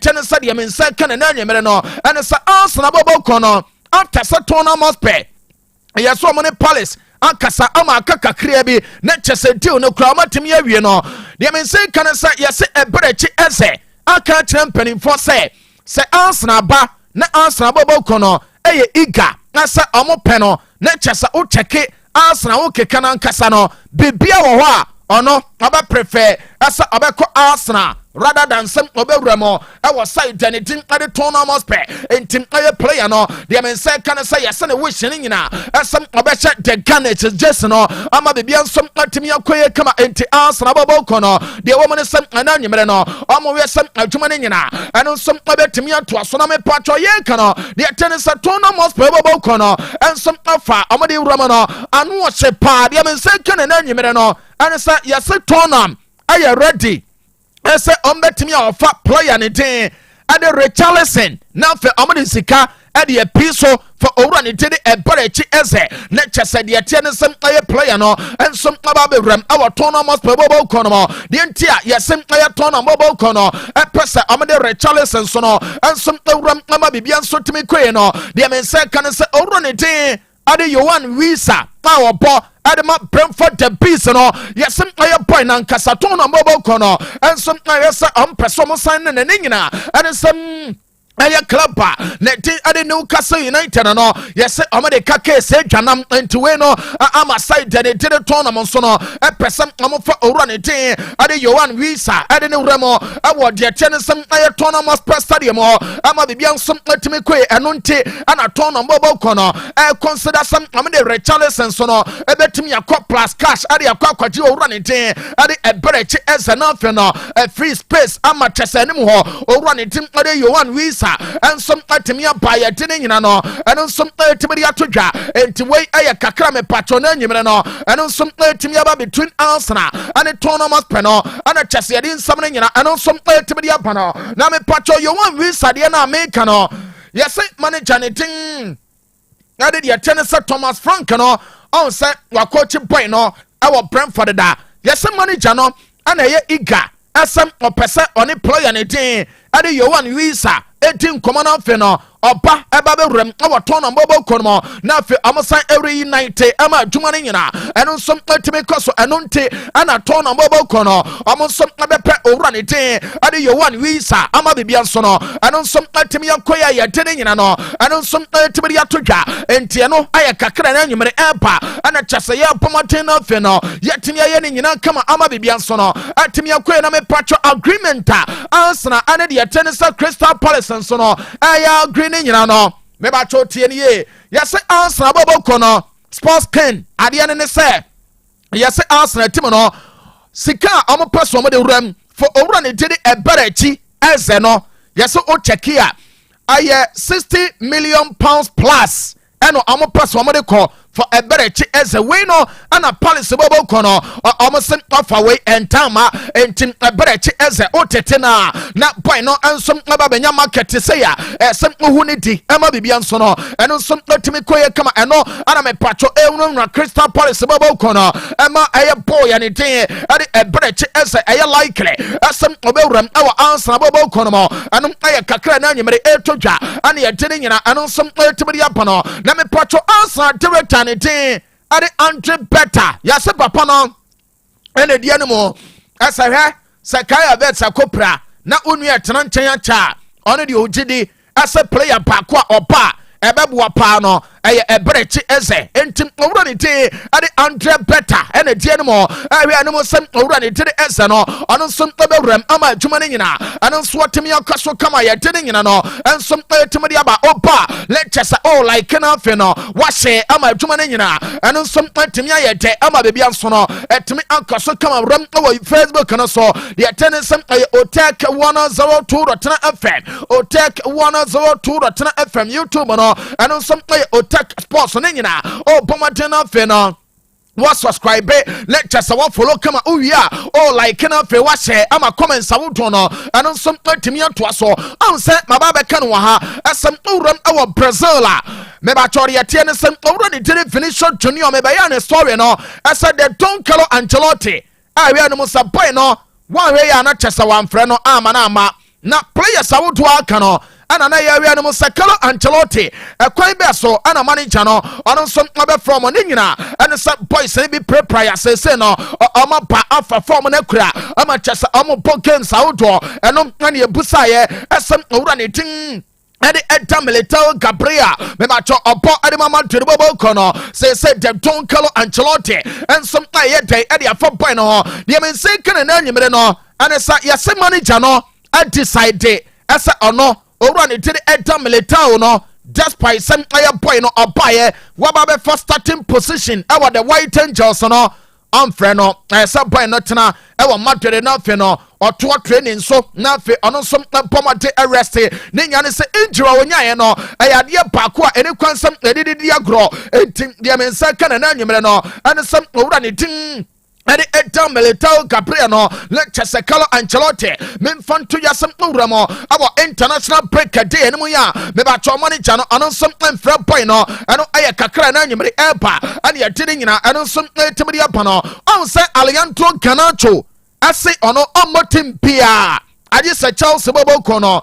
ten said the men second and then you know and it's Arsenal bobo kono after Satona must pay. Yes, so many palace. Ankasa ama kaka kriabi na chesenti no kra matimi awie no de men say kan say yes e brechi eze aka champion for say Arsenal ba na Arsenal bobo kono eye iga na say omo pe no na chesa o cheke Arsenal o keka na ankasa no bibia wo ho a ono aba prefer asa abeko Arsenal rather than some oberamo I was side anything at the tournament pay intim aye player no the men say can say yes and wishing na some obecha the Garnet is just no ama bibia some atimi akoye kama enti Arsenal bobo kono the woman is some ananyemere no omo we some adwuma ne nyina and some obetimi ato aso na me patro ye kana the tennis tournament pay bobo kono and some afa omo de wurama no anu o shepa the men say can ananyemere no and say yes tournament aye ready I say betimi a ofa player ne den ade Richarlison na fe omode sika ade episo for owura ne den e barechi eze na chese de tie ne sem aye player no ensom aba bewram awo tournament bobo kono de ntia yesem aye tournament bobo kono e pese omode Richarlison so no ensom owram ama bibia nso timi kwe no de men say kan say owura ne den ade Yohan Wissa awo bo Adama Brentford the beast no yesem aye boy na nkasaton na bobo kono ensom ayesa ampeso mo san na nyina adesem aye club na ti ade Newcastle United no yese omade kake se dwanam entiwe no ama side de the tournament so no epesem amofa owura ne tin ade Yohan Wissa ade ne wuramo awo de chenesem aye tournament stadium ama bibia nsom atimi kwe eno nti ana tournament bobo kono consider some amade Richarlison so no ebetimi yakọ plus cash ade yakọ akwaji owura ne tin ade eberechi eze na fe no free space ama chese anim ho owura ne tin ade Yohan Wissa and some atimia by a dinning no and some timia to dra and to wait a kakra me patrona no and some timia between Arsenal and a tournament panel and a chassis in summoning and some timia panel now me patro Yohan Wissa diana mekano yes manager anything I did your tennis Thomas Frank no on set wa coach boy no our Brentford da yes manager no and a eager as some opesa on a player anything I did Yohan Wissa 18 common fe no oba eba be rem awo ton na bobo kono na fe amosan every night ama adwuma ne nyina eno som atime koso eno nte ana ton na bobo kono amonsom abepe owura ne den ade Yohan Wissa ama bibia nso no eno som atime yakoya ya de nyina no eno som atime ya todwa ente no aye kakra na nyumere empa ana chase ya pomoten na fe no yetime ya ne nyina kama ama bibia nso no atime yakoya na me patro agreement Arsenal ane de tennis Crystal Palace nso no aya agree ne nyina no me ba cho tie ne ye yese Arsenal bobo kono sports ken ade ne se yese Arsenal team no sika omo person mo de wuram for owura ne de eberechi eze no yese o check here aye 60 million pounds plus eno omo person mo de call for eberechi eze we no ana Palace bobo kono omo sen offer we entama entim eberechi eze otete na boy no ensom aba benya market say ya sem ohu ne di ema bibia nso no eno nsom otimi koye kama eno ana me patcho ewunu na Crystal Palace bobo kono ema eye boy ya ne tin ade eberechi eze eye likely asem obewuram awa Arsenal bobo kono mo eno eye kakra na nyimere etodwa ana ye tene nyina eno nsom otimi ya pano na me patcho Arsenal director ade Andre better yase papa no ene die ne mo asa hwe sakaya vet sakopra na onu etena nchen acha ono de ogidi asa player baako a opa ebebuwa pa no eye ebrechi eze entim owura ne ti ade Andre better ene die ne mo ahwe anemo sem owura ne ti eze no ono som ebewuram ama adwuma ne nyina ano so otemi akaso kama ye ti ne nyina no ensom etemi de aba opa lectures all like na fe no wahye ama adwuma ne nyina ano som etemi ayete ama bebia nso no etemi akaso kama ram wo Facebook no so de tenesem Otec 102.9Fm Otec 102.9Fm YouTube no ano som Otec Sports ne nyina o bomade na fe no wa subscribe lectures wa follow kama uwia o like na fe wa share ama comments awuto no eno nso atimi ato so anse mababa kan wa ha asem uram awo Brazil me ba chori yatie ne sem owura ne tele finish junior me ba ya ne story no asa de Don Carlo Ancelotti a we no musa boy no wa we ya na chesa wa mfre no ama na ama na players awodo aka no ana na ya wi no Carlo Ancelotti ekwan be so ana manager no ono nso obe from ne nyina ene sa boys ne bi prepare ya se no oma ba afa form na kura ama chesa omo bo games awodo eno na ne ebusa ye esem owura ne tin Edi Edda Militao Gabriel Mebacho Opo Edi Mama Tiribobo Kono say the Don Carlo Ancelotti and some day Eddie a 4 point no the men say can an enemy no and esa yase manager no I decide esa ono owura ne tiri Edda Militao no despite some aya boy no obaye wababe for starting position our the White Angels no amfrɛ no esa boy no tena ewa Madrid na fe no oto training so na fe ono so pomade arrest ne nya ne se injury onyaye no ayade baako a ene kwansam edidi agro entim de men sa kana na nyemre no ane sam owura ne tin Edi Edda Militao Gabriel no let Carlo Ancelotti men fanto yasem owura mo abo international break day ene mu ya me ba cho manager no ono som emfra boy no eno aye kakra na nyemre eba ane ya tiri nyina eno som etimri apa no on se Alejandro Garnacho ase ono omotim pia aje se Chelsea bobo kono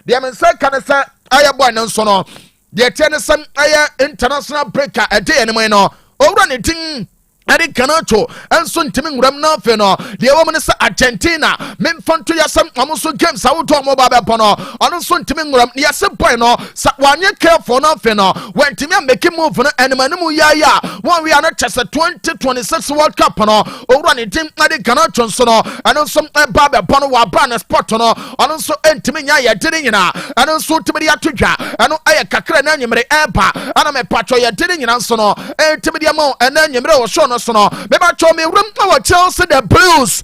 de men se kan se aye boy no so no de tene sem aye international break a day ene mu no owura ne tin Edi Garnacho enso ntimi nguram na fe no de wo mne se Argentina memfanto yasem amuso games awoto mo ba be pono ono so ntimi nguram ne yasem boy no sa wanye careful na fe no wentimi make move no enemanim ya one we are not chese 2026 World Cup no owura ne tim Edi Garnacho nso no eno so ba be pono wa bra na sport no ono so entimi nya ya diri nyina eno so timi ya todwa eno aye kakra na nyimre eba ana me patcho ya diri nyina nso no entimi dia mo ena nyimre wo so no so no meba cho me rum na Chelsea the Blues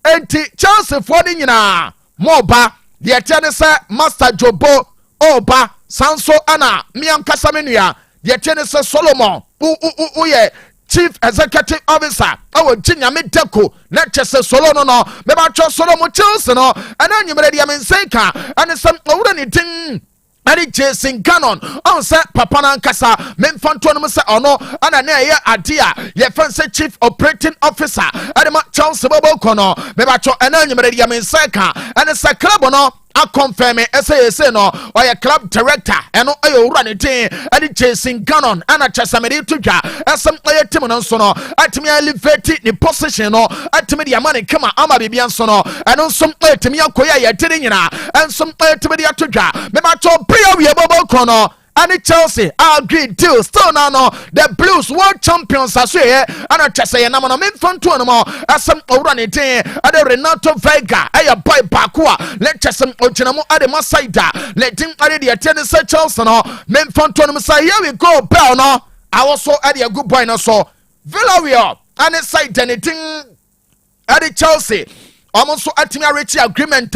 enti Chelsea for the nyina moba de tiane se Master Jobo oba sanso ana miam kasamenia de tiane se Solomon ye Chief Executive Officer awo jinyame deko na chese solo no meba cho Solomon Chelsea no ana nyimre de amensenka ane sam owura ne tin Adi Jason Cannon on say papa na nkasa memfanto no say ono ana na ye adea ye fan say Chief Operating Officer adema Charles Bobo kono meba cho ena nyimere dia mensaka ene say club no a confirm say no or your club director eno ayo wura ne tin Adi Jason Cannon ana chasamedi tudwa esem aye tim no so no atimi elevate the position no atimi dia mane kama ama bibia so no eno som atimi akoya ye tiri nyina ensom atimi dia tudwa meba cho we bobo kono and Chelsea agree deal still now no the Blues world champions as here and chese ye na no memfanto no mo asem owura ne tin ade Renato Vega aya boy bakua let chese oginamo ade masaida let tin ade de ten se Chelsea no memfanto no say here we go bell no I also ade a good boy no so Villarreal and side anything ade Chelsea almost atimi reach agreement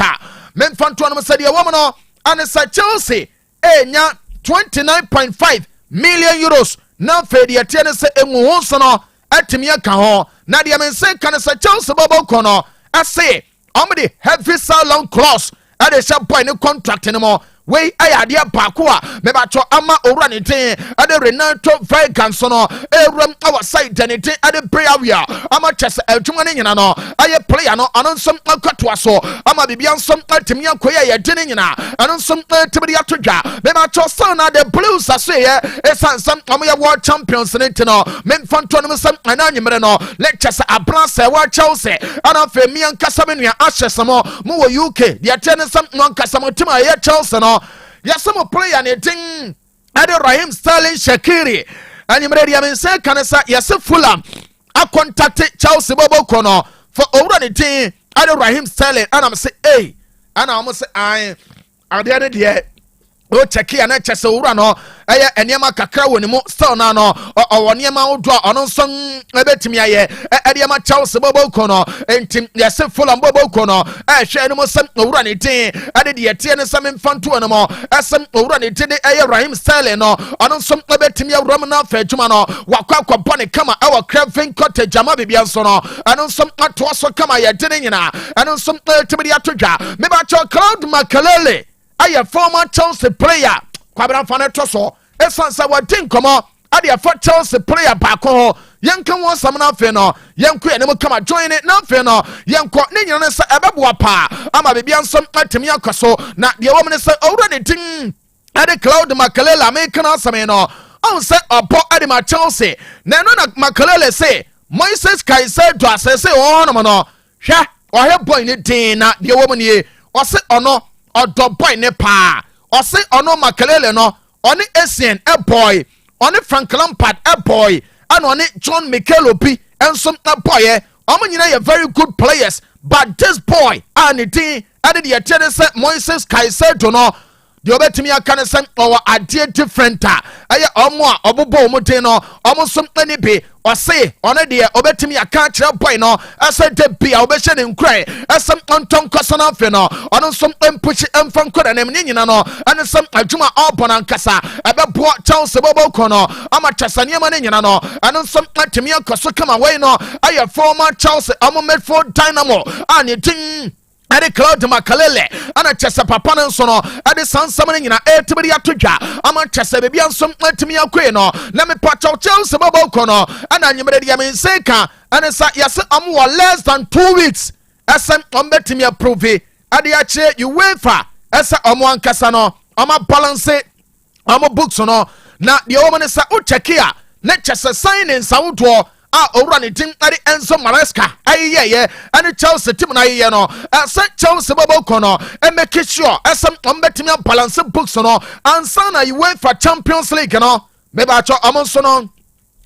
memfanto no say the woman no and say Chelsea enya 29.5 million euros na fedi atiene se emu so no atimi aka ho na de men se kan se Chelsea bobo kono ase omde heavy salon clause ade sha boy ne contract ne mo we ayade baako a me ba cho ama owura ne tin ade Renato Vega so no ewram our side ne tin ade Villarreal ama chese adwuma ne nyina no aye player no anonsom akwato aso ama bibia nsom atimi akoya ye de ne nyina anonsom atimi atodwa me ba cho so na the Blues aso ye esansam ama ye world champions ne tin no memfanto no sam ananyemre no let chese abranse wa Chelsea ana fe mi ankasa menua ahyesamo mo wo UK de atene sam no ankasa mo tim aye Chelsea no yasamo player ne tin ade Raheem Sterling Shaqiri anyimre dia men say kanesa yase Fulham a contact Chelsea bobo kono for owura ne tin ade Raheem Sterling and am say hey and am say I ade ne dia o check ya na chese owura no eye enema kakra woni mu still na no o enema odo ono nson ebetimi aye edema Chelsea bobo kono entim yase Fulham bobo kono hwe ne mo sem owura ne tin ade de yete ne sem mfanto no mo esem owura ne tin eye Raheem Sterling no ono nson ebetimi awram na fa adwuma no wakwa bone kama ewo Craven Cottage ama bibia nso no ono nson ato so kama ye de nyina ono nson tibidi atodwa me ba cho Claude Makelele aye former Chelsea player kwabra fane to so esansa wadin komo ade afa Chelsea player baako ho yɛnka wɔn asɛm no afei no yɛnkɔ yɛn mu kama join it na afei no yɛnkɔ ne nyina ne sɛ ɛbɛboa paa ama biribi nso atumi akɔ so na deɛ wɔm ne sɛ ɔwura ne din ɛde Cloud Makelele ameka no asɛm no ɔn sɛ ɔbɔ ɛde ma Chelsea na ɛno na Makelele se Moises Caicedo asɛsɛ wɔn hɔnom no hwɛ ɔhɛ boy ne din na deɛ wɔm nie ɔse ɔno ɔdɔ boy ne paa ɔse ɔno Makelele no ɔne Essien boy ɔne Frank Lampard boy ɛna ɔne John Mikel Obi nso boy ɔmo nyina yɛ very good players but this boy a ne din ɛde deɛ ɛkyɛ ne sɛ Moises Caicedo no deɛ ɔbɛtumi aka ne sɛ ɔwɔ adeɛ different a ɛyɛ ɔmo a ɔbobɔ ɔmo din no ɔmo nso ani bi ɔse ɔno deɛ ɔbɛtumi aka kyerɛ boy no ɛsɛ de bi a ɔbɛhyɛ ne nkran ɛsɛ ɔntɔn kɔsɔ no afei no ɔno nso mpushi mfa nkɔda ne ne nyina no ɛne sɛ adwuma ɔbɔ no ankasa ɛbɛboa Chelsea bɔbɔ kɔ no ama kyɛsɛ nneɛma ne nyina no ɛno nso atumi akɔ so kama wei no ɛyɛ former Chelsea ɔmo midfield dynamo a ne din ɛde Cloud Makelele ana kyɛsɛ papa no nso no ɛde sansam no nyina ɛtibiri ato dwa ama kyɛsɛ baabi nso atumi akɔe no na mepa Chelsea bɔbɔ kɔ no ɛna nyimere deɛ me nse ka ɛne sa yɛse ɔmo wɔ less than 2 weeks ɛsɛ ɔmo bɛtumi approve ɛde akyerɛ UEFA ɛsɛ ɔmo ankasa no ɔmo balance ɔmo books no na deɛ wɔn ne sɛ wokyɛke a ne kyɛsɛ sign ne nsawodoɔ a owura ne tim ɛde Enzo Maresca ayeyɛ ɛne Chelsea team na ayeyɛ no ɛsɛ Chelsea bɔbɔ kɔ no ɛmɛke sure ɛsɛ ɔmo bɛtumi balance books no ansa na UEFA Champions League no mɛbɛatwɔ ɔmo nso no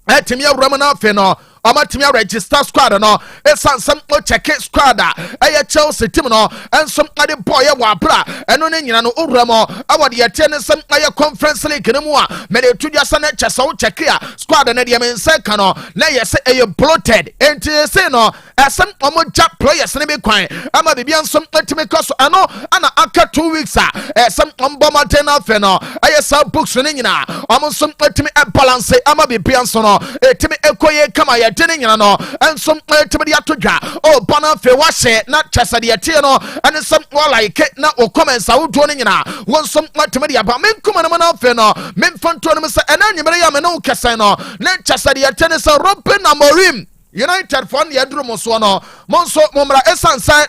ɛtumi awura mu na afei no ɔmatumi register squad no ɛsan sɛm ɔkyɛke squad a ɛyɛ Chelsea team no ɛnso ade bɔɔyɛ wɔ abra ɛno ne nyina no owura mu ɛwɔ deɛ ɛteɛ ne sɛm ɛyɛ Conference League no mu a mɛde tu dwa sɛ ne kyɛ sɛ wokyɛke a squad no deɛ me nsɛ ka no na yɛ sɛ ɛyɛ bloated enti se no ɛsɛm ɔmogya players no bi kwan ama biribia nso atumi kɔ so ɛno ana aka 2 weeks a ɛsɛm ɔmbɔ mmɔden no afei no ɛyɛ saa books no nyinaa ɔmo nso atumi ɛbalance ama biribia nso no ɛtumi ɛkɔ yɛ kama yɛ de ne nyina no enso timi de ato dwa o bana fe wa hye na kyese de tie no ene sem wa like na o comments a wodo ne nyina won som timi de aba menkuma no na fe no memfanto no se ena nyimere ya me no kese no na kyese de tie ne se Robin Amorim United for ne yadru mo so no monso momra esansa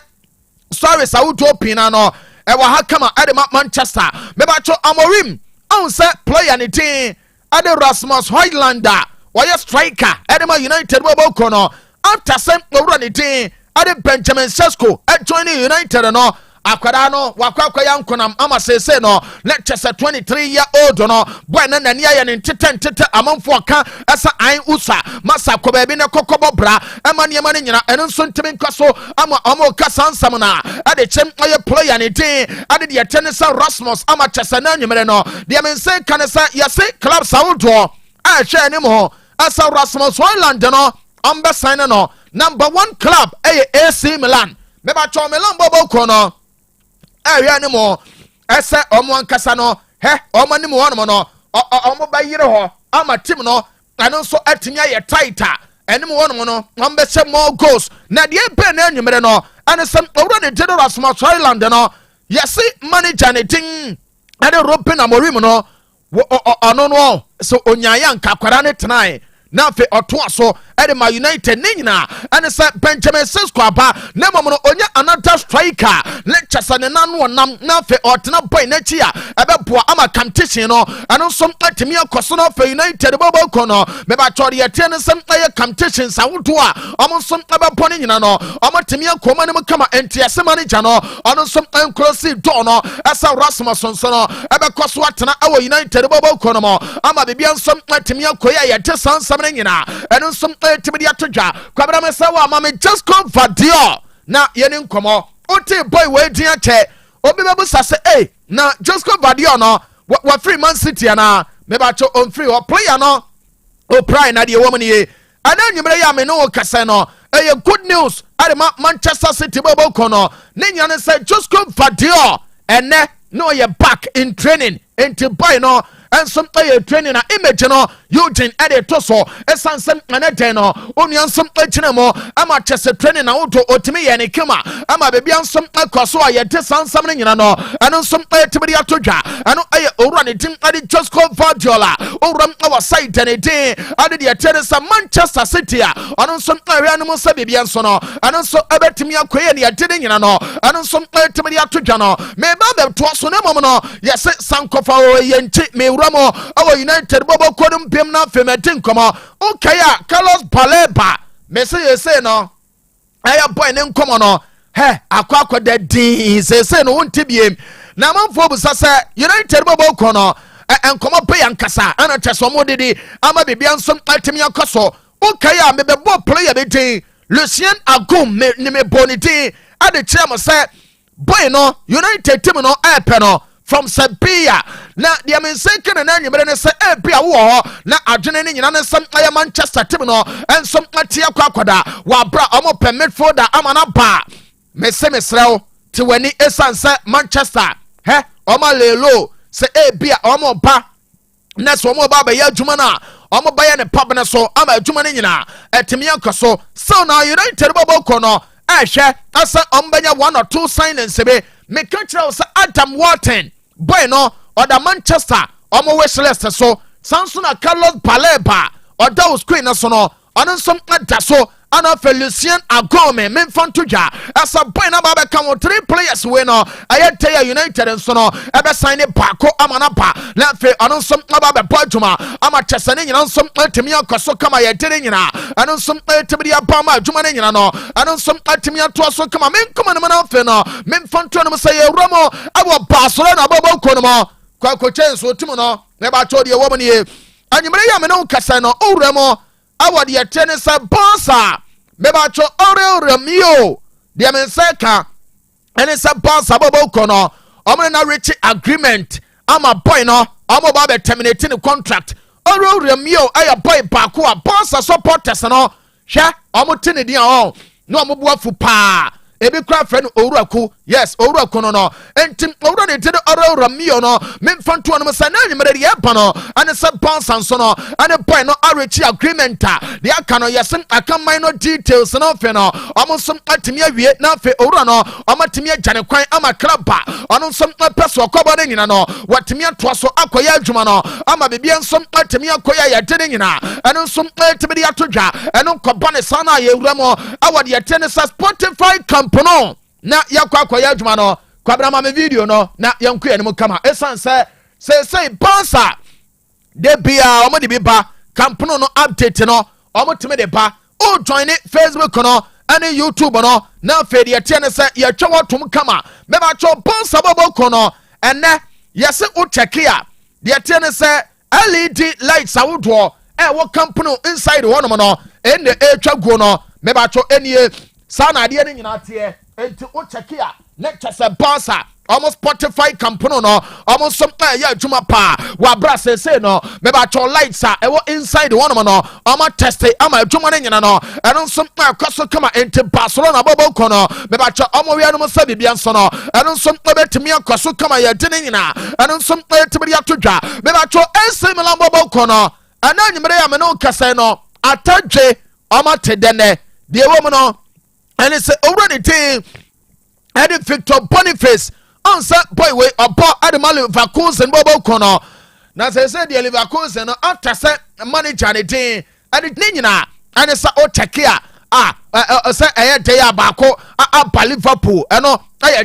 sorry sa wodo pina no e wa ha kama ade Manchester meba cho Amorim on se player ne tin ade Rasmus Højlund why striker Edema United wabo no after sem owura ne din ade Benjamin Sesko joining United no akwada no wakwakwa yankonam ama sese no lecture 23-year-old no boy na nani aye ne tete amanfo aka esa an usa masa ko ba bi ne kokobo bra ema ne ne nyina eno nso ntimi nkaso ama omo kasa nsam na ade chem aye player ne din ade de tenisa Rasmus ama chese na nwumere no de men say kanesa yese club saudo a hwe ne mo asa Rasmus Højlund no ambe sign no number 1 club AC Milan meba cho Milan bobo ko no area ne mo ese omo ankasa no he omo ne mo wono no omo ba yire ho ama team no ano so atimi aye tighter ene mo wono no ambe se more goals na de be na anwumere no ane sem owura ne General Rasmus Højlund no yesi manager ne tin ade Robin Amorim no ono no so onyaya nka kwara ne tenai na fe otoa so Edema United ne nyina ane se Benjamin Sesko aba na momo onya another striker lecture ne nanu nam na fe otena boy na chi a ebeboa ama competition no ano so atimi akoso no fe United bobo ko no me ba chori yete ne sem aye competition sawodo a omo so ebebo ne nyina no omo timi akoma ne kama entiase manager no ono so encrosi do no esa Rasmus so no ebekoso atena awo United bobo ko no mo ama bibia nso atimi akoya yete sansam ne nyina eno so tibidi atodwa kwabra mesawa ama me just come for deal na yeni nkomo oti boy we din ache obi bebu sase na just come for deal no wa free Man City na me ba cho on free o player no o pride na de woman ye ana nyimre ya me no kase no good news ade Manchester City bobo kono ne nyane say just come for deal ene no ye back in training into boy no ensom training na image no Eugene ede to so esansem aneden no onuansem achinamo ama chese training na wodo otimi ye ne kema ama bebia nsom akoso a ye de sansam ne nyina no eno nsom etibiri atodwa eno aye owura ne tim ade just call Guardiola owura our side ne din ade de tenesa Manchester City a eno nsom awia no sa bebia nso no eno nso ebetimi akoye ne ade ne nyina no eno nsom etibiri atodwa no me ba be to so ne mom no yese sankofa o ye nti me wura mo awo United bobo kodum bem na femedin komo okay a Carlos Baleba me say you say no aya boy ne nkomo no he akwa da din say no wonti biem na manfo bu sase United bobo ko no enkomo pe yankasa ana cheso mo didi ama bibia nsom atimi akoso okay a me be bo player be din Lucien Agum me me boniti ade chemo say boy no United team no ape no from Serbia na dia men say kan na nyimere ne say ebia wo na adwene ne nyina ne sam aya Manchester team no ensom atia kwakwada wa bra omo pe midfielder amana ba me se mesrew te wani esanse Manchester he omo lelo say ebia omo ba na so omo ba ba ya adwuma na omo ba ya ne pub ne so ama adwuma ne nyina etimi ankoso so na United bobo ko no ehwe asa ombanya 1 or 2 signings be me kantra say Adam Wharton boy no oda Manchester omo wishlist so Sansona Carlos Baleba oda screen so no ono som ada so ana Lucien Agome memfantoja asa boy na ba come 3 players we no ayetaya United so no ebe sign bako amana ba na fe ono som ba be bojuma ama chesane nyina som atimi akoso kama yedere nyina ano som atimi aba ma adwuma ne nyina no ano som atimi ato so kama menkoma no na fe no memfanto no say ewramo abo basoro na bobo ko no mo kwa ko chenso timo no ne ba to de wo mo ne anyimre ya me no kasa no owramo awo de tenesa bonsa meba cho ore mio de men seka ene se bonsa bobo ko no omo na reach agreement ama boy no omo ba be terminate the contract ore mio aya boy bako a bonsa supporters no hwe omo tini dia o no omo boafu pa ebi kra friend owuraku yes owuraku no entim owura de tede ore mio no memfanto no se na nyimere ye pa no ane se bonsa nso no ane boy no reach agreement de aka no yesen aka minor details no fe no omo som atimi awie na fe owura no omo atimi agane kwan ama kraba ono som peso kobo ne nyina no watimi ato so akoya adwuma no ama bibia nsom atimi akoya yade ne nyina eno nsom atimi de atodwa eno koba ne sana ye wura mo awade yete ne Spotify company na yakwa akoya adwuma no kwabra ma me video no na yanku ye ne mu kama esan say bonsa de bia omo de bi ba company no update no omo timi de ba o join it Facebook no ane YouTube no na fe de tie ne say ye twa wotum kama me ba cho bonsa bobo ko no ene yese o check ya de tie ne say LED lights awodo wo company inside one no ene e twa go no me ba cho enie sa na de ne nyina tie enti o check ya na chese bonsa almost Spotify company no almost some ya juma pa wa bra say no me ba cho lights e wo inside one no ama test ama juma ne nyina no eno some akoso kama enti Barcelona bobo ko no me ba cho omo wi anu sa bibia nso no eno some betimi akoso kama ya de ne nyina eno some tibiri atodwa me ba cho AC Milan bobo ko no ana nyimre ya me no kasa no atadwe ama tedene de wo no ene say already team Eddie Victor Boniface onsa boy we obo Ademali Leverkusen bobo kono na say the Leverkusen no after say manager ne din ade nyina ane sa o check ya say dey abako a Liverpool eno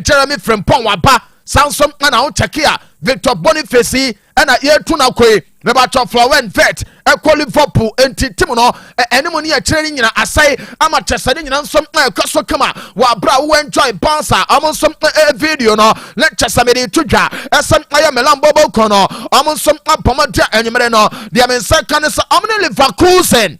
Jeremy Frimpong waba Samson na o check ya Victor Boniface na yetu na koi me ba cho Florent vet e Liverpool enti tim no enemo ne akire nyina asai ama chesade nyina nsom ekoso kama wa bra wo enjoy bonsa amon som video no let chesame de tudwa esam aya melan bobo kono amon som apomade enyimere no de men second so amon Leverkusen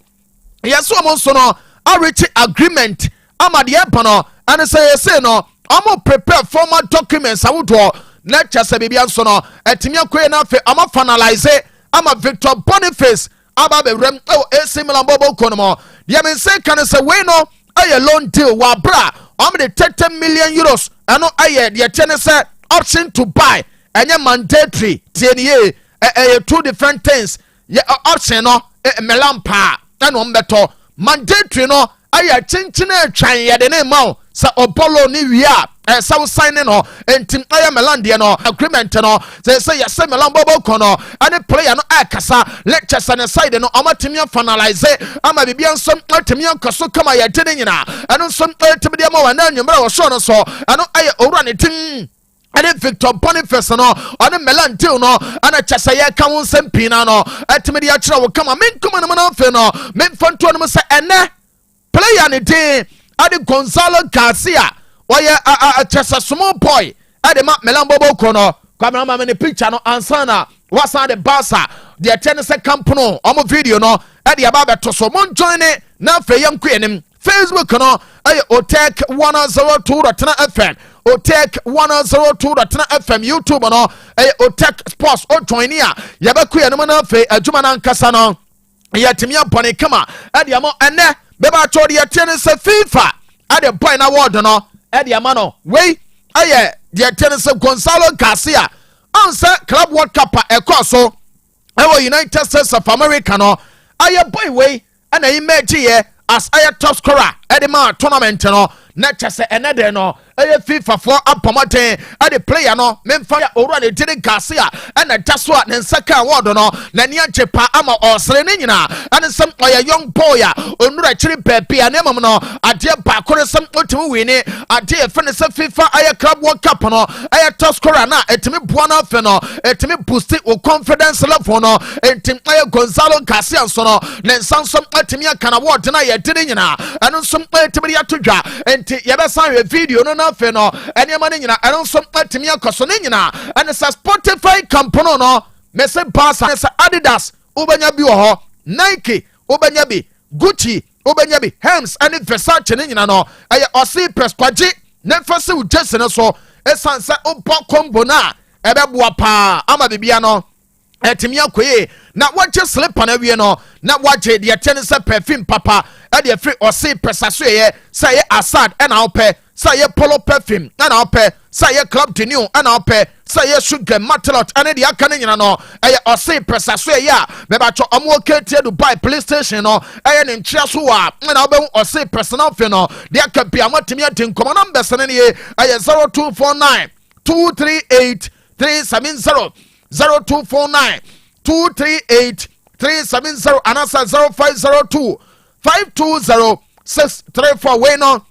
yeso amon so no a reach agreement ama de ebono and say no amon prepare formal documents awodo na chese bibia nso no etimi akoye na fe ama finalize ama Victor Boniface aba be rem AC Milan bobo kono dia men say kan say we no aye loan deal wa bra the 30 million euros ano aye de tene say option to buy enye mandatory tie ne two different things ye option no melampa na no mbeto mandatory no aya chinchine twan ye de ne ma sa obolo ni wi a sa sign no entim aya melande no agreement no say yes melambo kono ani player no akasa lectures and side no amatimi finalize ama bibia nsom atimi ankoso kama ye de nyina anu nsom atimi de ma wana nwumra wo so no so anu aya owura ne tim ane Victor Boniface no ane melantil no ana chasa ye ka won sempina no atimi de akira wo kama menkoma no na fe no memfanto no se ene player ne din ade Gonzalo Garcia oye a chasa small boy ade ma melambo kono kwamra ma me picture no ansana wasa de Barca de tennis campono omo video no ade aba beto so mon join na fe yanku enim Facebook no aye Otec 102.9Fm Otec 102.9Fm YouTube no aye Otec Sports o join ya yabaku enim na fe adwuma na nkasa no yatimia bone kama ade amo ene beba chodi ya tennis FIFA ade boy na word no ade amano we aye de tennis Gonzalo Garcia answer Club World Cup ekoso ewo United States of America no aye boy we ana image ye as aye top scorer ade ma tournament no na chese enede no aye FIFA for apomoten ade player no memfa ya owura ne dire Garcia ana daso a ne nsaka award no na ne achepa ama osere ne nyina ane some oye young boy a onura chiri baby anemam no ade ba kore some otimi wini ade fene se FIFA aye Club World Cup no aye top scorer na etimi boa na fe no etimi boost o confidence level no entim aye Gonzalo Garcia so no ne nsansom etimi aka na award na ye dire nyina ane some etimi ya todwa enti yebesa video no na fe no enema ne nyina eno so atimi akoso ne nyina ene sa Spotify company no mese Barca sa Adidas obanya bi wo ho Nike obanya bi Gucci obanya bi Hermes ene Versace ne nyina no aye Osei Presquaji ne fase u jese ne so esanse obo combo na ebeboa pa ama bibia no etimi akoye na wache slipper na wie no na wache de tense perfume papa e de free Osei Presaso ye say ye Assad e na ope say ye Polo perfume e na ope say ye Club de New e na ope say ye Sugar Matalot ane de aka nyina no e Osei Presaso ye ya be ba cho omo ketie Dubai police station no e ne ntia so wa na obe Osei personal fe no de aka bia matimi atenkomo numbers ne ye 0249 238 370 0249 238 370 anasa 0502 520 634 we no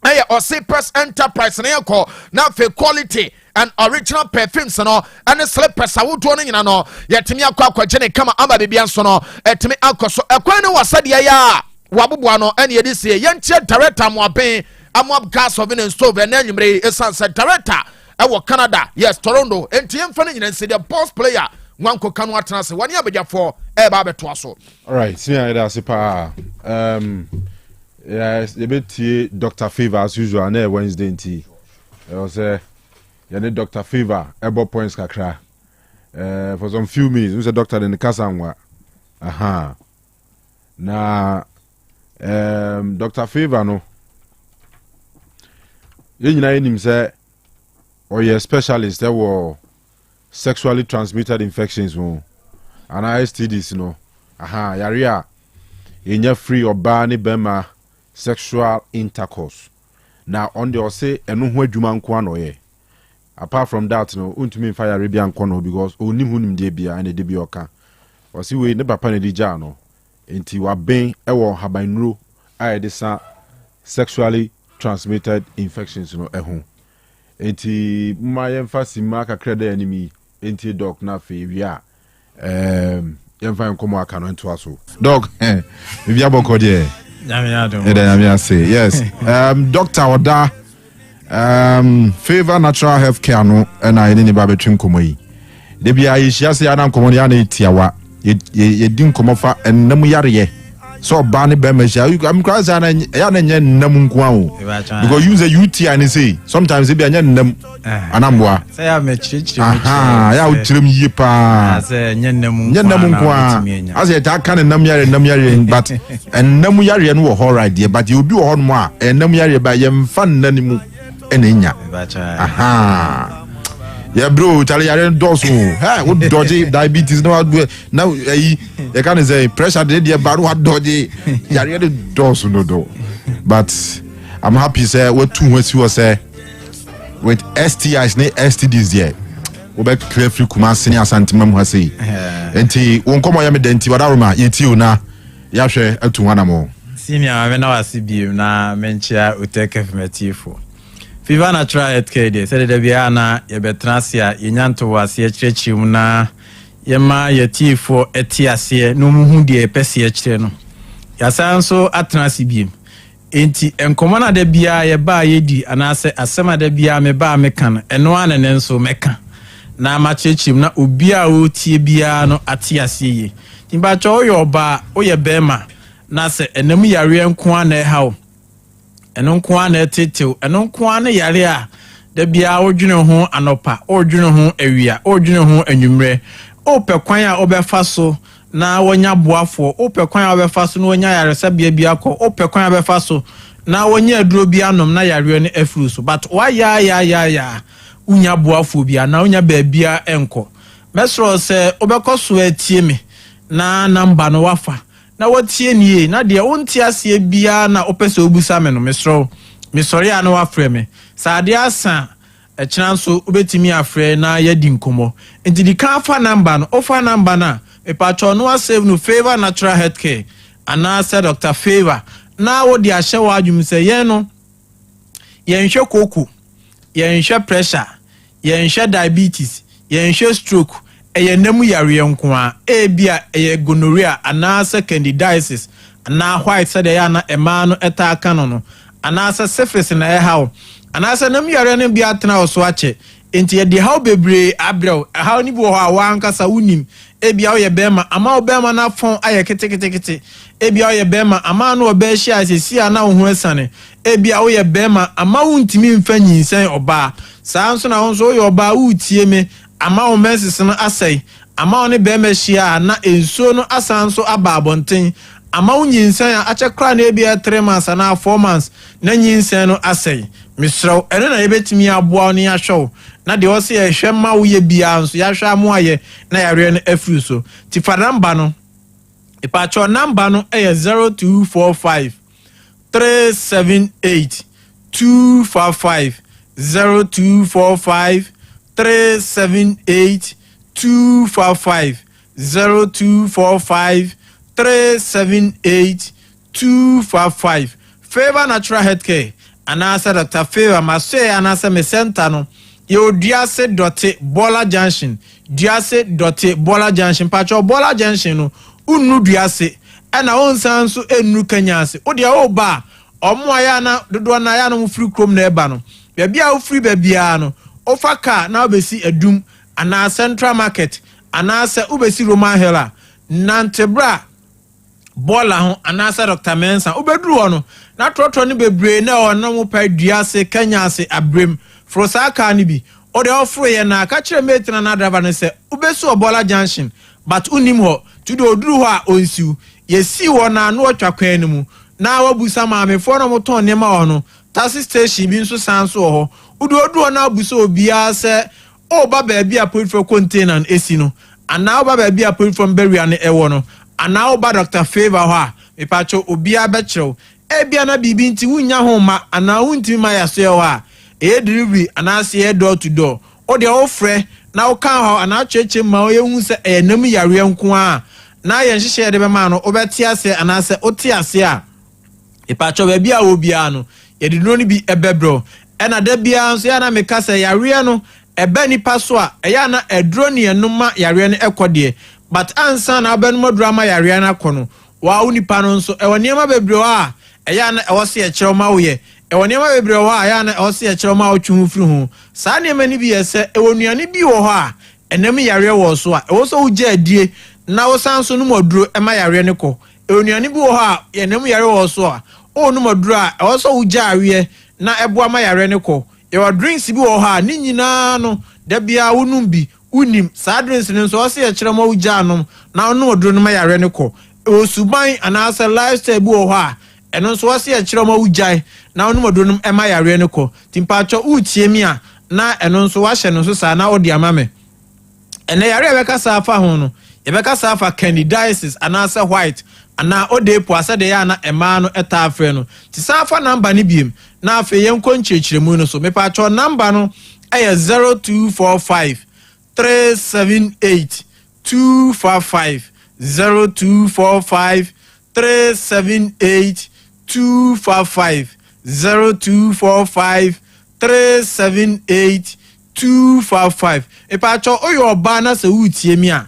aye Osei Press Enterprise na yako na fe quality and original perfumes no and slippers awodo no nyina no yetimi akwa gene kama amba bibia nso no etimi akoso ekwan ne wasadia ya waboboa no ene yedi sie yentie director moaben amwab gas of in stove na anwumre esanse director ewo Canada yes Toronto enti yemfa ne nyina nse the boss player Wanko Kanu atenase wani abegyafo e ba beto aso. All right, see I da sepa yes, you betie Dr. Favor as usual na Wednesday nti. I say you need Dr. Favor ebo points kakra. For some few minutes, we say doctor in the kasanwa. Aha. Na Dr. Favor no. Ye nyina enim say or ye specialist there were sexually transmitted infections and STDs no aha yaria yenya free oba ni bema sexual intercourse now on the say eno ho adwuma nko anoye apart from that no untumi mfa yare bia nko no because onim hunim de bia and de bia oka o si we ne papa ne dija no enti wa ben ewo habanro a de sa sexually transmitted infections no eho enti ma yemfa sima kakra da animi enti doc na fe wia yemfa nkomo aka no nto aso doc bibia boko de nyame say yes doctor oda Favor natural health care no na ene ni ba betwem komo yi de bia yi hia se ana nkomo ya na etiawa ye di nkomo fa ennam yareye so ba ne be ma hia am cross ya na nye nnam nko awo because use a UTI and say sometimes e bia nye nnam anamboa say ya me chichi ya utirem yi pa say nye nnam nko as ye ta kan nnam yare but nnam yare no wo right there but you obi wo ho no a nnam yare ba ye mfa nnanimu enenya Yeah, bro, Charlie, I don't do so. Hey, what dodgy diabetes? No, now, you can't say pressure did you, but what dodgy? Yeah, I don't do so, no. But I'm happy, say, what two words you were say with STIs, STDs, yeah. Obek clear free Kuma senior santimum has say. And he won't come on denti, what I yet you na Yashe to one more. Senior, when I see you na mencha Otec FM. Fever natural healthcare day. Said the Biana, ye betrasia, ye nyanto was ye chechimuna, ye ma ye tea for etiasia, no muhudi pesia cheno. Yasanso atrasi beam. Enti enkomana de bia ye ba ye di anase asema de bia me ba mekan eno ane nenso meka. Na ma chechim na ubia o tie bia no atiasie ye. Timba cho yo ba o ye bema na se enemu yare nko ana hawo. Eno nko ana tetew eno nko ana yare a da bia odwene ho anopa odwene ho awia odwene ho anwumre ope kwan a obefa so na wonya boafo ope kwan a obefa so na wonya yare sabia bia kọ ope kwan a obefa so na wonya aduro bia nom na yare ne afuru so but wa ya unya boafo bia na wonya ba bia enko mesro se obekọ so atie me na namba no wafa na watie nie na de wonti ase bia na opese obusa me no mesori ana wafre me saade asa echanso obetimi afre na yadi nkomo enti di kan fa namba no ofa namba na epacho no save no favor natural healthcare ana say Dr. Favor na wo di ahye wa adwum se yen no yen hwe koku yen hwe pressure yen hwe diabetes yen hwe stroke eyenemu yare nko a ebia eye gonorrhea anase candidiasis ana white said ya na ema no eta aka no anase syphilis na ehaw anase nam yare no bia tena oso ache enti ye di haw bebre abrew haw ni bo ho a wankasa unim ebia wo ye bema ama obema na fon aye kete ebia wo ye bema ama no obe hia asesi ana ho esane ebia wo ye bema ama wuntimi mfa nyinsen oba saa nso na ho so ye oba utie me ama o menses no asai ama o ne be mehia na ensuo no asanso aba abonten ama o nyinsan a achekra na ebia 3 months na 4 months na nyinsan no asai misro ene na yebetimi aboa ne ahwew na de o se ehwe ma wo ye bia nso ya hwe amo aye na yare no afuru so ti fa namba no ipacho namba no 0245 378 255 0245 378 255 0245 378 255 Favor natural healthcare anasa Dr. Favor maswe anasa me center no yo diase dote bola junction diase dote bola junction pacho bola junction no unu diase ana onsan so enu kanyase odi a oba omo aya na dodo na aya no free chrome na eba no bia wo free bia no ofa car na obesi adum ana central market ana se obesi Roman Hela nantebra bola ho ana se Dr. Mensa obeduru ho no na trotro ne bebre na ono mo pa duase kanyase abrem frosa car ni bi o de ofro ye na ka kire metina na driver no se obesu obola junction but unim ho to do oduru ho a onsiu yesi wo na no otwa kwan ni mu na wabusa maame fo no mo ton ne ma ho no taxi station bi nso sanso ho udu na abusa obia se o ba ba bia put container esi no ana o ba ba bia put from burial ne ewo no ana o ba Dr. Favor ho a me pacho obia be kirew e bia na bibi nti wunya ho ma ana wunti ma ya so ho a e delivery ana se e door to door o de o frɛ na o kan ho ana cheche ma o yehu se e nam yare nko a na ye nhyehyɛ de be ma no obeti ase ana se oti ase a e pacho ba bia obia no ye de no ni bi ebebro ena da bia nso ya na meka se yare no ebe nipa so a eya na edro ne enuma yare no ekode but ansa na abenuma drama yare na kono wa unipa no nso e woniema bebre wa eya na ewo se ekyerew ma wo ye e woniema bebre wa eya na ewo se ekyerew ma wo twu firi ho saa ne mani bi yese e wonuane bi wo ho a enam yare wo so a ewo so ugye adie na wo sanso no moduro e ma yare ne ko e wonuane bi wo ho a enam yare wo so a o no moduro a ewo so ugye awe na eboa ma yare ne ko your drinks bi wo ha ni nyina no da bia wonum bi unim saa drinks ne so se ekere ma ugya anom na ono odro no ma yare ne ko osuban anasa lifestyle bi wo ha eno so se ekere ma ugya na ono odro no ma yare ne ko timpacho utie mi a na eno nso wa hye no so sa na odi amame ene yare ebeka sa afa ho no ebeka sa afa candidiasis anase white ana odepo ase de ya na ema no eta afre no ti sa afa number ni biem na afa yenko nchechiremu no so mepa cho number no eye 0245 378 245 0245 378 245 0245 378 255 epacho oyo oba na se wutie mi a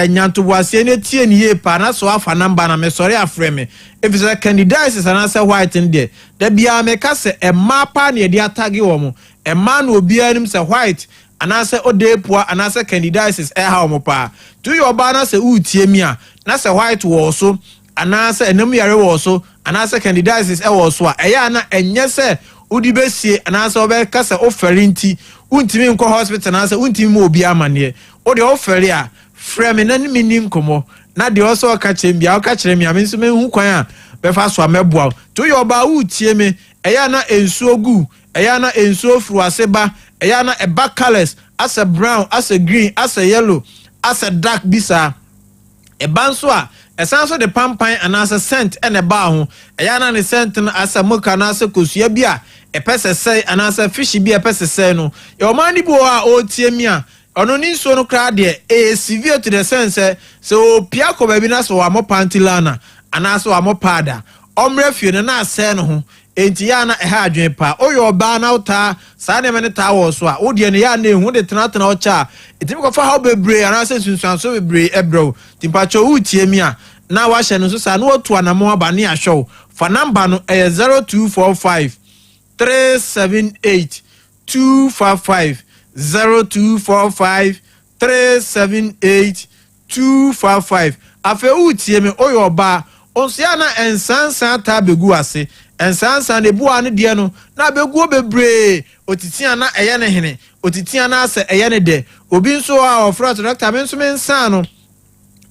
nyantoboase ne tie ne ye pa na so afa number na me sori afre me efisa candidates na se white nde da bia me ka se emma pa ne de atage wo mo emma na obi anim se white anase odepoa anase candidates ha wo pa to yo oba na se wutie mi a na se white wo so anase enum yare wo so anase candidates wo so a eya na enye se udi besie anase obe ka se oferinti untimi nko hospital anase untimi mo obi amane o de oferi a frame na mi ni nkomo na de oso ka chembia o ka kire mi amenso me hu kwan a be fa so ameboa to yo ba utie me eya na ensuo gu eya na ensuo furu aseba eya na eba colors as a brown as a green as a yellow as a dark bisa eba nso a esanso de pampan anase scent ene ba ho eya na ne scent na asa muka na asa kosua bia epese sei anase fish bia epese sei no e o mani bo a o tie mi a ono ni nso no kra de severe to the sense so pia ko ba bi na so wa mo pantilana anase wa mo pada omre fie ne na ase no ho enti ya na ha adwen pa oyo ba na uta sa ne mene ta wo so a wo de ne ya na ehu de tena o cha etimi ko fa ha bebre anase sunsuan so bebre ebro timpacho utie mi a na wa hye no so sa na otu anamo aba ne ahwew fa number no 0245 378 255 0245 378 255 afa utie mi oyo ba onsia na ensansa ta begu ase ensansa ne bua ne de no na begu bebre otitia na eye ne hene otitia na ase eye ne de obi nso a ofra to doctor menso mensa no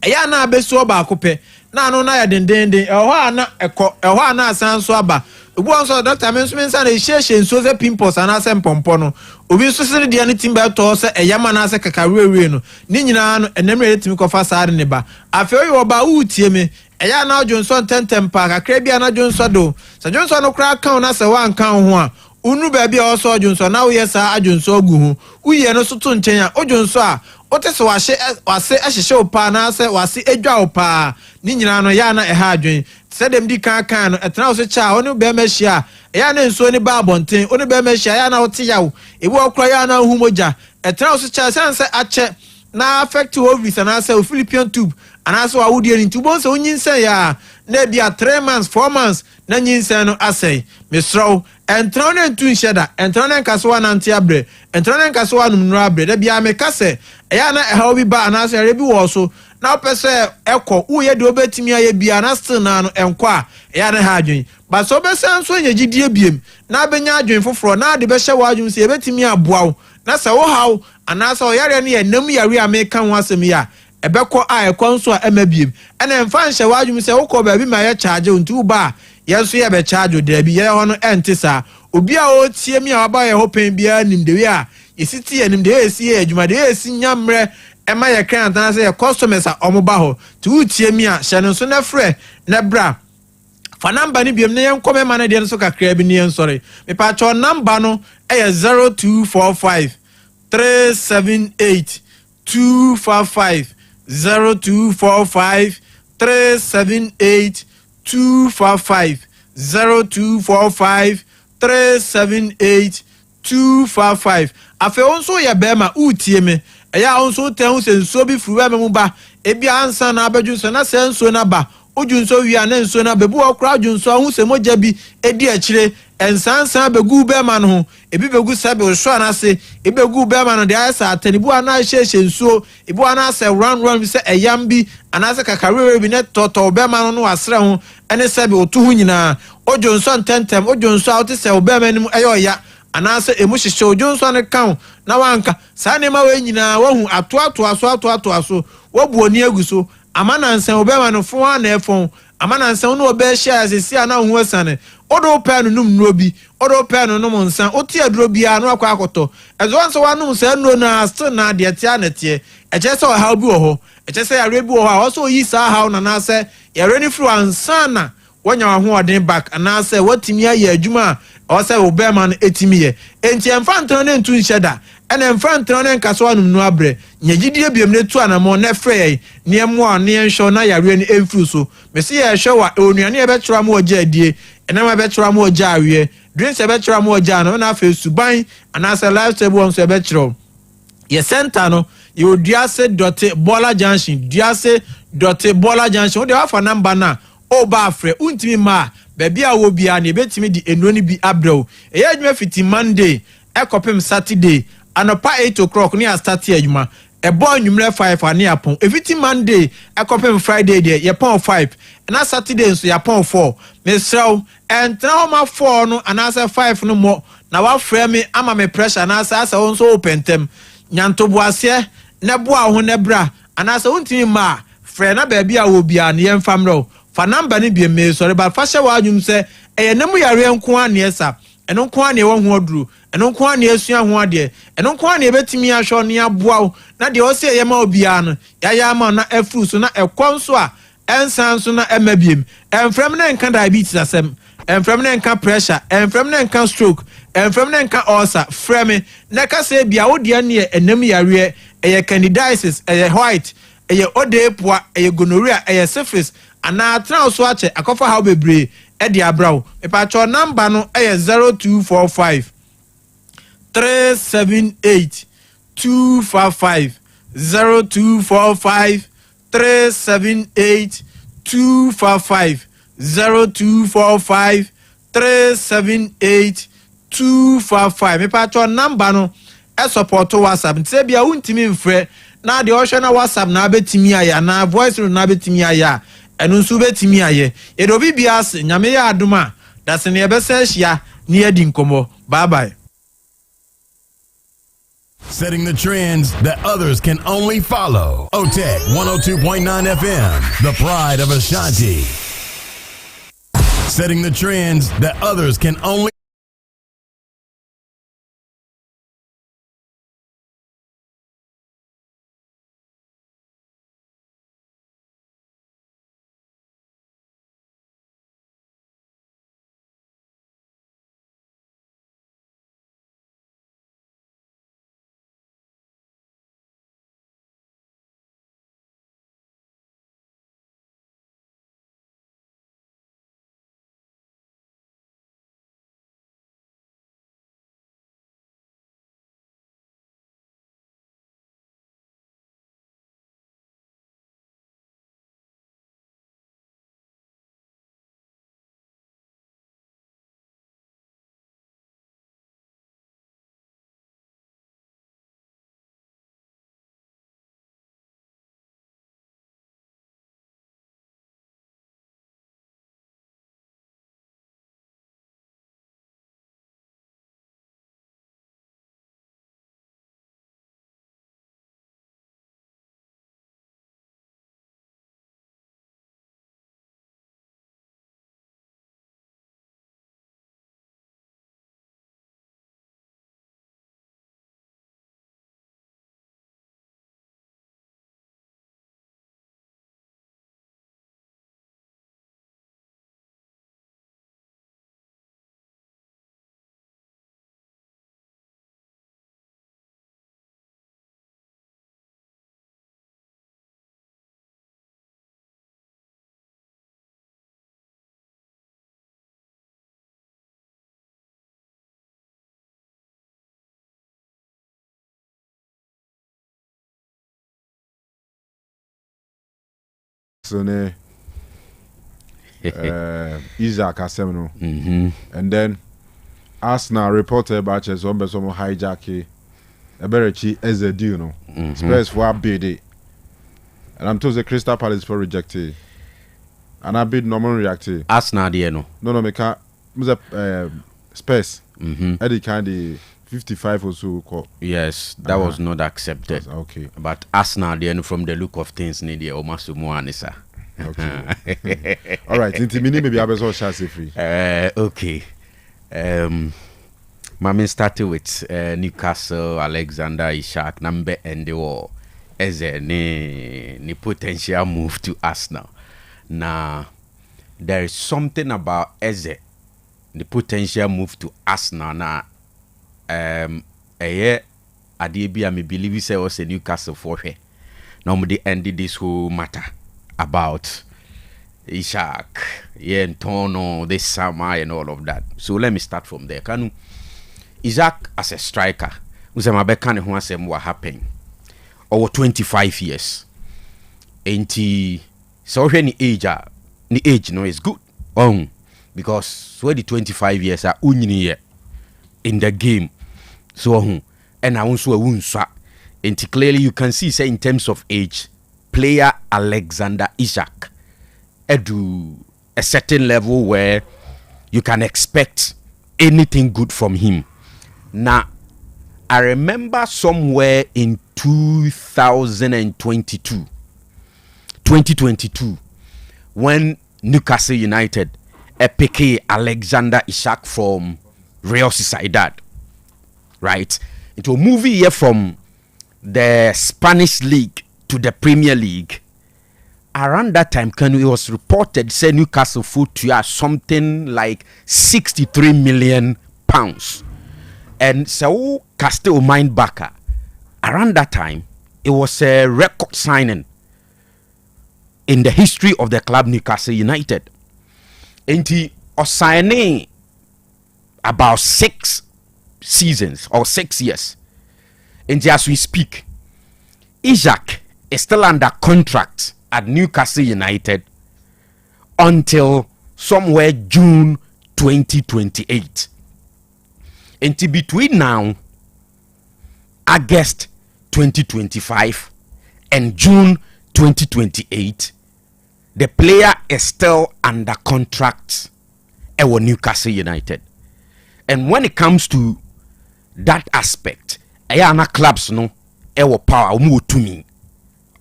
eye na abeso ba akope na no na ya dendenden eho ana eho ana asanso aba obi nso doctor menso mensa na ehye nso ze pimples ana ase mpompo no obi nso sire de ne timba to se eye ma na ase kakarewe no ni nyina no enemre etimi kofa saare ne ba afi oyo ba utie me eya na Johnson tentempa kakra bia na Johnson do sa Johnson no kra kan na se wan kan ho a unu ba bia o so Johnson na wo yesa Johnson gu hu uye no so to nchen a o Johnson a o te se wase ahyehye opa na se wase edwa opa ni nyina no ya na ha adwen se dem di kan no etena o so cha o ne be ma hia eya na nso ni ba abonten o ne be ma hia ya na o te yawo ebi okra ya na hu moja etena o so cha sanse ache na affect ovaries na se Philippine tube anaso awudie ni tubo so nyinsen ya na bia 3 months 4 months na nyinsen no asai mesro entro na ntu nheda entro na nkaso na nte abre entro na nkaso anum no abre da bia me kase eya na eha obi ba anaso ere bi wo so na opese ekọ uye de obetimi aye bia na still na no enko a eya na ha adwen ba so be sanso nyegidie biem na benya adwen foforo na de be hye wa adwen se ebetimi aboawo na se wo haw anaso yare ne enam yare ameka ho asem ya ebekọ a ekọ nso a emabiem ene mfa nhye wadwum se wokọ ba bi ma ye charge ntu ba yeso ye be charge da bi ye ho no entisa obi a o tie mi a ba ye ho pen bia nim de wi a yesiti ye nim de esi ye adwuma de esi nyamre ema ye kan tan se ye customers a omoba ho tu tie mi a hye no so na frɛ na bra fa number ni biem ne yen kome ma na de so kakra bi ne yen sori me pa cho number no 0245 378 255 0245 378 255 0245 378 255 afa onso ye bema utie me eya onso ten se nso bi fuwa me mu ba ebi ansa na abadwu so na se nso na ba ojunso wi ana nso na bebu okra ojunso hu se moja bi edi akire ensansa begu bema no ebi begu sabe o so na se ebegu bema no de asa atanibu ana hyehye nsuo ebu ana se run se eyam bi ana se kakarewe bi ne toto bema no asre ho ene sabe otu hu nyina ojonso ntentem ojonso out se obema nim eyo ya ana se emu hyehye ojonso ne kan na wanka sa ne ma we nyina wahu ato aso wobu oni aguso amana nsen obema no fo na efon amana nsen no obe hia asesi ana hu asane odo pe no num nuro bi odo pe no num nsa oti aduro bia no akwa akoto ezo wanso wanum se nuro na still na de tia na tie eche se o ha bi wo ho eche se yare bi wo ho a so yi sa ha na na se yare ni fru ansa na wonya wa ho odin back na se watimi aye adwuma o se wo be man etimi ye enti emfa ntro ne ntu nhyeda ene emfa ntro ne nkaso anum no abre nyagidie biem ne tu anamo ne frey ne mo a ne nhwo na yare ni emfru so me se ye hwe wa onuane e be kyerwa mo oja adie ena ma be kyerwa mo oja awie drinks e be kyerwa mo oja no na fe suban ana se lifestyle won so e be kyerwa ye center no you duase dot bola junction duase dot bola junction de wa fa number na o ba frɛ untimi ma baabi a wo bia na ebetimi di enoni bi abrew eye adwuma fiti monday ekopem saturday anopa 8 o'clock ni a start adwuma ebo anwumre 5 ani apon efiti monday ekopem friday de ye pon 5 na saturday nso ya pon 4 mesraw entra ho ma 4 no anasa 5 no mo na wa frɛ me ama me pressure na asa wo nso open tem nyantoboase ne boa ho ne bra anasa untimi ma frɛ na baabi a wo bia na ye mfamro fa number ni bi me sorry but fa hye wa adwum se nemu yare nko ane sa eno nko ane wo ho aduru eno nko ane asua ho ade eno nko ane betimi ahwo ne aboa na de o se ye ma obia no ya ma na afru so na ekon so a ensan so na emabiem enfrem na nka diabetes asem enfrem na nka pressure enfrem na nka stroke enfrem na nka ulcer frem na ka se bia wo de ne enemu yare candidiasis white odepoa gonorrhea syphilis ana tra so ache akofa how bebre e di abrawo me pa cho number no 0245 378 255 0245 378 255 0245 378 255 me pa cho number no e support WhatsApp nte bia untimi mfre na de o hwe na WhatsApp na betimi aya na voice na betimi aya enu nso betimi aye edo bibias nyame ya adoma dase ne ebese hia ne adi nkomo bye bye. Setting the trends that others can only follow. Otec 102.9 FM, the pride of Ashanti. Setting the trends that others can only ne Isaac Asemno. And then Arsenal reported about some hijack Eberechi as a deal, no. Spurs for bid it. And I'm told the Crystal Palace for rejected. And I bid normal reacted. Arsenal no. No, me can't Spurs. Eddie Candy 55 or so call. Yes, that was not accepted. Okay. But Arsenal from the look of things need almost more anisa. Okay. All right. Into mini maybe I was all chance free. Okay. Mami started with Newcastle, Alexander Isak, number and the war as a ni potential move to Arsenal. Now there is something about Eze, the potential move to Arsenal. Now, a year I believe he said was a Newcastle for her. Now they ended this whole matter about Ishak, and Tono, this summer and all of that. So let me start from there. Kanu Isaac as a striker, Uzamabekane who has what happened over 25 years. And so any age, the age no is good. Because so the 25 years are unye in the game. So and I also a and clearly you can see say in terms of age, player Alexander Isak edu a certain level where you can expect anything good from him. Now, I remember somewhere in 2022, when Newcastle United picked Alexander Isak from Real Sociedad, right? It will move here from the Spanish League to the Premier League. Around that time, it was reported say Newcastle foot to something like £63 million. And so Castle Mind Backer, around that time, it was a record signing in the history of the club Newcastle United. And he was signing about 6 seasons or 6 years. And as we speak, Isaac is still under contract at Newcastle United until somewhere June 2028. And between now, August 2025 and June 2028, the player is still under contract at Newcastle United. And when it comes to that aspect, Ayana clubs no ewo power to me.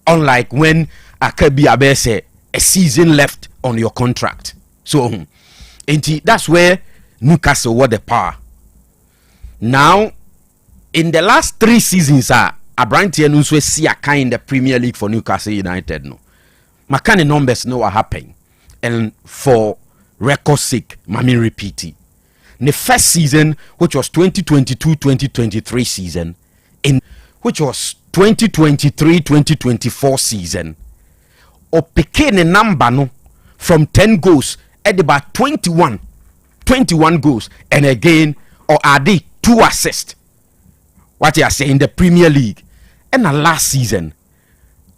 Unlike when Akabi Abese a season left on your contract. So that's where Newcastle were the power. Now, in the last 3 seasons, Abranti and Uswe see a kind in the Premier League for Newcastle United. No, Makani numbers know what happened, and for record's sake, Mami repeat it. The first season, which was 2022-2023 season, which was 2023-2024 season, or became a number no from 10 goals at about 21 goals, and again, or are they 2 assists? What you are saying in the Premier League, and the last season,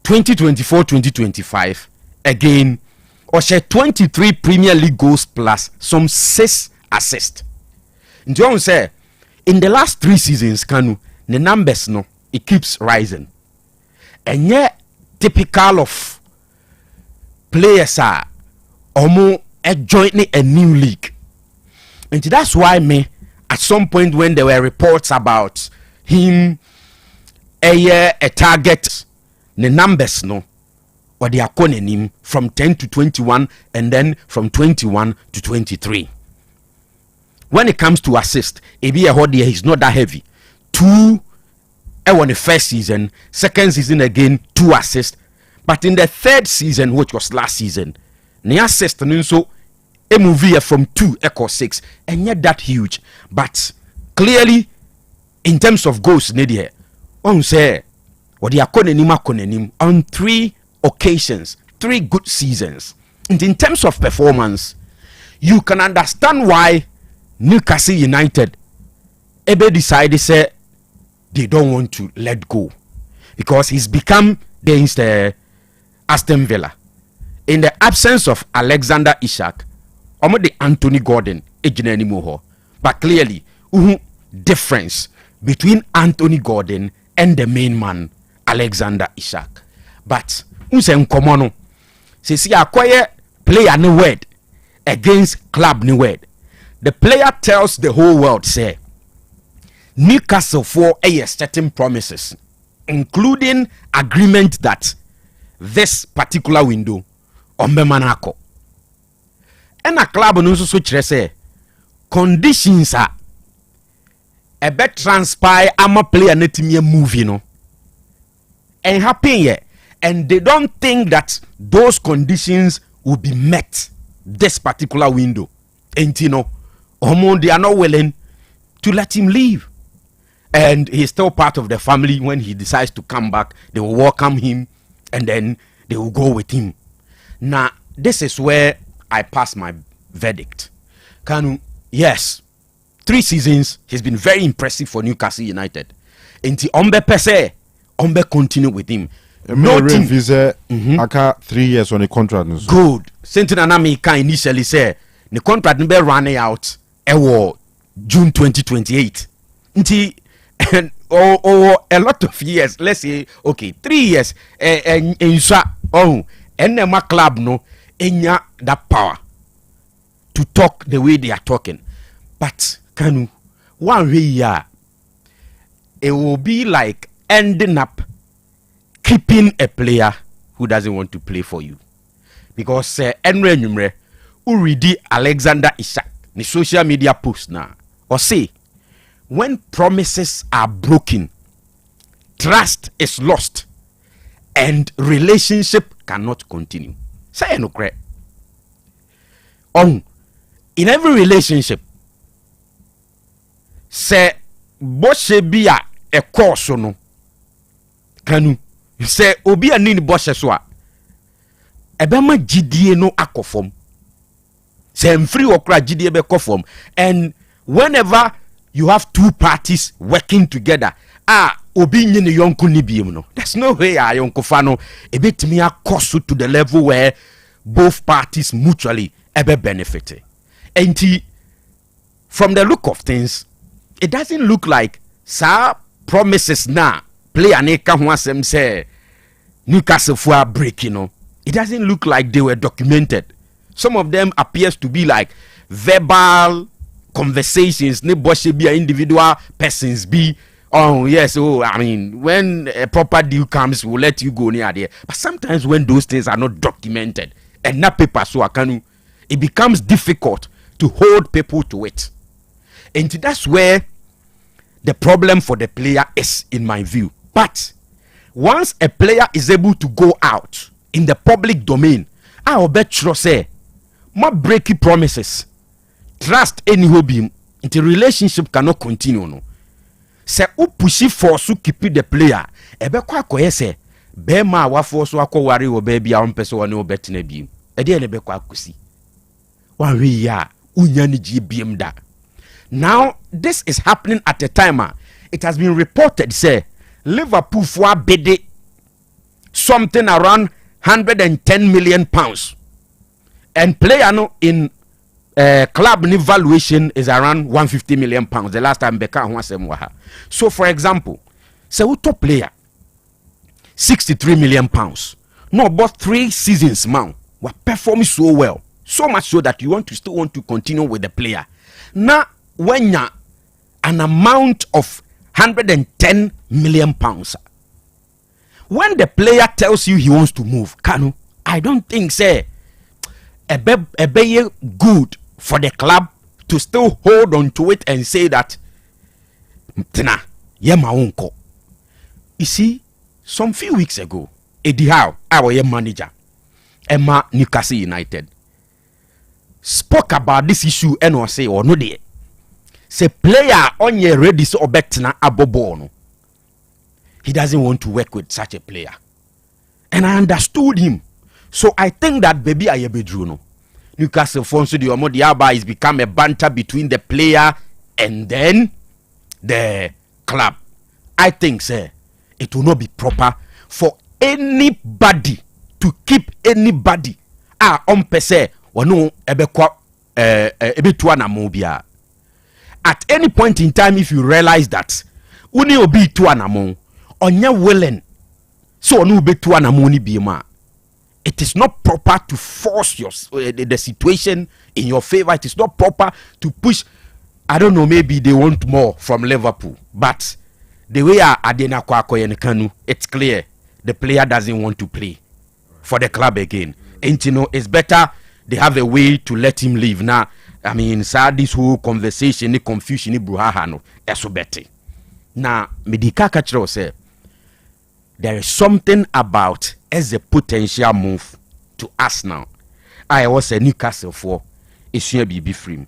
2024-2025, again, or share 23 Premier League goals plus some 6 assists. And John say, in the last 3 seasons, Kanu, the numbers no, it keeps rising, and yet typical of players are almost joining a new league, and that's why me. At some point when there were reports about him a target, the numbers no, or they are calling him from 10 to 21 and then from 21 to 23. When it comes to assist, he's not that heavy. 2 on the first season, second season again 2 assists, but in the third season, which was last season, the assist and so a movie from 2 equal 6, and yet that huge. But clearly, in terms of goals, Nadia, on say what they are calling on 3 occasions, 3 good seasons. And in terms of performance, you can understand why Newcastle United decided say they don't want to let go, because he's become against Aston Villa. In the absence of Alexander Isak, the Anthony Gordon anymore, but clearly difference between Anthony Gordon and the main man Alexander Isak. But unse common see acquire player no word against club no word. The player tells the whole world say Newcastle for a certain promises, including agreement that this particular window ɔmbɛma no akɔ ɛna club no nso so kyerɛ sɛ conditions a ɛbɛ transpire ama player no tumi movie no and happen yet, and they don't think that those conditions will be met this particular window. And you know, they are not willing to let him leave. And he's still part of the family. When he decides to come back, they will welcome him and then they will go with him. Now, this is where I pass my verdict. Kanu, yes, 3 seasons, he's been very impressive for Newcastle United. And the Ombe Pese, Ombe continue with him. No team visa aka 3 years on a contract. Good. Sentina Nami can initially say the contract be running out June 2028. Nti a lot of years, let's say 3 years and my club no enya that power to talk the way they are talking. But Kanu, one way it will be like ending up keeping a player who doesn't want to play for you. Because Enre Numre read Alexander Isak the social media post now or say when promises are broken, trust is lost and relationship cannot continue. Say no correct. In every relationship, say boshe bia e course no Kanu say obi ani ni boshe so a ebema gidie no akofom say mfiri okra gidie be kofom. And whenever you have 2 parties working together obi nyi ne yonko ni biem no, there's no way yonko fa no ebetimi akoso to the level where both parties mutually ebe benefit. And from the look of things, it doesn't look like sir promises now play an eka ho asem say Newcastle for break, you know. It doesn't look like they were documented. Some of them appears to be like verbal conversations, ne boshe be individual persons be yes, I mean, when a proper deal comes, we'll let you go near there. But sometimes when those things are not documented and not paper so Kanu, it becomes difficult to hold people to it. And that's where the problem for the player is, in my view. But once a player is able to go out in the public domain, I'll bet you say, my breaking promises, trust any hobby, the relationship cannot continue. No, say u pushi force to keep the player. Ebe kwa koye say, be ma wa force wa ko wari wo baby a ompese wo ne obet na bi. E de ebe kwa kusi. Wa we ya unya ni ji biem da. Now, this is happening at a time. It has been reported, say, Liverpool for bid something around 110 million pounds. And player no in club valuation is around 150 million pounds. The last time Becca was so for example, say we top player 63 million pounds. No, but 3 seasons man were performing so well. So much so that you still want to continue with the player. Now when you an amount of 110 million pounds, when the player tells you he wants to move, Kanu, I don't think say a be good for the club to still hold on to it and say that tina ye ma wonko. You see, some few weeks ago, Eddie Howe, our manager, Emma Newcastle United, spoke about this issue and was say or no dey. Say player on your ready so obetna abobono. He doesn't want to work with such a player. And I understood him. So I think that baby Ayebedru no. Newcastle Fonso the Omodiaba is become a banter between the player and then the club. I think sir, it will not be proper for anybody to keep anybody on pese or no ebekwa ebetua na mobia. At any point in time, if you realize that uni obi to anamon onya willing so onu be to anamoni bima, it is not proper to force your the situation in your favor. It is not proper to push. I don't know, maybe they want more from Liverpool, but the way Adena Kwakoye and Kanu, it's clear the player doesn't want to play for the club again. And you know, it's better they have a way to let him leave. Now, I mean, this whole conversation, the confusion, the bruhaha, no, that's so better. Now, Medika Kachiro say there is something about as a potential move to us now. I was a Newcastle for issue be free.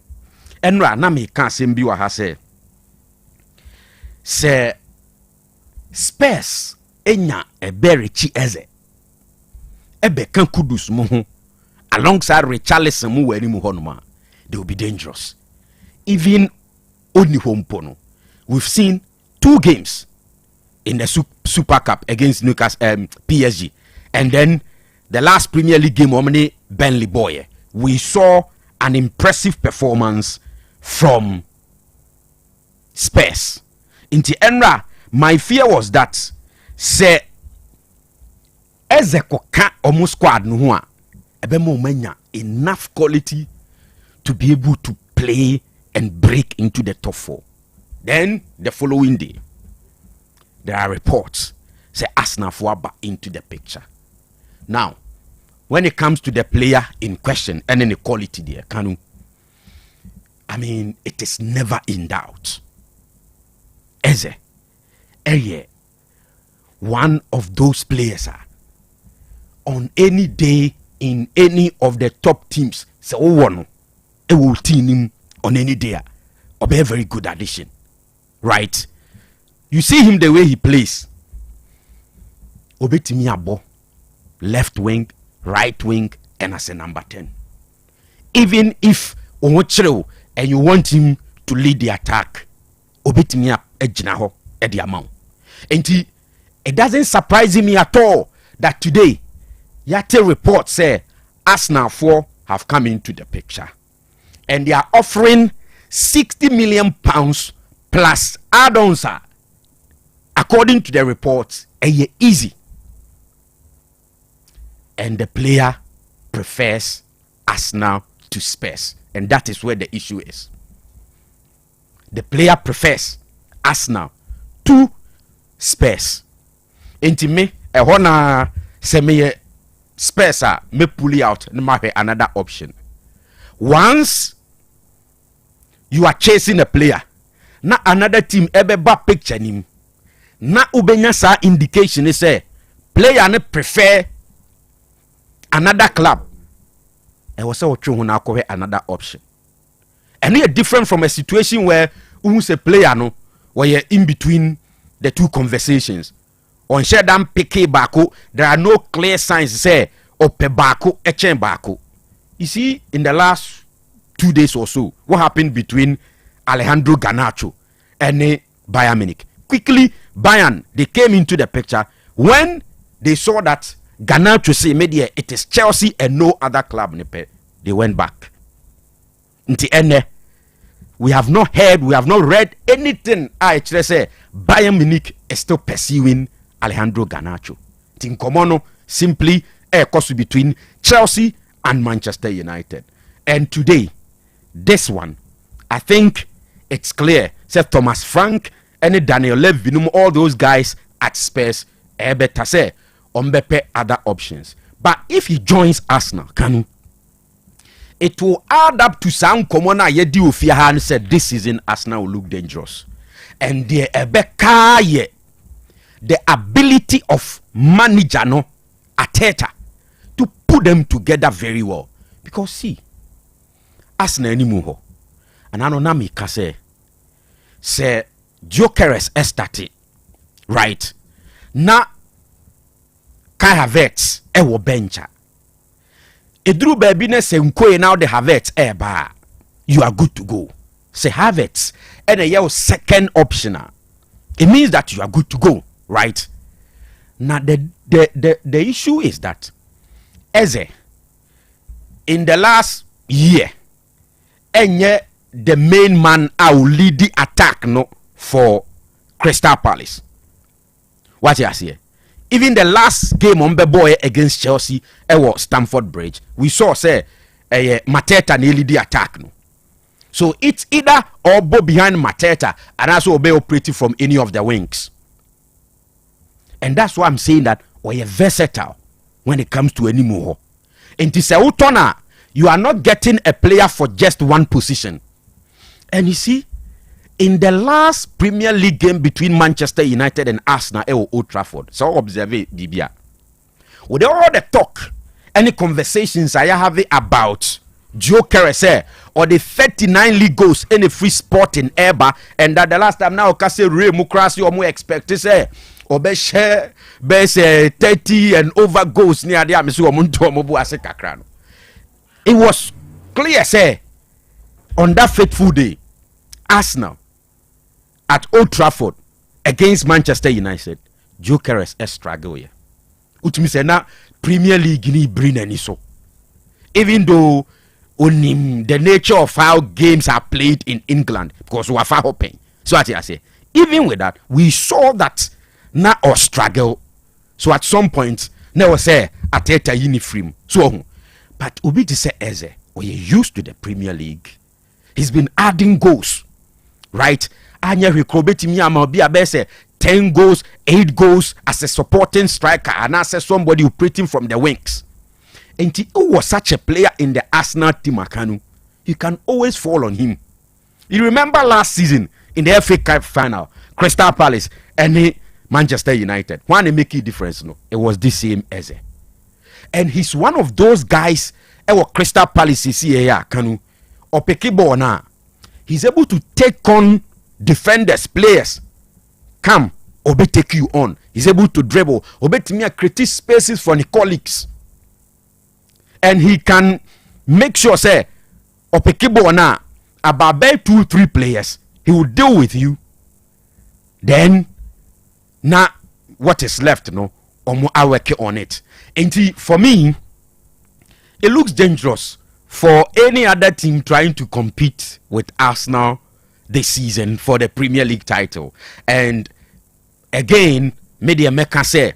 And na me can say bi wa ha say Spurs enya e berichi eze ebe kan kudus mo ho alongside Richarlison mu wani mu honoma, they will be dangerous. Even only home pono, we've seen 2 games in the Super Cup against Newcastle PSG, and then the last Premier League game omni Burnley boy, we saw an impressive performance from Spurs. Inti Enra, my fear was that say Ezekoka omo squad no ho a ebe mo manya enough quality to be able to play and break into the top 4. Then the following day, there are reports say Arsenal for into the picture. Now, when it comes to the player in question and any quality there, Kanu, I mean, it is never in doubt. Eze, one of those players are on any day in any of the top teams. So one, it will team him on any day or be a very good addition, right? You see him the way he plays. Obetimi abo, left wing, right wing, and as a number 10. Even if Omochero and you want him to lead the attack, Obetimi ejinaho edi amount. And it doesn't surprise me at all that today Yate report say Arsenal 4 have come into the picture, and they are offering £60 million plus add-ons. According to the reports, easy, and the player prefers Arsenal to Spurs, and that is where the issue is. The player prefers Arsenal to Spurs. Enti me ehona se me Spurs me pull out another option. Once you are chasing a player, na another team ebe ba picture nim, na ubenya sa indication is say player ne prefer another club, and was so true na ko another option. And it different from a situation where say player no where you're in between the two conversations. On Shedam Peke Bako, there are no clear signs say Ope Bako, Echen Bako. You see, in the last 2 days or so, what happened between Alejandro Garnacho and Bayern Munich? Quickly, Bayern, they came into the picture when they saw that Garnacho say, media, it is Chelsea and no other club. They went back. Until end, we have not heard, we have not read anything. I actually say Bayern Munich is still pursuing Alejandro Garnacho. Tinkomono simply a cost between Chelsea and Manchester United. And today, this one, I think it's clear. Say Thomas Frank and Daniel Levy, all those guys at Spurs, better say ombepe other options. But if he joins Arsenal, Kanu, it will add up to some common yedi ofia said this season Arsenal will look dangerous. And the ebeka the ability of manager no Ateta to put them together very well. Because see, Arsenal anymore. And I know Nami Kase say Jokeres estate right na Kai Havertz ewo bencha. Edru baby ne se nkoe now the Havertz eba. You are good to go. Say Havertz and a your second optional. It means that you are good to go, right? Now the issue is that Eze in the last year enye the main man will lead the attack no for Crystal Palace. What you see? Even the last game on the boy against Chelsea, was Stamford Bridge. We saw say Mateta nearly the attack no. So it's either or go behind Mateta and also be operating from any of the wings. And that's why I'm saying that we're versatile when it comes to any more. Nti se utona, you are not getting a player for just one position. And you see, in the last Premier League game between Manchester United and Arsenal at Old Trafford, so observe Bibia. With all the talk, any conversations I have about Joe Carey or the 39 league goals in a free sport in Eba, and that the last time now Kase Ray Mukrasi or more expect to say or best 30 and over goals near the Amisu Munto Mobu Asekakrano. It was clear, say, on that fateful day, Arsenal at Old Trafford against Manchester United, Joe Carey's struggle here. Which means na Premier League ni bring any so. Even though on the nature of how games are played in England, because we are far hoping. So I say, even with that, we saw that na our struggle. So at some point, now say Ateta uniform. So, but Obi to say Eze, we are used to the Premier League. He's been adding goals, right? Anya Rikrobeti Miyama be a best 10 goals, 8 goals as a supporting striker and as somebody operating from the wings. And he was such a player in the Arsenal team, Kanu. You can always fall on him. You remember last season in the FA Cup final, Crystal Palace and Manchester United. When they make a difference, no, it was the same Eze. And he's one of those guys. Crystal Palace is here, Kanu. Or Pekibo na. He's able to take on defenders, players. Come, Obe take you on. He's able to dribble. Obe to create spaces for the colleagues. And he can make sure, say, Opekibo na about 2-3 players, he will deal with you. Then, now what is left, no, I work on it. And for me, it looks dangerous for any other team trying to compete with Arsenal this season for the Premier League title. And again, media maker say,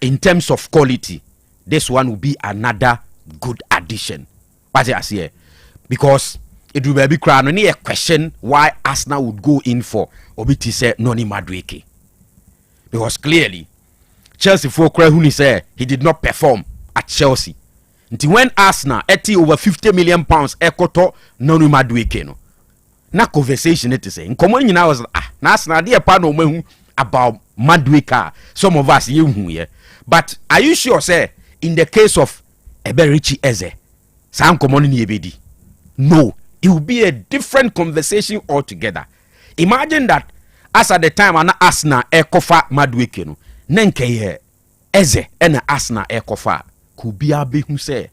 in terms of quality, this one will be another good addition. What I say, because it will be only a question why Arsenal would go in for Obiti say Noni Madueke. Because clearly, Chelsea for Krehuni say he did not perform at Chelsea. Until when Arsenal eti over 50 million pounds Akoto Noni Madueke no. Na conversation it is saying. Come on, you know, was na Arsenal dey part no mehu about Madueke. Some of us you here. But are you sure say in the case of Eberichi Eze, Sam Komoni ni ebedi? No, it will be a different conversation altogether. Imagine that as at the time ana Arsenal ekofa Madueke no, nenke Eze and Arsenal ekofa could be a who say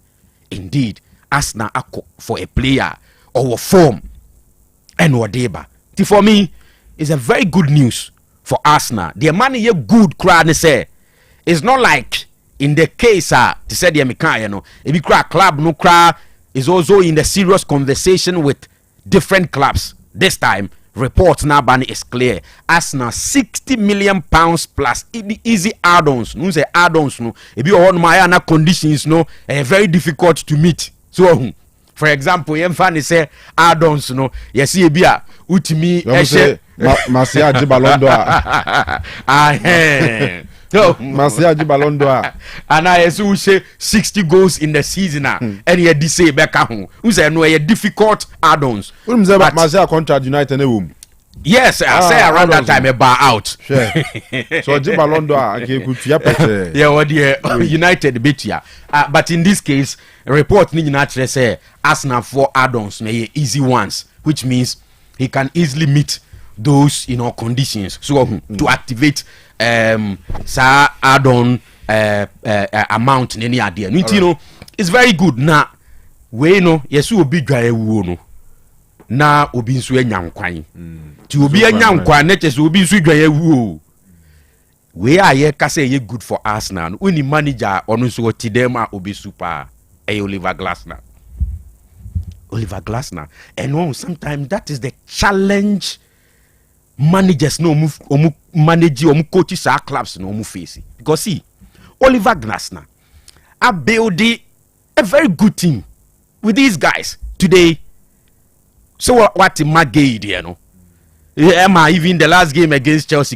indeed Arsenal ako for a player or a form and whatever. For me, it's a very good news for Arsenal. The money you good crowd say it's not like in the case to say the American, you know, if you cry club no cry is also in the serious conversation with different clubs. This time, reports now ban is clear. Arsenal 60 million pounds plus easy add-ons. No say add-ons no. If you on my conditions no, very difficult to meet. So, for example, you fan say add-ons no. You see bia utimi eshe Masia Jibalondo. No, Masia Jibalondo. And I say 60 goals in the season and you say back home. Who say no, difficult add-ons. Who say Masia contract United room? Yes, I say around that time a bar out. Sure. So Jibalondo yeah, what the United beat ya. But in this case, report need naturally say Arsenal for add-ons may easy ones, which means he can easily meet those conditions. So to activate sa add-on amount in any idea. It's very good. Now we know yes we be dry no. Na obi nso enyankwan. Ti obi enyankwan na chese obi nso dwa yawu. We are here ka say good for Arsenal. Uni manager onu so ti dem a obi super Oliver Glasner. Oliver Glasner. And sometimes that is the challenge managers no manage coaches our clubs no face. Because see, Oliver Glasner are building a very good team with these guys today. So what in my gate, you know? Emma, even the last game against Chelsea,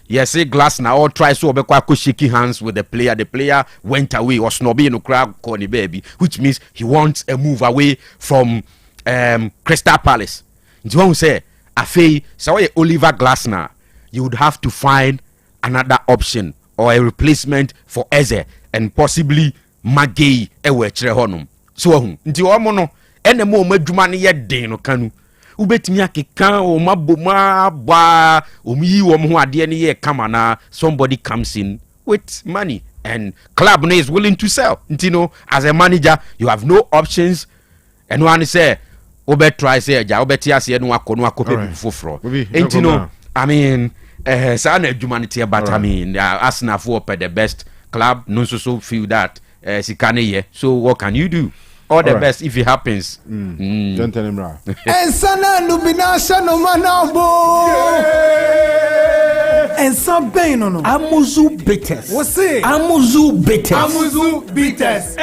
yes, say glass now or try so obekwa shaking hands with the player went away or snobby no crowd corny baby, which means he wants a move away from Crystal Palace. You won't say Afe, so Oliver Glasner, you would have to find another option or a replacement for Eze and possibly Magei ewe chere honum. So nti omo no ene mo madwuma ne ye den no Kanu. Ubetimi akeka o maboma ba omi wo ho ade ne ye kama na somebody comes in with money and club no is willing to sell. Nti no as a manager you have no options and one say obe try say ja obeti ase no akope foforo. Nti no I mean sa na adwuma ne tie but I mean Arsenal for the best club no so feel that sikane ye. So what can you do? All the best if it happens. Gentlemen, and sana lubinasha no manabo. And some pain no. Amuzu bitters. What's it? Amuzu bitters. Amuzu bitters.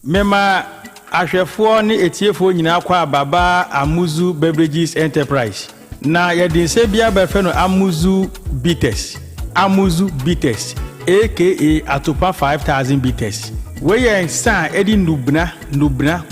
Mema ahwefo ne etiefo nyina kwa baba Amuzu Beverages Enterprise. Na yedin se bia be fe no Amuzu bitters. Amuzu bitters aka Atopa 5000 bitters. We san edi nubna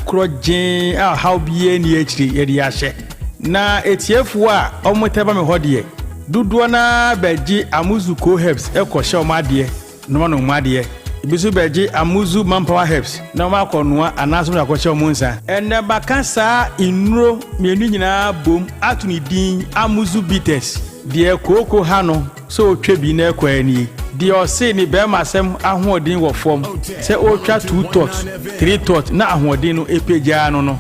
krojen a how bie ni achiri edi ahye na etiefu a omoteba me hodie duduo na beji Amuzu co herbs ekoshe omade no no omade ibisu beji Amuzu manpower herbs na ma konoa anaso na koshe omunsa enne bakasa inuro mienu nyina bom atuni din Amuzu bitters de koko ha no so twebi na ekwani di ose ni be masem ahoodin wo fom se o twa 2 thoughts 3 thoughts na ahoodin no epeja no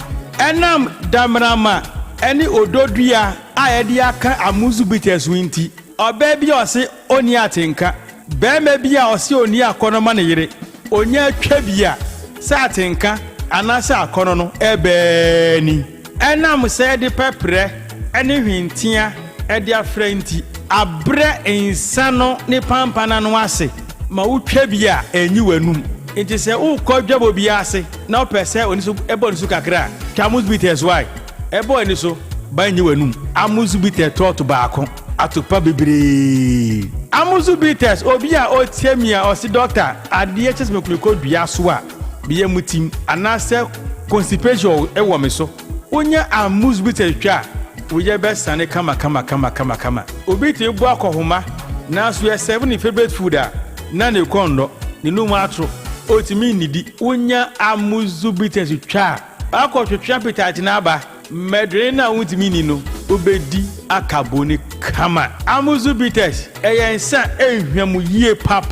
enam damrama eni ododua ayedi aka Amuzu bitters winti oba bi ose oni atenka be ma bi a ose oni akono ne yire onya twa bia sa atenka anasa akono no ebe ni enam se de pepre eni hwintia edi afrenti abre insano ne pampana no ase ma wutwa bia enyi wanum enti se ukodwabo bia ase na opese oniso ebo oniso kakra Amuzu bitters why ebo oniso ba enyi wanum Amuzu bitters to baako atopa bebre Amuzu bitters obi a otiamia osi doctor ade chesme kuliko dua so a biye mutim anase constipation ewo me so onya Amuzu bitters twa we best sane kama obi te bu akohoma na so ye 7 favorite food na ne kondo ni numu atro otimi nidi unya Amuzu bitters twa akotwetwa petati na aba medre na utimi ni no obedi akaboni kama Amuzu bitters eyensa ehwemu yie pa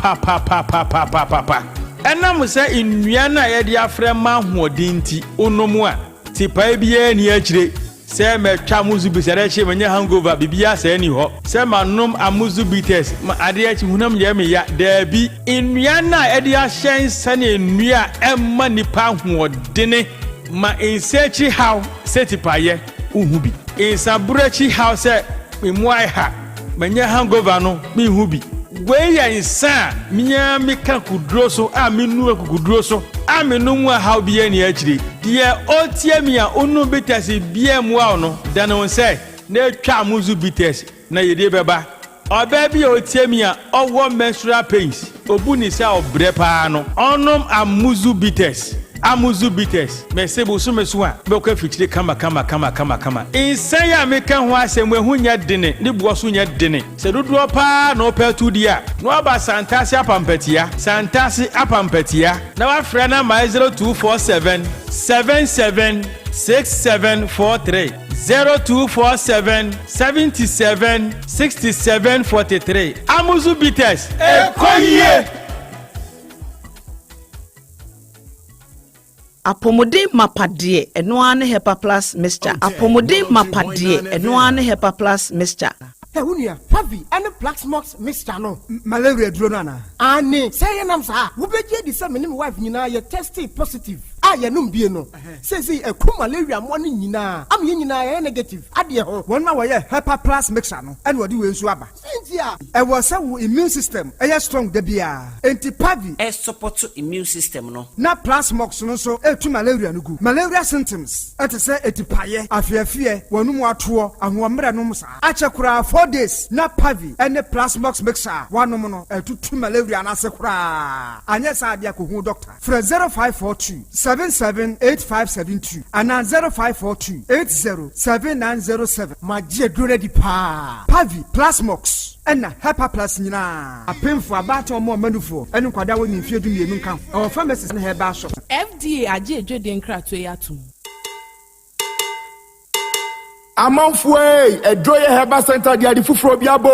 enam se innua na ye de afre ma hoodinti onomu a tipa bia ni akire se me twa Amuzu bitters che menye hangover bibia se ni ho se manom Amuzu bitters ma ade achi hunam ye me ya da bi innua na ede ahyen sane nnua emma nipa hoodene ma insechi how setipaye uhubi insaburachi how se memuai ha menye hangover no me hubi we ya insa minya meka kudro so a menu akudro so a menu mu how bia ni achiri de otiamia onu bitters bia mu a no dan on say na twa Amuzu bitters na yede beba oba bia otiamia owo menstrual pains obuni sa obre pa no onom Amuzu bitters mesebo so meso a be ko fichire kama insan ya meka ho asem ehu nya dene ne buo so nya dene se dodo pa na opetu dia no aba santase apampatia na wa frɛ na my 0247 776743 0247 77 6743 Amuzu bitters ekoye Apomodin mapade enoane hepa plus mixture apomodin mapade enoane hepa plus mixture Unia, Pavi, and the Black Smokes mixture no malaria drone. Ani, say nam sa, who be the same wife, you know, you're tested positive. yenum bie no say eku malaria mo ne nyina am ye nyina ye negative ade ho won ma woye Hepa Plus mixer no ene wode we nsu aba sintia e wo say wo immune system e strong da bia antipavi e support immune system no na plasmox no so etu malaria no gu malaria symptoms et say etipaye afiafie wonum ato ahomre no msa achekura 4 days na pavi ene plasmox mixer wanom no etutu malaria na sekura anye sa dia ko hu doctor fra 0542 778572 ana 0542 807907 magie dure di pa pavi plasmox ena Hepa Plus nyina apemfo abato mo manufo enu kwada woni mfie du mienu nkan o pharmacies na herbal shop FDA age edwede nkrato yatum Amanfwe edroye Herbal Center dia di fufuro biabo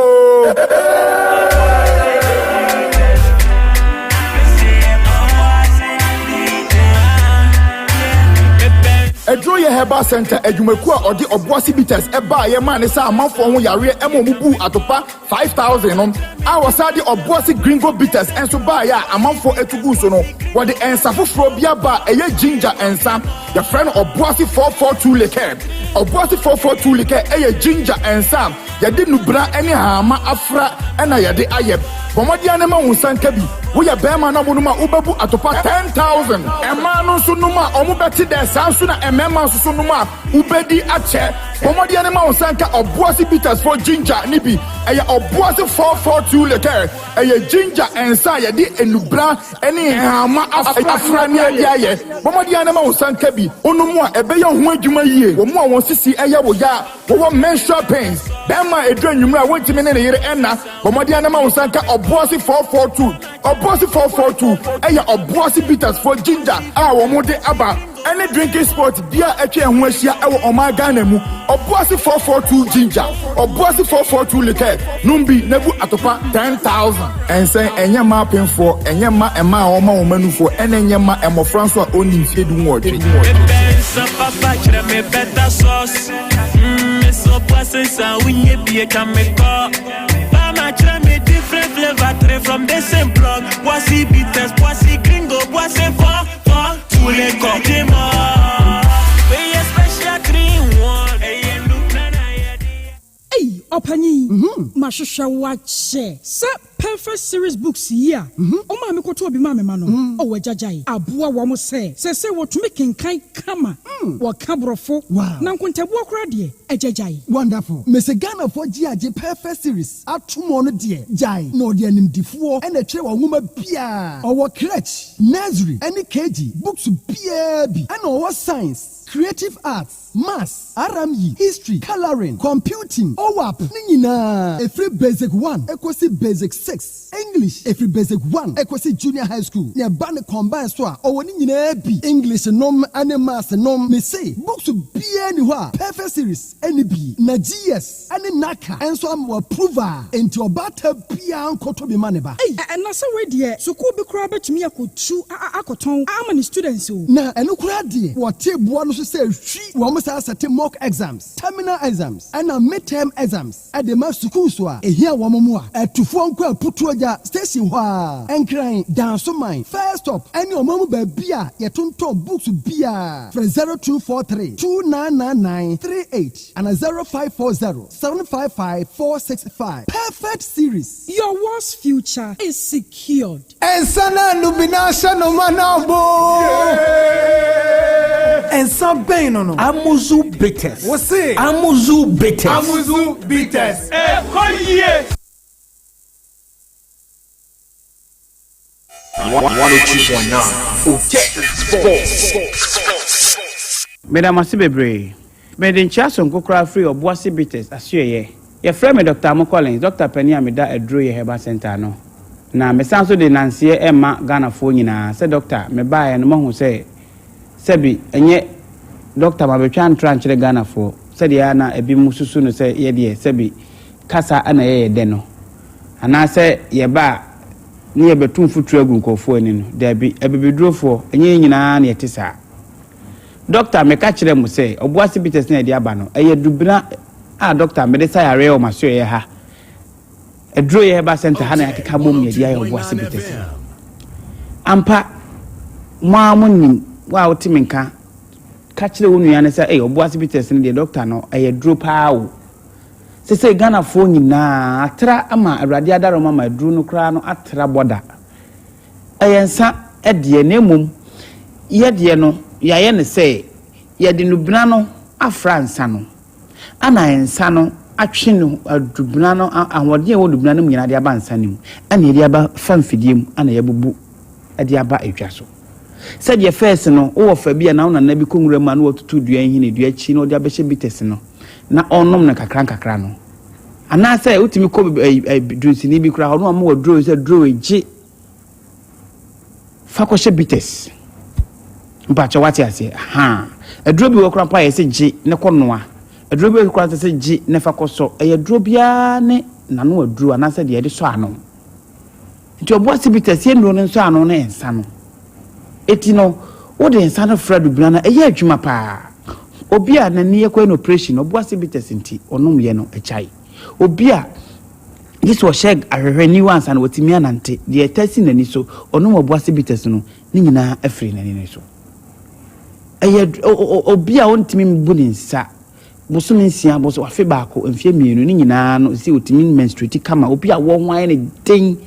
Edroye Herbal Center edumeku a odi oboasi bitters eba ye man ne sa amanfo ho yare emomubu atopa 5000 no awosade oboasi gringo bitters enso ba ya amanfo etugu so no wode ensa fufuro bia ba eye ginger ensa your friend oboasi 442 liquor oboasi 442 liquor eye ginger ensa yade nubra ene hama afra ena yade ayeb Pomodia ne ma unsanka bi wo ya bema na monuma ubebu atopa 10000 ema no so numa omu beti de sansu na emema so numa ubedi ache Pomodia ne ma unsanka oboasi bitters for ginger nibi eye oboasi 442 liquor eye ginger ensa ya di enubra ene hama afra ne yaye Pomodia ne ma unsanka bi onumu a ebe ye ho adwuma yie wo mu a won sisi eye wo ya wo menstrual pains bema edru nwumra wontimi ne yere enna Pomodia ne ma unsanka Oboasi 442 Oboasi 442 eya Oboasi bitters for ginger wo mo de aba any drinking sport bia etwe ho ahia ewo Omagana mu Oboasi 442 ginger Oboasi 442 liquor numbi nebu atopa 10000 ensen enyama penfo enyama ema oma omanufo enyama emofranso a oni mfedu nwodwe papa chira me beta sauce me so poisson sa winye bie kameko mama chira me different flavor three from the same block Boissy bitters Boissy gringo Boissy for tous les condiments we a special green one hey look na hey opani mahwehwe wache se perfect series books here o ma me koto obi ma me ma no o wajajai aboa wo mo se wo tumi kenkan kama wo kabrofo na nkontabu okra de ajajai wonderful Mr. Ghana for GAG perfect series atomo no de jai no de animdifo e na tire wo nwoma bia o wo crèche nursery any KG books bia bi and o science creative arts maths RME history coloring computing OWAP ni nyina every basic 1 ekosi basic 6 English every basic 1 ekosi junior high school ne ba ne combine so a owo ni nyina bi English nom and maths nom me say books bia ni ho a perfect series any bi na GS any naka enso am approval enti obata bia nkoto bi maneba na say we de school bi kura betumi akotu akoton amani students o na eno kura de wote boa no so say hwi wo mo sa set mock exams terminal exams and midterm exams at the mass school so a here wo mo a etufo nko aputu oja station ho a enkran danso mine first stop any omamu ba bia ye tonton books bia for 0243 299938 and 0540 755 465 perfect series your world's future is secured and sana nubinasha no manabo and some pain no Amuzu bitters what's it Amuzu bitters 102.9 Otec Sports. Madam Asibebre, made in Chason Kokra free or Boissy bitters as ye. Your friend Dr. Mokolin, Dr. Penny Amida a Drew Herbal Center no. Now, me sounds to the Nancy Emma Ghana phone said Doctor, me buy and mo who say Sebi, and yet Doctor Mabechan tranche Ghana for said Yana a bimusu no say ye dear Sebi Casa and a deno. And I say ye ba near between foot tragun ko for there be a baby draw for and ye in an yetisa. Doctor me catch them say Oboasi bitters near Diabano a ye dubra doctor me say a real monsieur ha a draw ye Herbal Center Hana at Kabum ye Oboasi bitters. Ampa Mamun wa otimi nka ka kire wo nua ne say obuase bitters ne de doctor no duro paa wo se Ghana fo nyina atra ama awrade adaro mama duro no kra no atra boda nsa de ne mum ye de no yaye ne say ye de nubna no afra nsa no ana nsa no atwe no adubna no ahode wo dubna no nyina de aba nsa nim ana de aba famfidiem ana ye bubu de aba edwa so said your first no o fa bia na na bi konwura ma no wotutu dua hine dua chi no de abehye bitters no na onom na kakra no ana say utimi ko dunsini bi kura hono ma wodro say draw eji fa ko hye bitters mpacha wati ase adro bi wokra pa yese ji ne konoa adro bi wokra se ji ne fa ko so adro bia ne na no adro ana say de so ano nti obuase bitters ye no nso ano na ensa no etino wo de nsa no fra dubna na eye adwuma pa obi a na ne ye kwa operation obuase bitters nti onom ye no echai obi a this was shag ahwehwani once and wotimi anante de tesi nani so onom obuase bitters no ni nyina afri nani so eye obi a ontimi mbu ni nsa bosom nsia boso afi baako mfie mienu ni nyina no si otimi menstruate kama obi a wo hwan ne den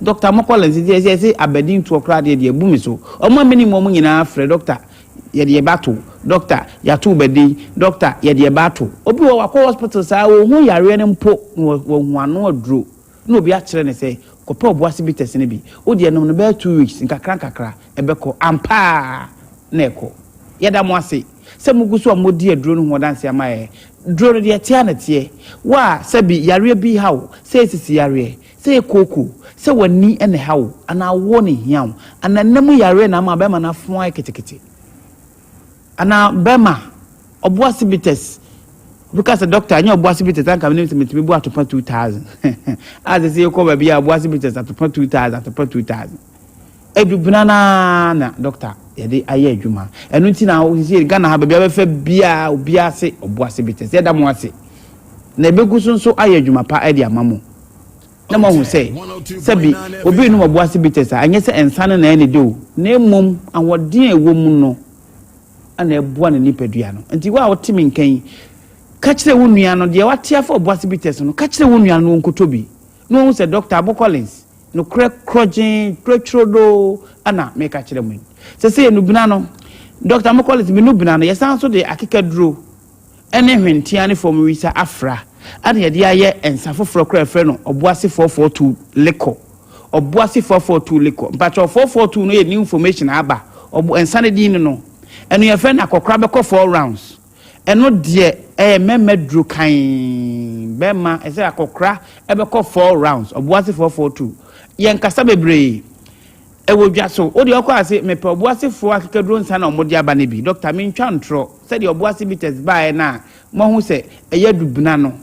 Dr. Mokola say abedin to okra de bumi so omo minimum nyina frɛ doctor ye de battle doctor ya to bedin doctor ye de battle obi wo akɔ hospital sa wo hu yare ne mpo wo hu ano aduro na obi a kyerɛ ne sɛ kɔpɛ obuase bitters ne bi o de nom no be 2 weeks nkakra ebekɔ ampa na ekɔ ye da mo ase sɛ muguso amodi aduro no ho danse amaye duro de tia na tie wa sɛ bi yare bi hawo sɛ sisi yare sɛ koko sɛ wani ene hawo ana wo ne hiawo ana namu yare na ma bema na fon ay ketekete ana bema obuase bitters because the doctor anya obuase bitters an kam nim me bu atopa 2000 as say ko ba bia obuase bitters atopa 2000 edu banana na doctor ye de aye adwuma enu nti na wo sie Ghana ha ba bia fa bia obi ase obuase bitters ye da mo ase na ebeguso nso aye adwuma pa e de amamo na mo hu say sabi obi no obuase bitters anya se ensa na ene do na mum awodin ewo mu no ana ebua na nipadua no nti wa wotimi nkan ka kire wo nua no de watia fa obuase bitters no ka kire wo nua no nkotobi no hu say Dr. Abo Collins no krojin tretrodo ana me ka kire mu se enubina no Dr. Abo Collins me nubina no yesan so de akekaduro ene hwentia ne form wisa afra ana ye de aye ensa foforo kra frɛ no obuase 442 liquor obuase 442 liquor but 442 no ye new information aba obu ensa ne din no enu ye frɛ na kokra be kɔ 4 rounds eno de memedru kan bema ese akokra ebe kɔ 4 rounds obuase 442 ye nkasa bebre ewodwa so odi okɔ ase mepe obuase fo akekaduro nsa na omodi aba ne bi doctor mentwa ntro se de obuase bitters bae na mo hu se eye dubna no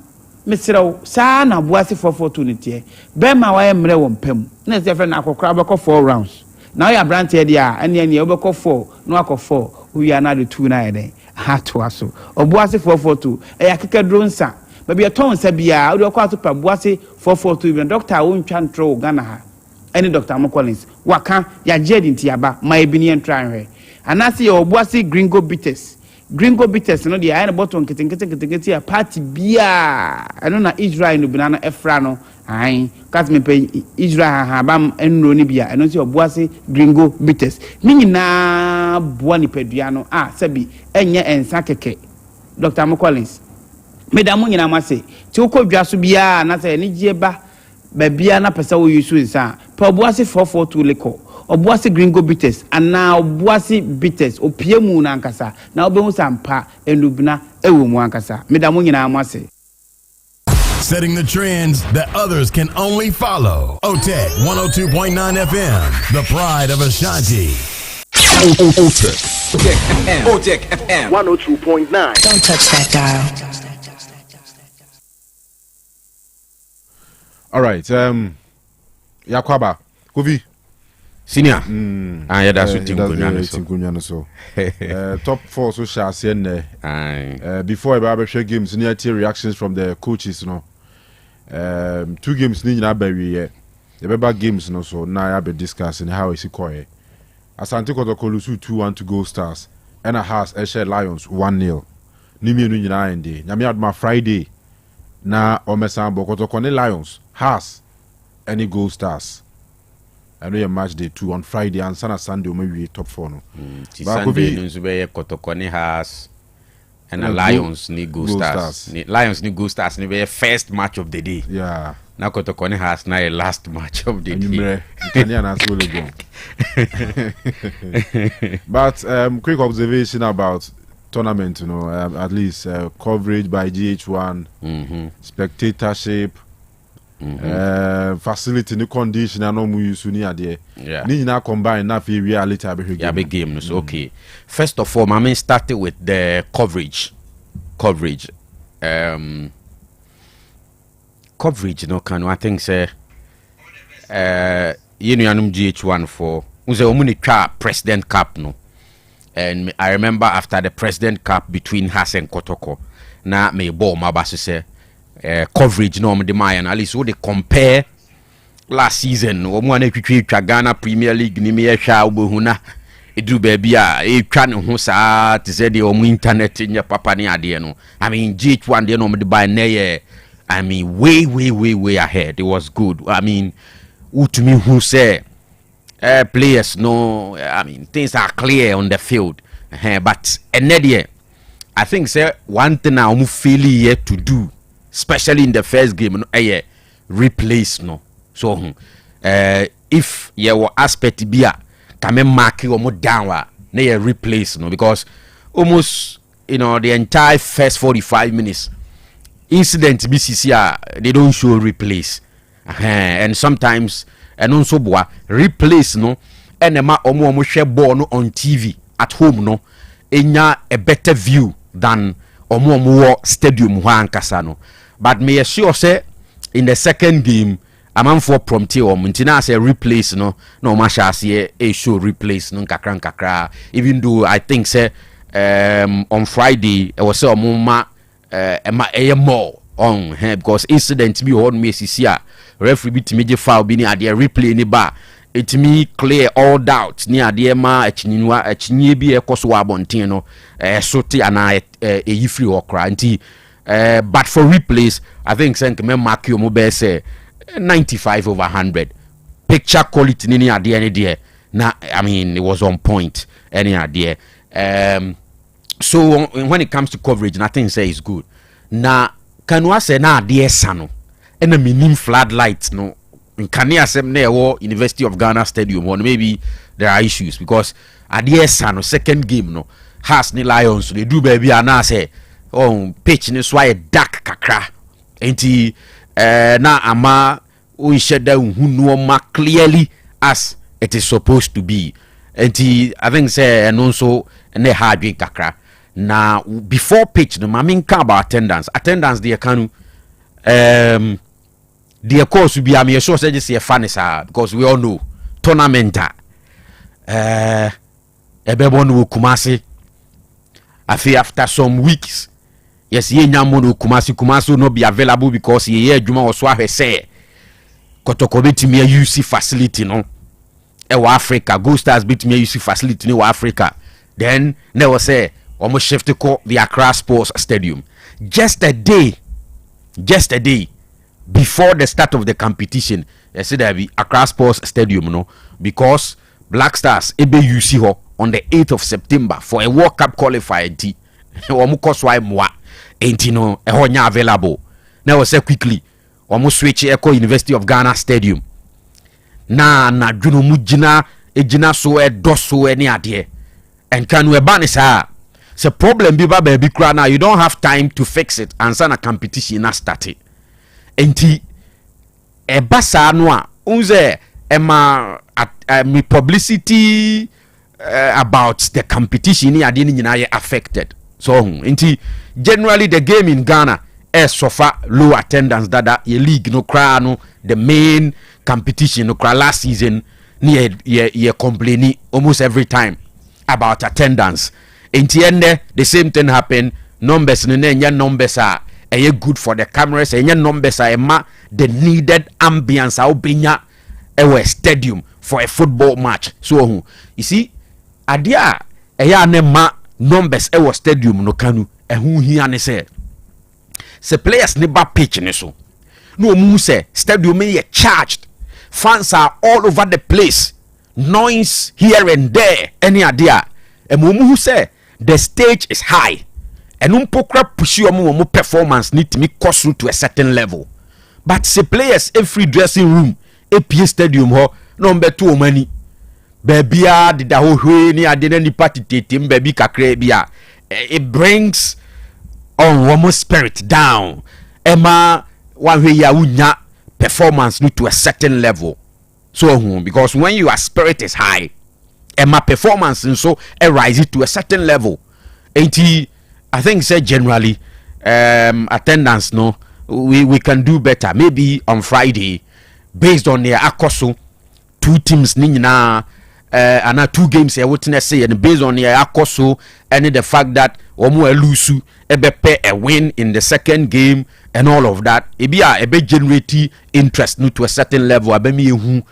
mesrew saa na obuase 442 ne tie bema wa ye mre wo mpam na se frɛ na akokra be kɔ 4 rounds na ya branch e dia ane ane obekɔ 4 no akɔ 4 we are na the 2 na eden ha to aso obuase 442 e akekaduro nsa ba bia ton nsa bia odi okɔ ato pa obuase 442 bi doctor wo ntwa ntro Ghana ha any Dr. Amo Collins waka ya jedi ntiaba ma ebini entra nhwe anase ya obuase gringo bitters no dia na botton kete ya party bia eno na Israel no binana efra no ai kat me pe Israel ha bam enro ni bia eno se obuase gringo bitters ni nyina boa ni padua no sabi enye ensa keke Dr. Amo Collins medamu nyina mase ti ukodwa so bia na se ni gieba babia na pesa wo yusu nsa pa obuase 442 liquor obuase gringo bitters ana obuase bitters opiemu na ankasa na obehu sampa enubna ewo mu ankasa medamu nyina amase setting the trends that others can only follow. Otec 102.9 FM, the pride of Ashanti. Otec FM 102.9. Don't touch that dial. All right, Yakwaba, Kovi, senior. Yeah, that's what Tinkunyano so. Top 4 so shall say before I share games, near reactions from the coaches, you know. 2 games need not bury yet. The back games, no, so now I be discussing how is it called. Asante Kotoko lusu 2-1 to Gold Stars. And a Hearts Eshe Lions 1-0. Nimi nu nyina ende. Nyame aduma Friday. Na Omesambo Kotoko ne Lions, Hearts, any Gold Stars. I know your match day 2 on Friday and Sunday we top 4 no. Sunday nso be Kotoko ne Hearts and the Lions ni Gold Stars. Lions ni Gold Stars ni be first match of the day. Yeah. Na Kotoko ne Hearts na last match of the day. But quick observation about tournament, at least coverage by GH1, spectatorship, facility, new condition, and no use near there. Yeah. Need now combine enough reality. Big game. So, okay. First of all, I started with the coverage. Coverage, Kanu. I think say, GH1 for President Cup no. And I remember after the President Cup between Haas and Kotoko, na me ball my boss say coverage no the Mayan at least they compare last season. Omwane twitwa Ghana Premier League ni me hwa obohuna edu baby a etwa ne ho saa te say the internet nya papa ni ade no. I mean GH1 dey no me buy na I mean way ahead. It was good. I mean utumi who say players no, I mean things are clear on the field, but I think say one thing I'm feeling yet to do, especially in the first game, replace no. So if your aspect be can mark you more down, replace no, because almost the entire first 45 minutes incident BCC they don't show replace, and sometimes. And also replace no enema omo share ball no on TV at home no enya a better view than omo stadium ho ankasa no. But me sure say in the second game amam for prompte ntina say replace no masha say e show replace no kakra even though I think say on Friday it was say omo ma more on because incident be hold me sisia referee bit meje foul bi ni ade replay ni ba it me clear all doubt ni ade ma achinye bi ekoso wa bonten no sote ana yifri okra nti but for replays I think senk me mark you mo be say 95/100 picture quality ni ade ni there na I mean it was on point any ade so when it comes to coverage nothing say is good na Kanu ase na ade sano and a minim floodlights no nkane asem na ewo University of Ghana Stadium or maybe there are issues because ade sano second game no Hearts ni Lions they do baby ana say pitch ni so dark kakra enti na ama we sheda hunu ma clearly as it is supposed to be enti I think say and also na hard kakra. Now before pitch no mamin ka about attendance dey Kanu the course will be I'm sure say just a fan because we all know tournament ebebo no Kumasi after some weeks yes ye nyamo no Kumasi will not be available because ye adwuma was so say Kotoko betimi UC facility no Africa Gold Stars betimi UC facility no Africa then never say almost shift to call the Accra Sports Stadium just a day before the start of the competition. I said there be Accra Sports Stadium no because Black Stars ebe UC ho on the 8th of September for a World Cup qualifier nti omo koswa mwa enti no e ho nya available na we say quickly omo switch Eco University of Ghana Stadium na dwuno mu gina so e doso any ade and Kanu e ban sa it's a problem biba baby cry now you don't have time to fix it and sana competition na start enti e basa no a unze me publicity about the competition ni ade ni nyina affected so enti generally the game in Ghana suffer low attendance that your league no cry no the main competition no cry last season ni ye complaining almost every time about attendance. In the end, the same thing happened. Numbers numbers are good for the cameras. Numbers are the needed ambience. Our stadium for a football match. So you see, adia eya ne ma numbers e was stadium no Kanu ehu hia ne say players ne ba pitch ne so no mu say stadium ye charged, fans are all over the place, noise here and there, any idea mu say the stage is high and umpokra push your mo performance need to me cost to a certain level. But say players every dressing room APA stadium ho number 2 many babia did the whole ni ade ni party team baby kakra bia it brings on woman spirit down emma one way ya unya performance to a certain level. So because when your spirit is high emma performance and so rise to a certain level. I think say generally attendance no we can do better maybe on Friday based on their akoso 2 teams nina and 2 games here witness say and based on their akoso and the fact that omo elusu ebe a win in the second game and all of that ebe generate interest no to a certain level abemi ehu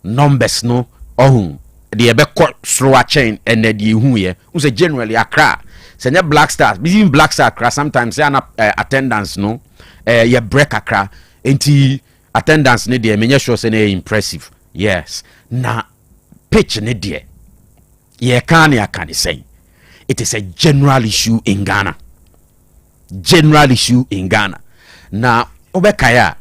numbers no the ebe slower chain and the ehu here who say generally Accra say Black Stars even Black Stars Accra sometimes say attendance no ye break Accra enti attendance ne dey menye sure say impressive. Yes, na pitch ne dey ye can say it is a general issue in Ghana. Na obekaya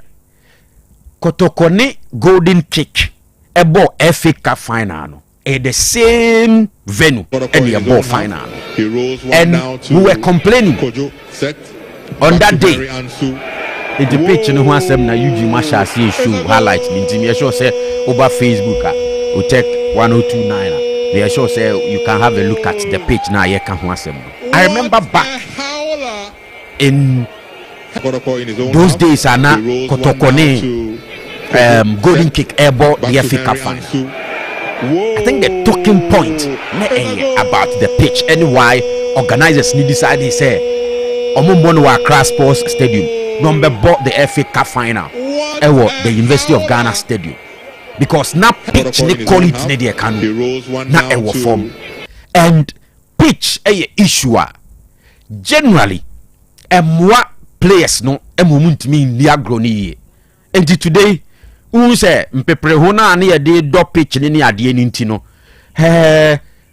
Kotokone Golden Kick ebo FA Cup final no the same venue and the ball final, and we were complaining on that day. It the pitch no one sem na UG Masha see show highlight me team sure say over Facebook Otec 102.9. They sure say you can have a look at the pitch now. You can I remember back in those days ana Kotokone Golden Kick airball the FA Cup final. I think the talking point about the pitch and why organizers need decided say Omumbonu Accra Sports Stadium number bought the FA Cup final the University of Ghana Stadium because now pitch they call it the Kanu na form and pitch issue generally more players no emuntimi ni agroni and today who say mpepre ho na ye de do pitch ni ade ni ntino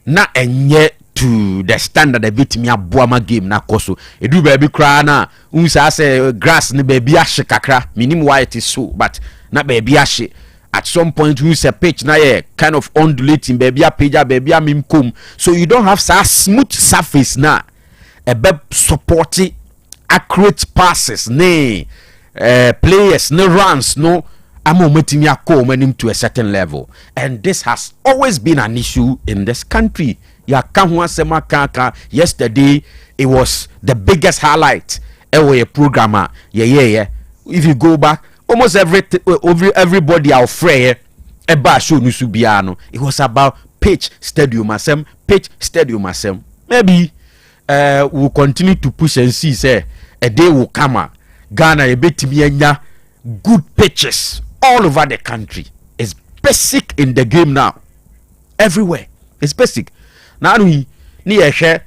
na enye to the standard a bit me aboama game na koso edu ba bi kra na who say grass ni ba bi ahye kakra minim why it is so but na ba bi ahye at some point who say pitch na ye kind of undulating ba bi apeja ba bi amimkom, so you don't have such smooth surface na a be supporting accurate passes ne players no runs no to a certain level, and this has always been an issue in this country. Yesterday it was the biggest highlight a programmer. If you go back almost everybody are afraid about show nusubiano. It was about pitch stadium asem. Maybe we'll continue to push and see say a day will come Ghana a bit good pitches all over the country. It's basic in the game now. Everywhere. It's basic. Now we ni share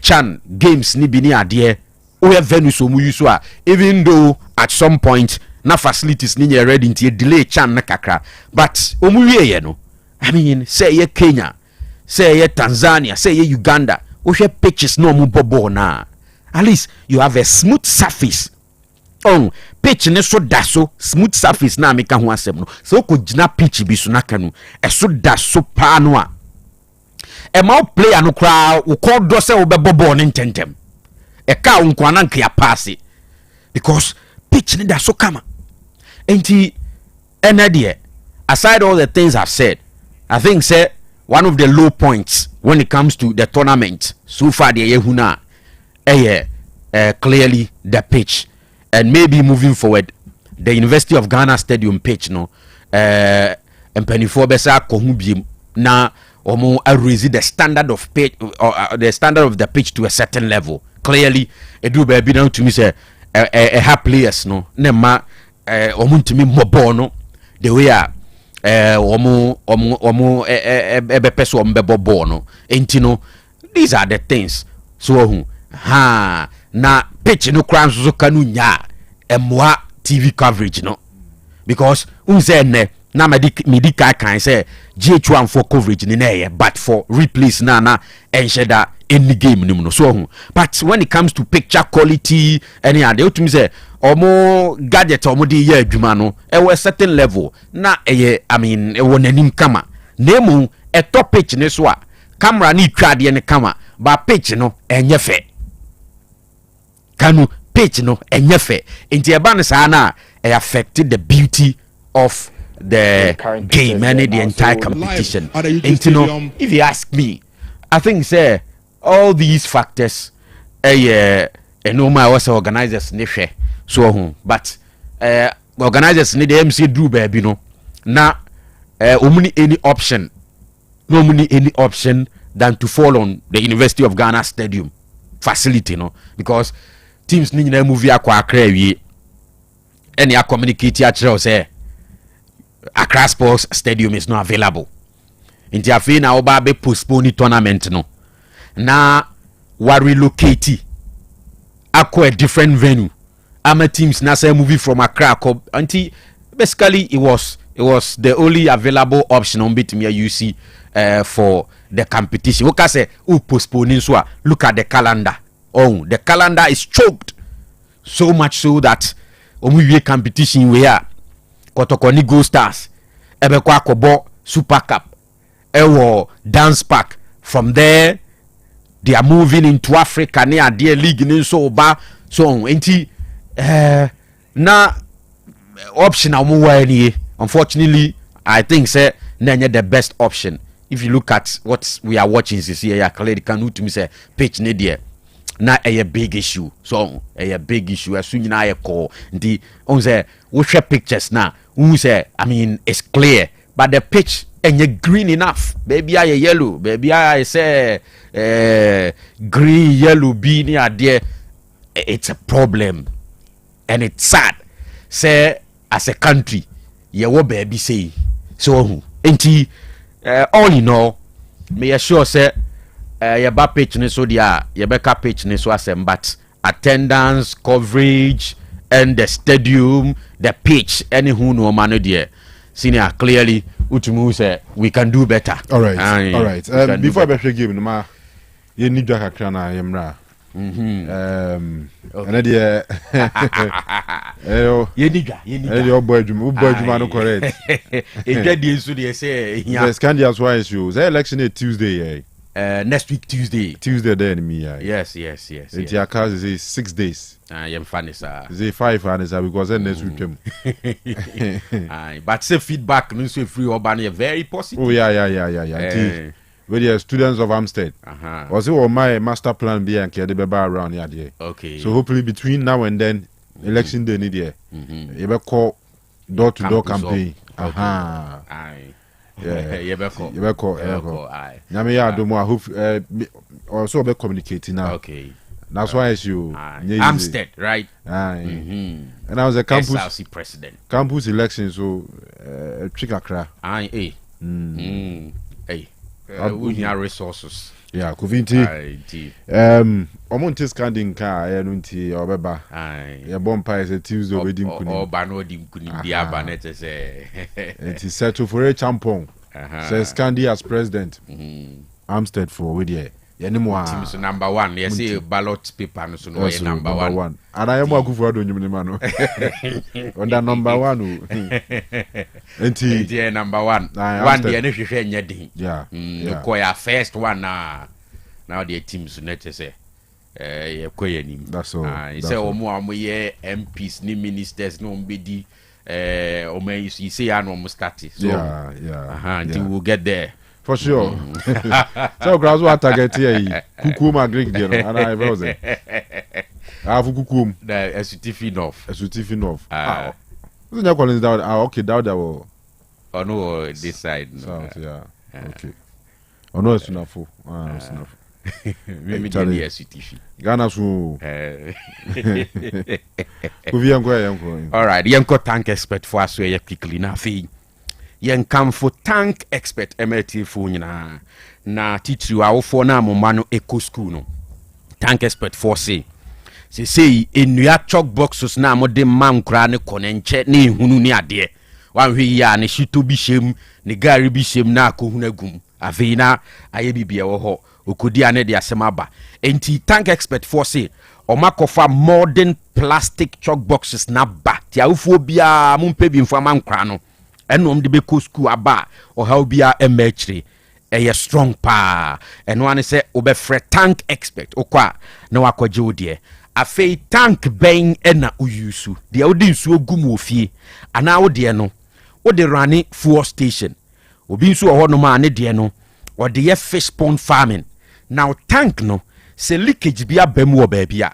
chan games ni bini adie we venue so mu use even though at some point na facilities ni ready into delay chan na kakra, but omu ye no. I mean say ye Kenya, say ye Tanzania, say ye Uganda, we share pitches no mu bobo na. At least you have a smooth surface. Pitch ne so da so smooth surface na meka ho asem no so ko gina pitch bi so naka no e so da so pa no a e ma player no kra wo ko do se wo be bobo ne ntentem e ka unko ananka ya pass because pitch ne da so kama enti enade aside all the things I've said, I think say one of the low points when it comes to the tournament so far the yehuna clearly the pitch. And maybe moving forward, the University of Ghana Stadium pitch no and penifo besa kohubim na omo raise the standard of pitch or the standard of the pitch to a certain level. Clearly, edu baby down to me say a players no nema omuntimi mobo no the way omo ebepe so ombebo ball no enti no these are the things so na pitch no crams so Kanu nya emwa TV coverage no because unse ne na medika kan say GH1 for coverage ni na but for replace na ensheda any game nim no so but when it comes to picture quality any other you to say omo gadget omo di ye adwuma no e we certain level na I mean e wo nanim kama nemu e top pitch ne so a camera ni twa de ne kama ba pitch no enye fe Kanu pitch no enye fe enti e ba ne sa na e affected the beauty of the game and the entire competition. And if you ask me, I think say all these factors no my was organizers nefe so but organizers need the MC do baby no na omuni any option than to fall on the University of Ghana Stadium facility no because teams need to move akwa Accra wie any communicate ya say Accra Sports Stadium is not available. Inti afi na oba be postpone tournament no. Na wa relocate akwa a different venue. Ama teams na say movie from Accra until basically it was the only available option on between UC for the competition. Oka say who postponing so look at the calendar. Oh, the calendar is choked so much so that omuwie competition we are Kotokoni Go Stars ebekwa akobo Super Cup ewo Dance Park. From there they are moving into Africa near their league in so ba so enti na option amuwa unfortunately I think say na the best option. If you look at what we are watching this year ya clearly Kanu to me say pitch ne there na a big issue so a big issue as soon as call the on say we share pictures now who say I mean it's clear but the pitch and you green enough baby I yellow baby I say green yellow be near there it's a problem and it's sad say as a country you what baby say so ain't all in all me assure say your back page ne so dia your back page ne so asem but attendance coverage and the stadium the pitch any who no man no there senior clearly utumu say we can do better. All right before I be game no ma ye ni dwa kakra na yemra and the ye ni your boy Juma no correct e get the so dey say yes candidates wise you say election is Tuesday next week Tuesday then me yes it's your cause is 6 days yam funny sir is 5 and because then next week but say feedback no so free urban very positive. Oh yeah with the students of Amstead was it my master plan be and care the baby around here okay so hopefully between now and then election day need there you be call door to door campaign Nyame ya domo I hope also be communicating now. Okay. That's why you Amstead, right? And I was a campus SRC president. Campus election so Chikakra. We need resources. Yeah, Kuvinti. Omonte scanning car nunti obeba. Ya bompa is a Tuesday we dim kuni. O bano dim kuni dia banete say. It is settled for a champion. Says Scandi as president. Amstead for with ye. Yenimwa. Team so number 1. You see ballot paper no so no number 1. And I am Akufo Addo nyum mano. On that number 1. Enti number 1. One dey no hwehwe nya din. Yeah. Ko ya first one now the team so net say ye koye nim. That's all. Say omo ye MPs ni ministers no mbedi omo you say ya no mo start. So until we'll get there. For sure. So grass what target here Kukuma Greek there and I was there. I have Kukum. The Esutifi North. Who's not calling down? Okay, down there. Oh no, this side. No. South, yeah. Okay. Oh no, it's enough. It's enough. Maybe the Esutifi. Ghana so. All right, yanko thank expert for us we quickly na fi. yen kamfo tank expert MLT fo nyina na titiri wa wofo na amoma no eco school no tank expert for say enua chalk boxes na amode mankra ne konenche ne ehunu ne ade wanhwe ya ne shito bi shem ne gari bi shem na akohuna gum afeina aye bibia wo ho okodi ane de asema ba enti tank expert for say omakofa modern plastic chalk boxes na ba ti awfo bia mumpe bi mfa mankra no enom de be ko school aba o ha bia emechire eye strong pa eno ane se obefre tank expert okwa na wakwaje odie afei tank ben ena uyusu de odi nsu ogum ofie ana wode no wode rani fuel station obi nsu oho no ma ne de no wode ye fish pond farming now tank no se leakage bia bam wo ba bia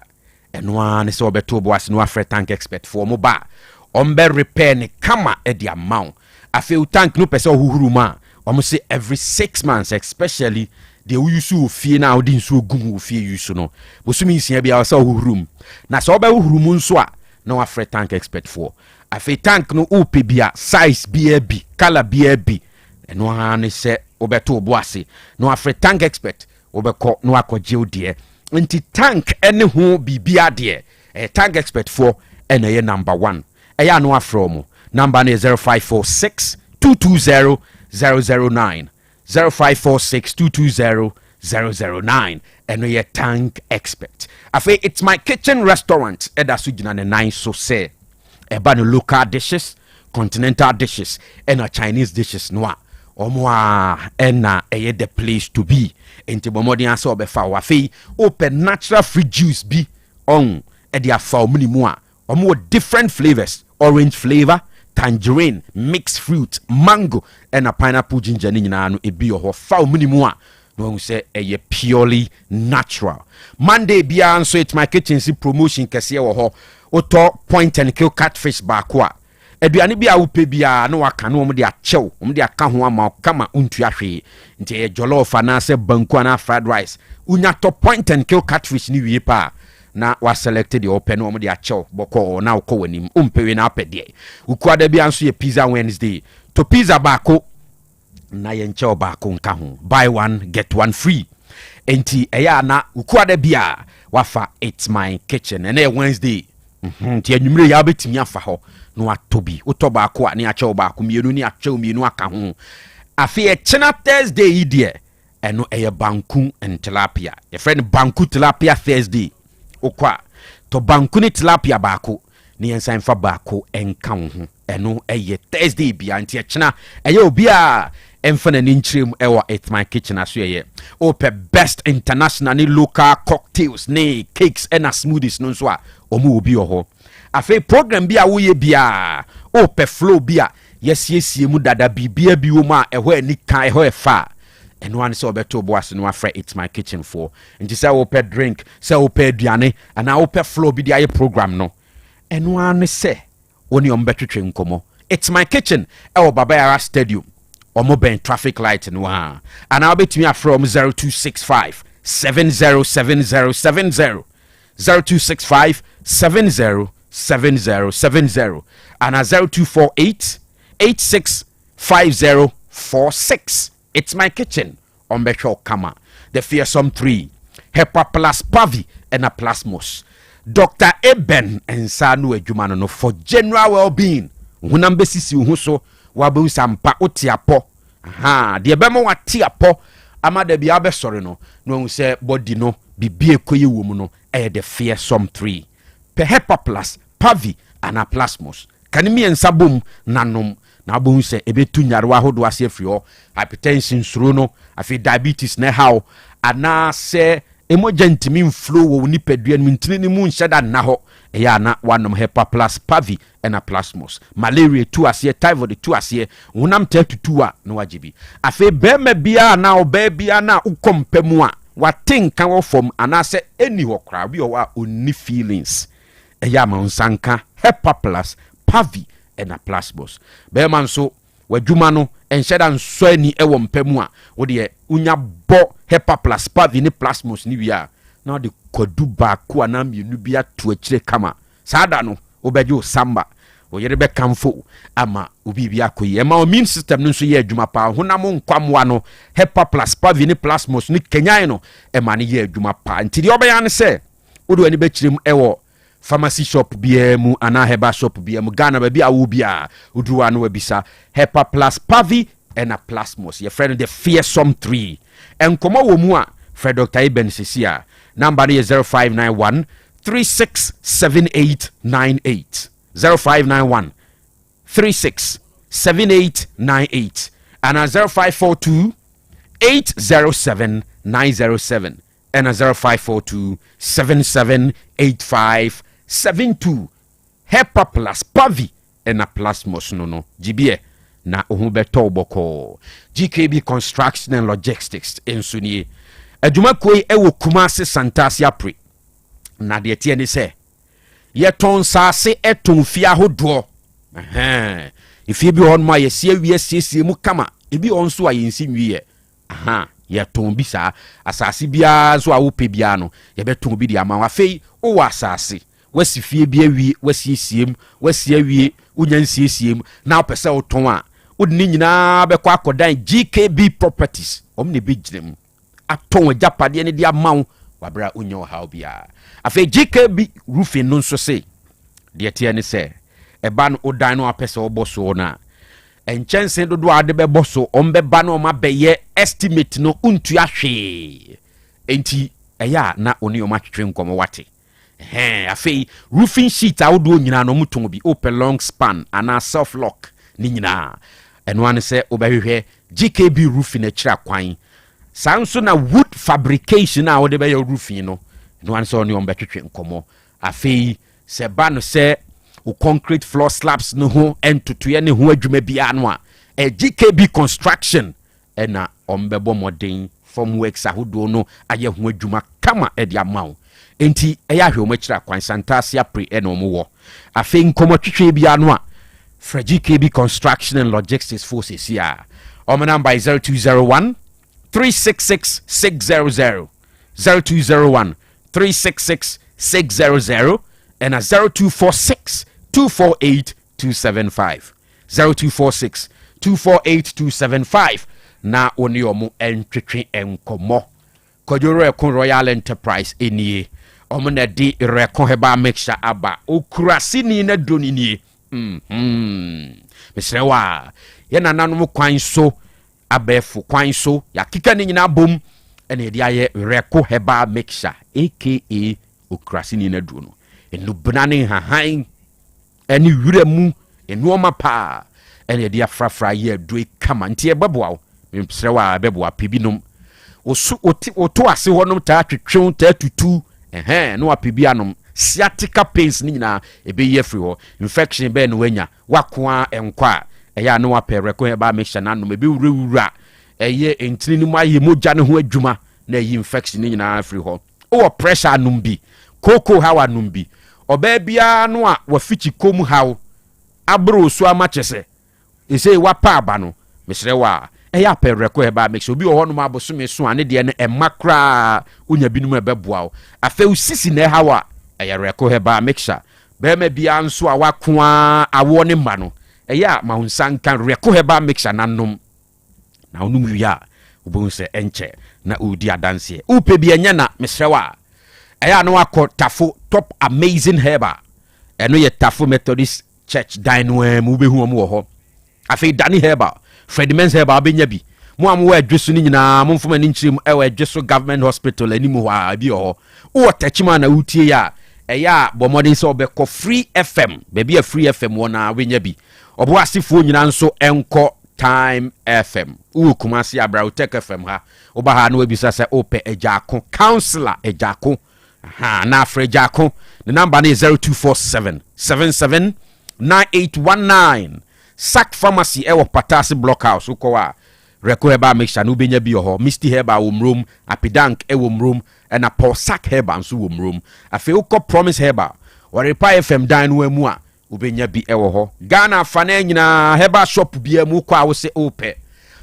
eno ane se obeto bo ase no afre tank expert for mo ba ombe repair ne kama e de amount afei tank no pese ohuhuru ma say every 6 months especially the use ofie na odi nso ogum ofie use no bosumi nsia bia wasa ohurum na so oba ohurum nso a na wafre tank expert for afi tank no ope bia size bia bi color bia bi eno ha ne se obeto obo ase na wafre tank expert obekọ na akọje odie nti tank ene ho bibia de tank expert for ene ye number 1 eya no afro mo number ne 0546 220 009 0546220009 and we tank expert. Afe it's my kitchen restaurant. Eda sujina ne nine so say. Eba no local dishes, continental dishes, and a Chinese dishes noa. Omwa ena eye the place to be. Enti bomodi anso obefa wafe open natural fruit juice be on edia fa omni moa. Omo different flavors, orange flavor, tangerine, mixed fruit, mango, and a pineapple ginger nyina no ebi ho fa minimu a no say eye purely natural. Monday bia nso it my kitchen si promotion kese wo ho oto point and kill catfish ba ko a aduane bia wo pe bia no waka no mo de achew mo de aka ho ama kama untu ahwe nti e jollof na se banku na fried rice unya to point and kill catfish ni wie pa na wa selected the open no mo de achew boko na wo wanim umpewe na apede ukuada bia nso ye pizza Wednesday to pizza bako na ye nchew bako nka ho buy one get one free enti eya na ukuada bia wafa it's my kitchen and Wednesday nti anwumre ya betimi afa ho no atobi utoba ko ani achew bako mienu ni achew mienu aka ho afi e china Thursday idie eno eye banku and tilapia your friend banku tilapia Thursday okwa to banku ni tilapia bako ni ensan fa bako enka ho eno eye Thursday bia nti e china eye obi a emfana ni nchirem ewa at my kitchen aso eye ope best international ni local cocktails ni cakes and smoothies no so a omo obi oho afi program bia wo ye bia ope flow bia yesiesie mu dada bibia bi wo ma eho ani kan eho efa eno an se obeto bo ase no afre it's my kitchen for nti say ope drink say ope aduane ana ope flow bi dia program no eno an se oni ombetwetwe nkomo it's my kitchen e Baba Yara Stadium omo ben traffic light no ha ana obetumi afrom 0265 707070 0265 707070 and 0248 865046. It's my kitchen on Betro Kama. The fearsome 3 Hepa plus Pavi and a plasmos. Dr. Eben and Sanu Ejumano for general well-being. Unambesisi uhuso wabu sampa utiapo. Aha, the ebemo wa tiapo ama de biabe sorry no say body no bibie koye womuno the fearsome 3. Hepa plus Pavi and a plasmos. Kanimi and sabum nanom na bo se ebetu nyarwa hodo ase afrio hypertension suro no afi diabetes na how ana se emoja ntimi flow wo nipadua no ntini ni mu nhyeda na ho eya na wanom hepa plus Pavi and a plasmos malaria tu ase typhoid tu ase wonam tatutu a na wajibi afi bema bia na obabia na ukompemu a watenka wo from ana se eni ho kra bi o wa onni feelings eya ma unsanka hepa plus Pavi and a plasmos beman so wadwuma no enhyeda nso ani ewo mpemu a wo de unya bo hepa plus Pavi ni plasmos ni wia na de kwadu ba ko ana mienu bia to akire kama saada no obeje o samba oyere be kamfo ama obi bi akoyi e ma immune system no nso ye adwuma pa honam nkwamwa no hepa plus pavini plasmos ni kenyan no e ma ne ye adwuma pa nti de obeya ne se wodo ani be kirem ewo pharmacy shop biemu ana heba shop biemu Ghana ba bi awo bia udruwa no wabisa hepa plus pavi and a plasmos your friend the fearsome 3 and komo wo mu a Fred Dr. Iben Sisia number is 0591 367898 0591 367898 and a 0542 807 907 and a 0542 778572 hepa plus pavi and a plasmos no GBA na ohu beto boko GKB Construction and Logistics ensunie adwuma koi ewo Kumasi Santasi apre na de tie ni se yeton sase eton fia hodo ifie bi hon ma yesie wie mu kama ebi onso a yensi wie yeton bi sa asase bia so a wo pe bia no ye beton bi di ama wa fei o wa asase wasi fie bia wie wasiesie awie unyansiesie na opese oton a odni nyina be kwa akodan GKB Properties omne bi ginem aton ajapade ne dia mawo wabra unyo how bia afi GKB roofing no nso se de tie ne se eba no odan no apese oboso na enchense dodo ade be boso ombe ba no ma beye estimate no untu ahwe enti eya na oni o ma twetwe nkomo wate afi roofing sheet awodo nyina no muton bi open long span ana self lock ni nyina eno ane se obehwehwe GKB roofing akira kwan sanso na wood fabrication a wode be your roofing no eno ane se oni on betwetwe nkomo afi se ba no se o concrete floor slabs no ho entotoye ne ho adwuma bia no a GKB Construction ena ombebo modern form works ahodo no aye ho adwuma kama e dia mawo enti eya hwe o makira kwan Santasi apre ena omo afi nkomo twetwe bia no a for GKB Construction and Logistics Forces here. Our number is 0201 366 600 0201 366 600 and a 0246 248 275 0246 248 275 na oni omo entwetwe enkomo kodoro ekon Royal Enterprise enie omo na di rekon heba mixture aba okurasi ni na donini mesrewa ye nananom kwan so abefu kwan so ya kika ni nyina bom ene dia ye reko heba mixture aka okrasi ni na du no enu banane hahan eni wuremu enu oma pa ene dia frafra ye do kama ntie beboa mesrewa beboa pibinom osu oto ase honom ta twetwe ta tutu no apibianom sciatica pains ni nyina ebe ye free ho infection be no wanya wakoa enkwa eya no apereko e ba mixture na no ebe wura eye entini ni maye moja ne ho adwuma na yi infection ni nyina free ho o pressure numbi koko hawa numbi oba bia no a wafichi kom haw abro so amachese ese wapa aba no mesrewa eya pereko e ba mixture obi ho no abosome so ane de ne emakra unya binum ebeboa afa usisi na hawa eya reko heba mixture bema bia nso a wakoa awo ne ma no eya mahunsan kan reko heba mixture nanom na onum wi a obon se enche na odi adanse upe bia nya na mesrewa eya no akotafo top amazing heba eno ye tafo Methodist Church dine mu behu omo ho afi dani heba Fredmans heba abenya bi mo amwo adweso ni nyina mo mfoma ni nchirem ewa adweso government hospital animu ha bi ho o techima na utie ya eya bomodin so obekọ free FM baby a free FM wona wenya bi obo asifo nyina nso enko time FM u Kumasi abra Otec FM ha oba ha no ebisa se ope ejako counselor ejako na afre ejako the number is 0247 77 9819 Sack Pharmacy ewo Patasi Blockhouse ukowa reko heba mixture no benya bi ho Misty heba womrom apidank ewomrom and a Paul Sack heba nso womrom afi uko Promise heba Waripa FM dan no amu a ubenya bi ewo ho Ghana fana nyina heba shop bi mu kwa wo se ope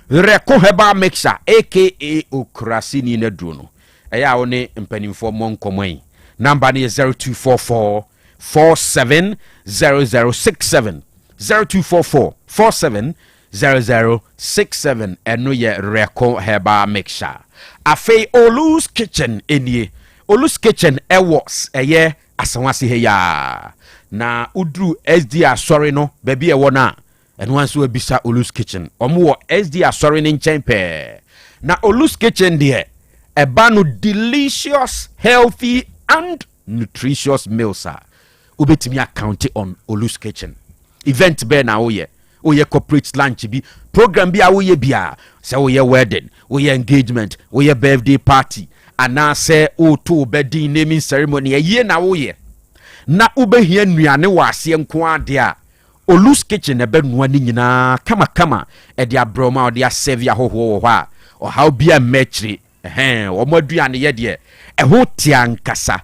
reko heba mixture aka okrasi ni na duro no eya wo ne mpanimfo monkomai number is 0244 470067 0244470067 eno ye Reko Heba Mixture. Afei Olu's Kitchen enie. Olu's Kitchen was eye asanwase he ya. Na udru SD asori no baby e wona eno anso ebisa Olu's Kitchen. Omo wo SD asori ne nchen pe. Na Olu's Kitchen de eba no delicious, healthy and nutritious meals are. Ubetimi account on Olu's Kitchen. Event be na oye corporate lunch bi program bi a oye bia say oye wedding, oye engagement, oye birthday party, ana say o to wedding naming ceremony ye na oye na ubehia nnuane wase nko ade a Olu's Kitchen ebe no ani nyina kama e dia broma o dia serve ahoho wo ha o how bia mechri o moduane ye de e ho tiankasa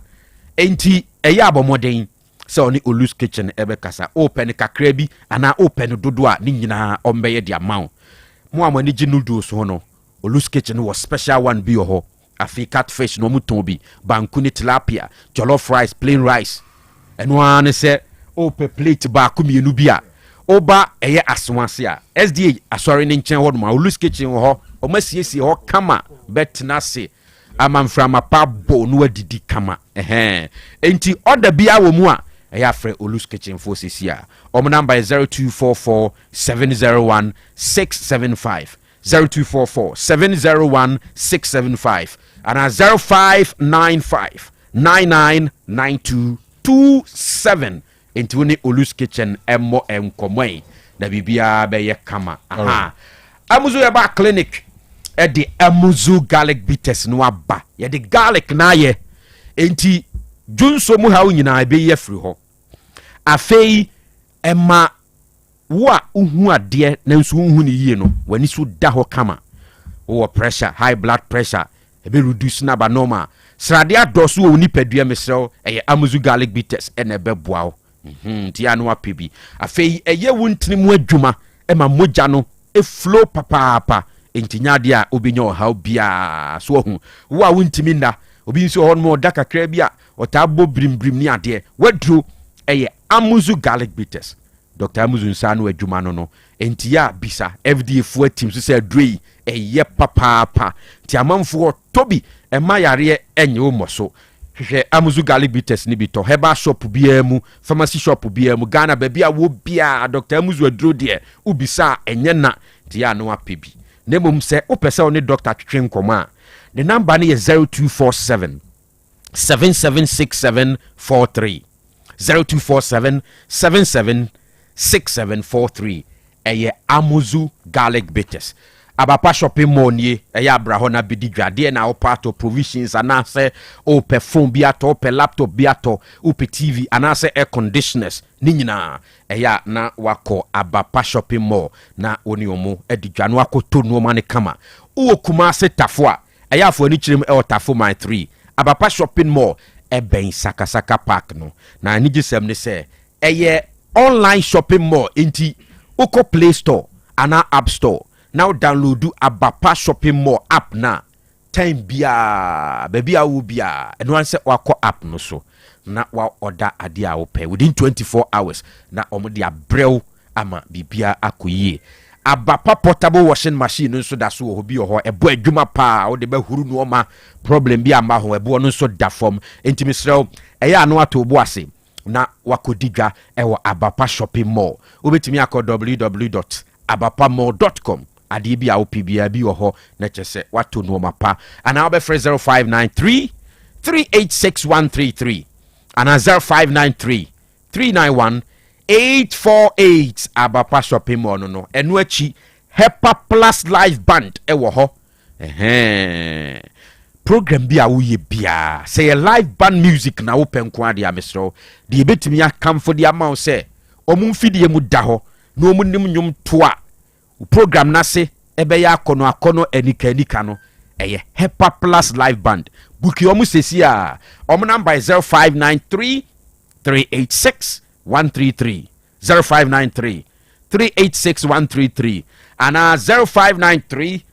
enti eye abomoden so ni Olu's Kitchen ebe kasa open kakra bi ana open dodo a ni nyina ombeye dia maw mo amani gi noodles ho no Olu's Kitchen was special one bi ho afi catfish no muton bi banku ni tilapia jollof rice plain rice eno an se open plate ba kumienu bi a oba eye aswanse a SDA asori ni nchen ho no Olu's Kitchen ho o masiesie ho kama betna se amamframa pa bo no adidi kama enti order bia wo mu a eya frɛ Olu's Kitchen for CCA. Number is 0244 701 675 0244 701 675 and 0595 999227 into ni Olu's Kitchen emmo enkomoi na bibia be ye kama amuzu ya ba clinic e di amuzu garlic bitters no aba ye di garlic na ye enti junso mu ha nyina be ye free ho afei ema wo uhu ade na nso uhu ni yie no wani so da ho kama wo pressure high blood pressure e be reduce na ba normal srade adoso wo ni padua mesrew eye amuzu garlic bitters e na be boa ti anu apebi afei eye wuntini mu adwuma e ma moja no e flow papa entinya de a obenyo ha bia so hu wo a wuntimi nda obi nso ho mo da kakra bia otabo brimbrim ni ade wadru eye amuzu garlic bitters Dr. Amuzu nsano adwuma no entia bisa FDA fu team so say adrei eye papa ti amanfo tobi e mayare enye omoso hwehwe amuzu garlic bitters ni bito heba shop bia mu pharmacy shop bia mu Ghana ba bia wo bia Dr. Amuzu adro de ubisa enye na ti ya no apebi nemom se opese oni doctor twetwe nkoma the number ni 0247 776743 0247 776743 eye amuzu garlic bitters abapa shopping mall nie eye abraho na bidigwade na part of provisions anase o perfume biato pe laptop biato upe TV anase air conditioners ni nyina eye na wako abapa shopping mall na oni omo edigwa no akoto no mane kama o kuma se tafo eye afo ni chirim e tafo my 3 abapa shopping mall ben sakasaka park no na anigisem ne se eye online shopping mall inti uko play store ana app store now download abapa shopping mall app na time bia baby awu bia eno anse wako app no so na wa order ade a wo pay within 24 hours na omo dia brew ama bibia akoyie abapa portable washing machine nso da so obi ho ebo adwuma pa wo de ba huru no ma problem bi ama ho ebo no nso da form entimisrew eya anu ato obo ase na wakodigwa ewo abapa shopping mall obetimi akọ www.abapamall.com ade bi a opbia bi ho na chese wato no ma pa ana obe 0593 386133 ana 0593 391 848 abapa shopping mall no enu achi Hepa Plus live band ewo ho program bi a woye bia say live band music na open kwa dia mesro de betimi akamfo dia ma say omu mfidie mu da ho na omu nim nyum toa program na se ebe ya akono enika no eye Hepa Plus live band buki omu sesi a omu number 0593 386 133 0593 386 133 and 0593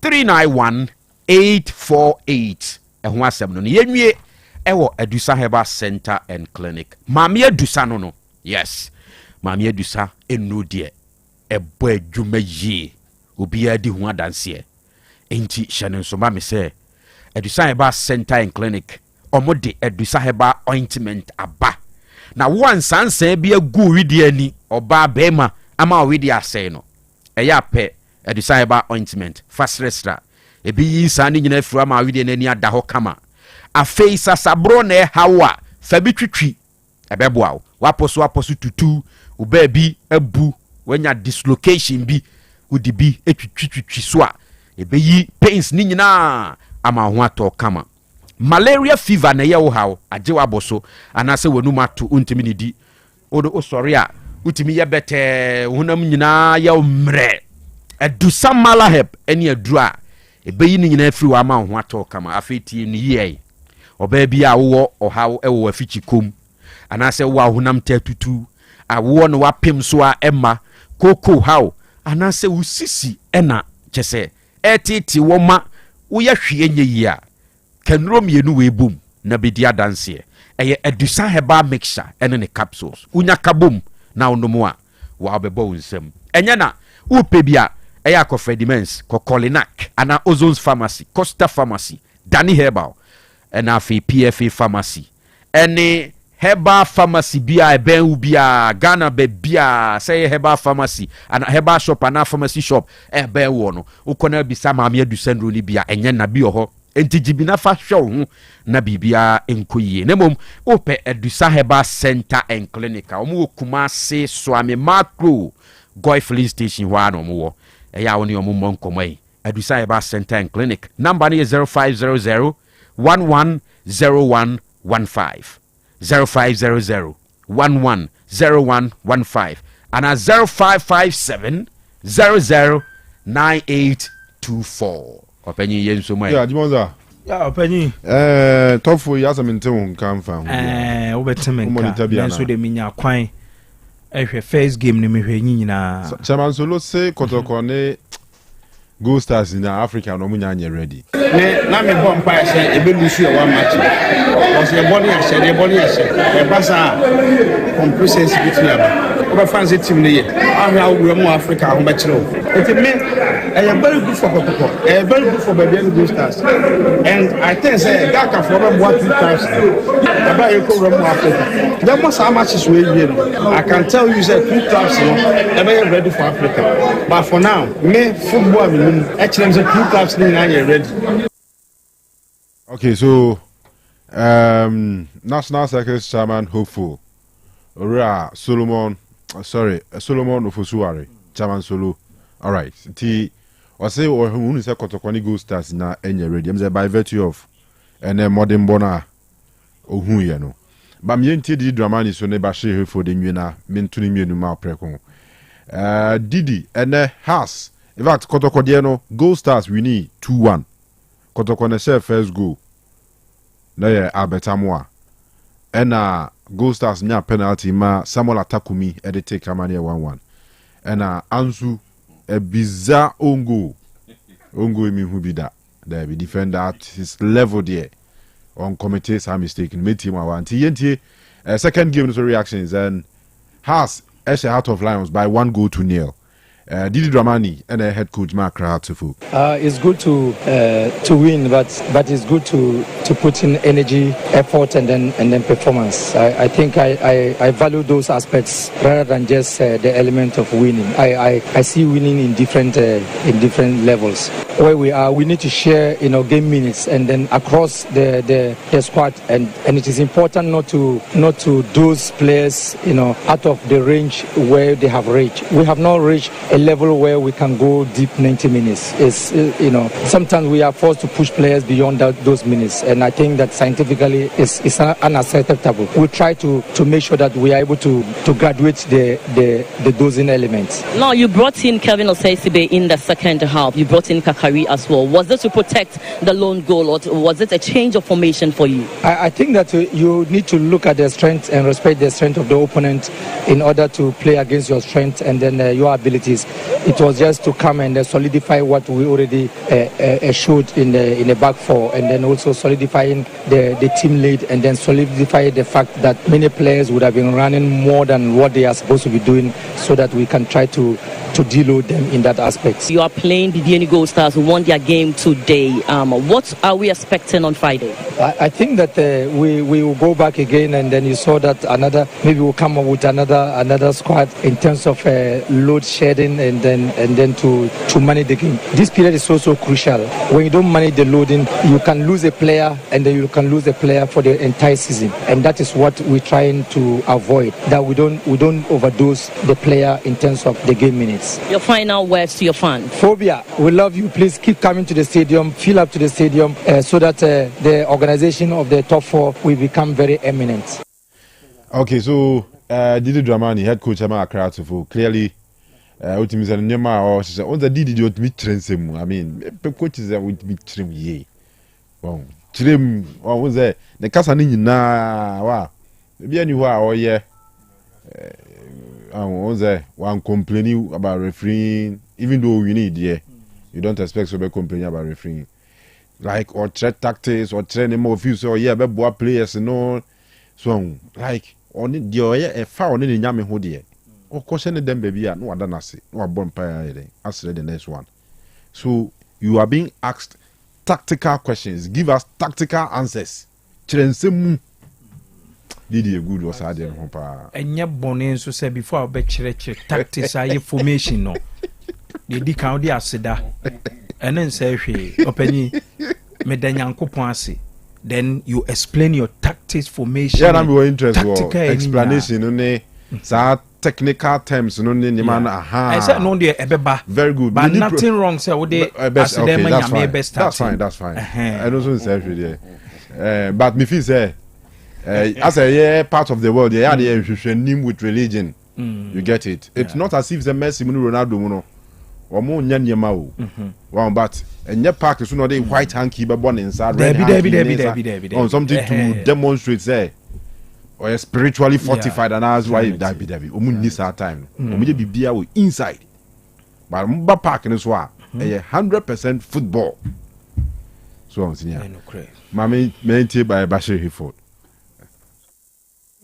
391 848 ehun asem no yenwie ɛwɔ Adusa Herbal Center and Clinic. Mami Adusa no. Yes. Mami Adusa enu de ɛbɔ adwuma yie. Obi adi ho adanse. Enti hyɛne so ma me sɛ Adusa Herbal Center and Clinic ɔmo de Adusa Herbal ointment aba. Na wansansan bi agu widi ani oba bema ama widi asɛe no. Ɛyɛ apɛ Adusa Herbal ointment fasrestra. Ebi yi saa ne nyina afiri ama widi ani ada hɔ kama. Afei sasabro na hawa fabi twitwi ɛbɛboa wo. Waposo tutu uba bi abu wanya dislocation bi udi bi etwitwi so a ebeyi pains ni nyina ama ho atɔ kama. Malaria fever na ye wo hawo agye waboso anase wanu mato untimi ne di odo osori a utimi ye bete honam nyina ye mre Adusa Malahep eni aduru a ebeyi ni nyina afiri wa ama ho atɔ kama afeti ni ye oba bia wo ohawo ewo afichi kom anase wo honam tatutu awo no wapem so a emma koko hawo anase usisi ena kyese etiti wo ma wo ye hwe enye yi a Kenro mienu we boom na bedi adanse eye Adusa Herbal mixture ene ne capsules unya kabom na onomo a wa obebo nsem enye na upe bia eye akofrediments kokolinak ana Ozone Pharmacy Costa Pharmacy Dani Herbal ena afi PFA Pharmacy ene Herbal Pharmacy bia eben ubia Ghana be bia say Herbal Pharmacy ana Herbal shop ana pharmacy shop eben wo no ukona bisa Mami Adusa ndro ni bia enye na bi ho enti jibina fa hwe na bibia enkoyie nemom ope Adusa Herbal Center and Clinic omo Kumase Swami Macro Goy Filling Station wa no mo eya woni omo monkomai Adusa Herbal Center and Clinic number is 0500 110115 0500 110115 and 0557 009824 Openyi yenso mai. Yeah, Jimonza. Yeah, openyi. Tofo yasa mentemo nka mfa. Obeteme nka. Nenso de minya kwan. Ehwe first game ne mehwe nyina. Chairman Solo say Kotoko ne Go Stars in Africa no munya anye ready. Ne na me bom pa say ebe lusu e one match. Was your body ashe, your body ashe. E basa complacency between aba. Oba fancy team ne ye. Ahwa wo mu Africa ho be kire o. Eti me very good for Kotoko. Very good for Baby Go Stars. And I think say that can for them what 2 times. Aba e ko mu Africa. There must how much is we here. I can tell you say 2 times no. Ready for Africa. But for now, me football actually I'm 2 clubs now you're ready. Okay, so National Secretary Chairman hopeful Solomon Ofosuware Chairman Solo. All right. Ti I say who is a Kotoko Go Stars na enye ready. I'm say by virtue of modern bona ohu ye no. Ba me nti di dramani so ne ba hwe for the nwina mentuni mienu ma preko. Didi ene has in fact Kotoko de no Go Stars we need 2-1. Kotoko na share first goal. Na ye Abetamoa. Ena Go Stars nya penalty ma Samuel Atakumi e de take amane 1-1. Ena Ansu a bizarre ongo emi hu bi da there be defender at his level there on committee some mistake made him one TNT second game no reactions and has Eshe Heart of Lions by 1-0. Didi Dramani and head coach Mark Rahatufu. It's good to win, but it's good to put in energy, effort, and then performance. I think I value those aspects rather than just the element of winning. I see winning in different levels. Where we are, we need to share game minutes and then across the squad, and it is important not to those players out of the range where they have reached. We have not reached a level where we can go deep 90 minutes. Sometimes we are forced to push players beyond those minutes, and I think that scientifically it's unacceptable. We try to make sure that we are able to graduate the dosing elements. No, you brought in Kevin Osei in the second half. You brought in Kaka Bakari as well. Was this to protect the lone goal, or was it a change of formation for you? I think that you need to look at the strength and respect the strength of the opponent in order to play against your strength and then your abilities. It was just to come and solidify what we already showed in the back four, and then also solidifying the team lead, and then solidify the fact that many players would have been running more than what they are supposed to be doing, so that we can try to deload them in that aspect. You are playing the Bibiani Gold Stars, who won their game today. What are we expecting on Friday? I think that we will go back again, and then you saw that maybe we'll come up with another squad in terms of load shedding, and then to manage the game. This period is so crucial. When you don't manage the loading, you can lose a player, and then you can lose a player for the entire season, and that is what we're trying to avoid. That we don't overdose the player in terms of the game minutes. Your final words to your fans. Phobia, we love you. Please keep coming to the stadium, fill up to the stadium, so that the organization of the top four will become very eminent. Okay, so Didi Dramani, head coach, Accra to clearly. Ultimately, or she said, "On the Didi, you meet Trensem." I mean, coaches are with me trim ye. Well, trim, or was there the Casanini na wa? Maybe anywhere or yeah. One complaining about refereeing, even though we need, you don't expect somebody complaining about refereeing. Like, or trade tactics, or training more views, or yeah, but players and all. So, like, on it, a foul in the Yami Hodia. Of course, any them baby, no other nasi, no bonfire, answer the next one. So, you are being asked tactical questions. Give us tactical answers. Chirensemu. Didi a good was I didn't hope. And yet, Bonin so said before I bet tactics are formation. No, the decount the asida, and then say, Openi, Medanyan Copansi. Then you explain your tactics formation. Yeah, I'm more interested. Explanation, only technical terms, no man. I said no, dear Ebeba. Very good, but nothing wrong. Say, what they best. That's fine. I don't say but me feel say. As a part of the world, they had the name with religion. You get it. It's not as if the Messi Ronaldo or more Nyanyamao. Well, but and your park is not a white hanky but born inside on something to demonstrate say or a spiritually fortified, and that's why David this our time. Be beer inside. But Mba Park in this one 100% football. So I'm saying, Mammy maintained by Bashir Hifford.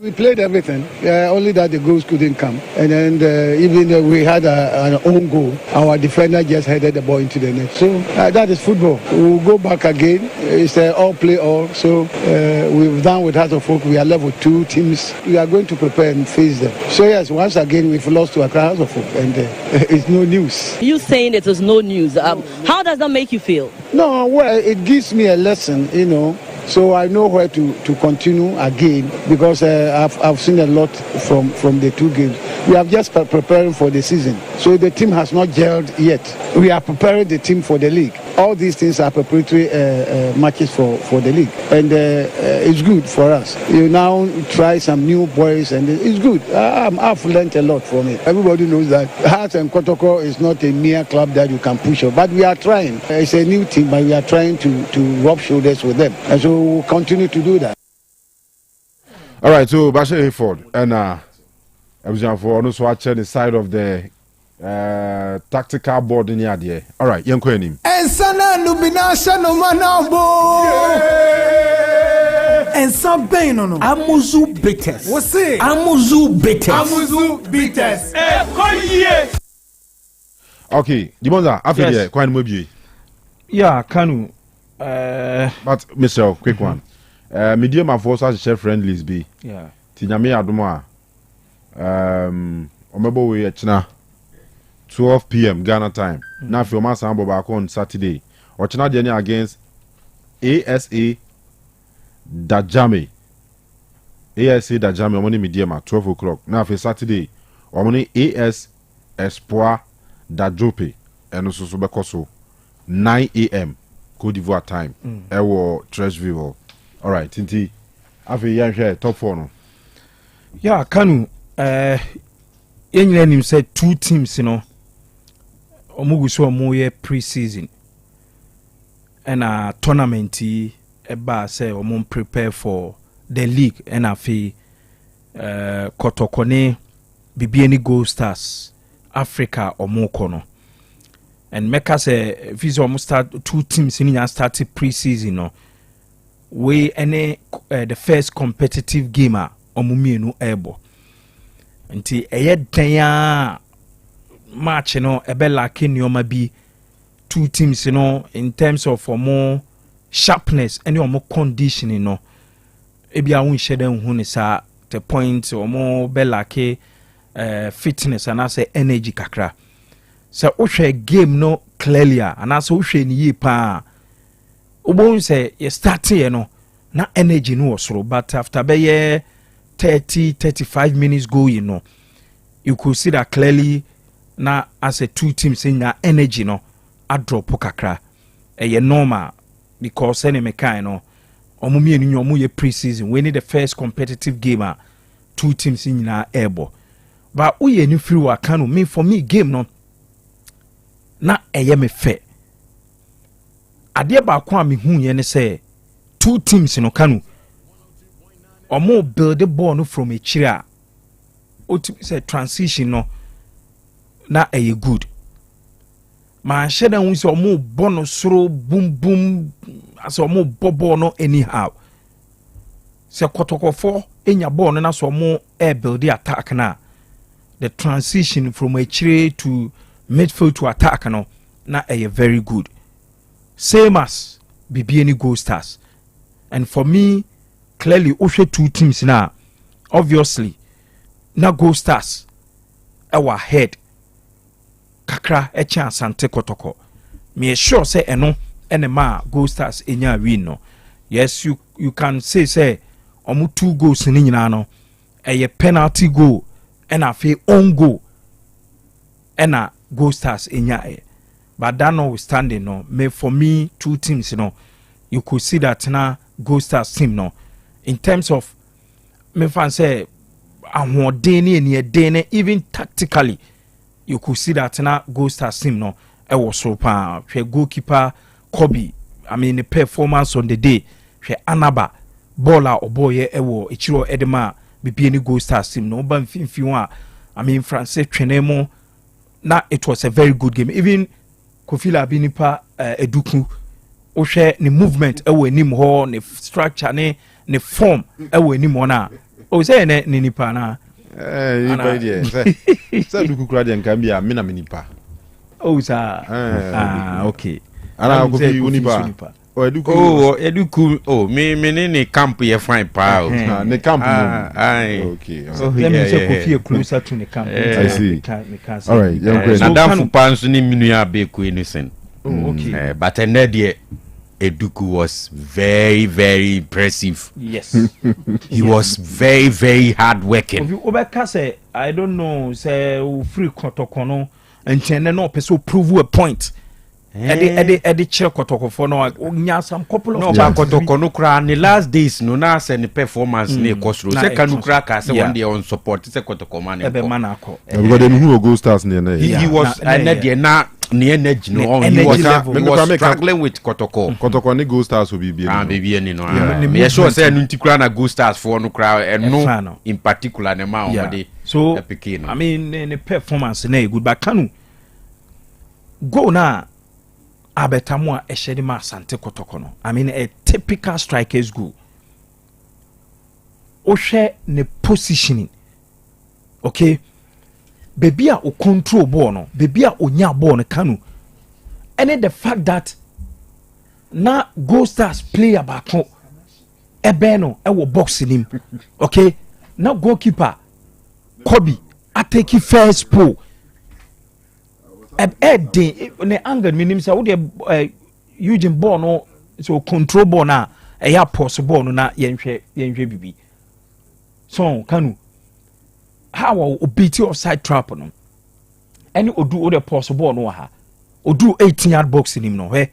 We played everything, only that the goals couldn't come. And then even we had an own goal, our defender just headed the ball into the net. So that is football. We'll go back again. It's all play all. So we've done with Heart of Folk. We are level 2 teams. We are going to prepare and face them. So yes, once again, we've lost to Accra Heart of Folk, and it's no news. You saying it is no news. How does that make you feel? No, well, it gives me a lesson, So I know where to continue again, because I've seen a lot from the two games. We are just preparing for the season. So the team has not gelled yet. We are preparing the team for the league. All these things are preparatory matches for the league. And it's good for us. You now try some new boys, and it's good. I've learned a lot from it. Everybody knows that Hearts and Kotoko is not a mere club that you can push up. But we are trying. It's a new team, but we are trying to rub shoulders with them. And so we'll continue to do that. All right, so Bashir Hayford, and I was for also watching the side of the tactical board in the idea. All right, young Queenie. And Sana Nubina Sanomanabo. And some pain on Amuzu bitters. What's it? Amuzu bitters. Amuzu bitters. Okay, Dimonza, after the Queen Mobi. Yeah, Kanu. But Michelle, quick one. Medium of force as chef friendlies be. Yeah. Tinyame Adoma. Omebo we China 12 p.m. Ghana time. Now if your man sambo back on Saturday. Or China journey against ASA Dajame. ASA Dajame money medium at 12 o'clock. Now for Saturday, or money AS Espoir Dajope. And also so 9 a.m. Côte d'Ivoire time. Ewo Treshville. All right, Tinti. Afi yan top 4 no. Yeah, Kanu. Him said 2 teams, Omuguso moye pre-season. a tournament eba say omo prepare for the league and afi Kotokone Bibiani Gold Stars Africa omo kono. And make us if it's almost start 2 teams in started pre-season no. We any the first competitive gamer omumienu ebo. Nti eye match no ebe like nyoma bi 2 teams in terms of more sharpness any more conditioning no ebi a won shede hu ne sa the point or more be like fitness and as energy kakra so wo game no clearly and as wo hwe ni yi pa obon say you start here no na energy no osoro but after be 30-35 minutes going no you could see that clearly na as a 2 teams in na energy no a drop kakra normal because any mekai no omumi enu nyomu ye pre-season we need the first competitive game 2 teams in na ebo but we ni free wa Kanu me for me game no na me fair ade ba kwa me hu ye ne say 2 teams no Kanu omo build the ball no from a chira o say transition no na good ma sheda hu say omo bono soro boom boom as omo bobo no anyhow se Kotokofo enya ball no na so omo build the attack na the transition from a chire to midfield to attack no na very good same as Bibiani Gold Stars. And for me clearly Oshe 2 teams now obviously na Gold Stars our head kakra chance ante Kotoko me sure say eno enema Gold Stars enya win no yes you can say omu 2 goals ni nyina no penalty goal and afi own goal ena Gold Stars enya but that notwithstanding no me for me 2 teams you could see that na Gold Stars team no in terms of me fan say even tactically you could see that na Gold Stars team no was so pa goalkeeper Kobe I mean the performance on the day Anaba baller or boy ichiro edema Bibiani Gold Stars team no ban finfiwa I mean Francis Twenemo na it was a very good game even Kofila Binipa Eduku Oshe ni movement ewe nim ho ni structure ni form ewe nim ona o say ni nipa na nipa die say Eduku kura de nkan bia me na me nipa o sa okay ana ko fi unipa o Eduku me ni camp ye fine pa o ne camp okay let me say Kofi closer to the camp I see all right na dan fu panso ni minu ya be ko innocent okay but enede Eduku was very, very impressive. Yes. He was very, very hard working. Obeka say, I don't know, say free Kotokono and Chene no person prove a point. Edi check Kotoko no nya some couple of Kotokono kra the last days no na say the performance ne kosro. Say Kanu kra ka say one day on support say Kotoko man. Ebe man akọ. Because dem who go stars near he was na the energy no he was struggling with Kotoko ni Gold Stars will be Bibiani no me sure say no ntikura na Gold Stars for no crowd and no in particular na ma on so I mean the performance na good but Kanu go na abetamu a ehede ma Asante Kotoko no I mean a typical strikers goal ohwe ne positioning okay baby a o control ball no baby a onya ball no Kanu and the fact that na Gold Stars player back ebe no e wo box nim okay na goalkeeper Kobe atake first pull ne angle minim say wo de Eugene ball no so control ball na e ya pause ball no na yenhwe bibi so Kanu how obiti offside trap no any odu the possible no ha odu 18-yard box in him no where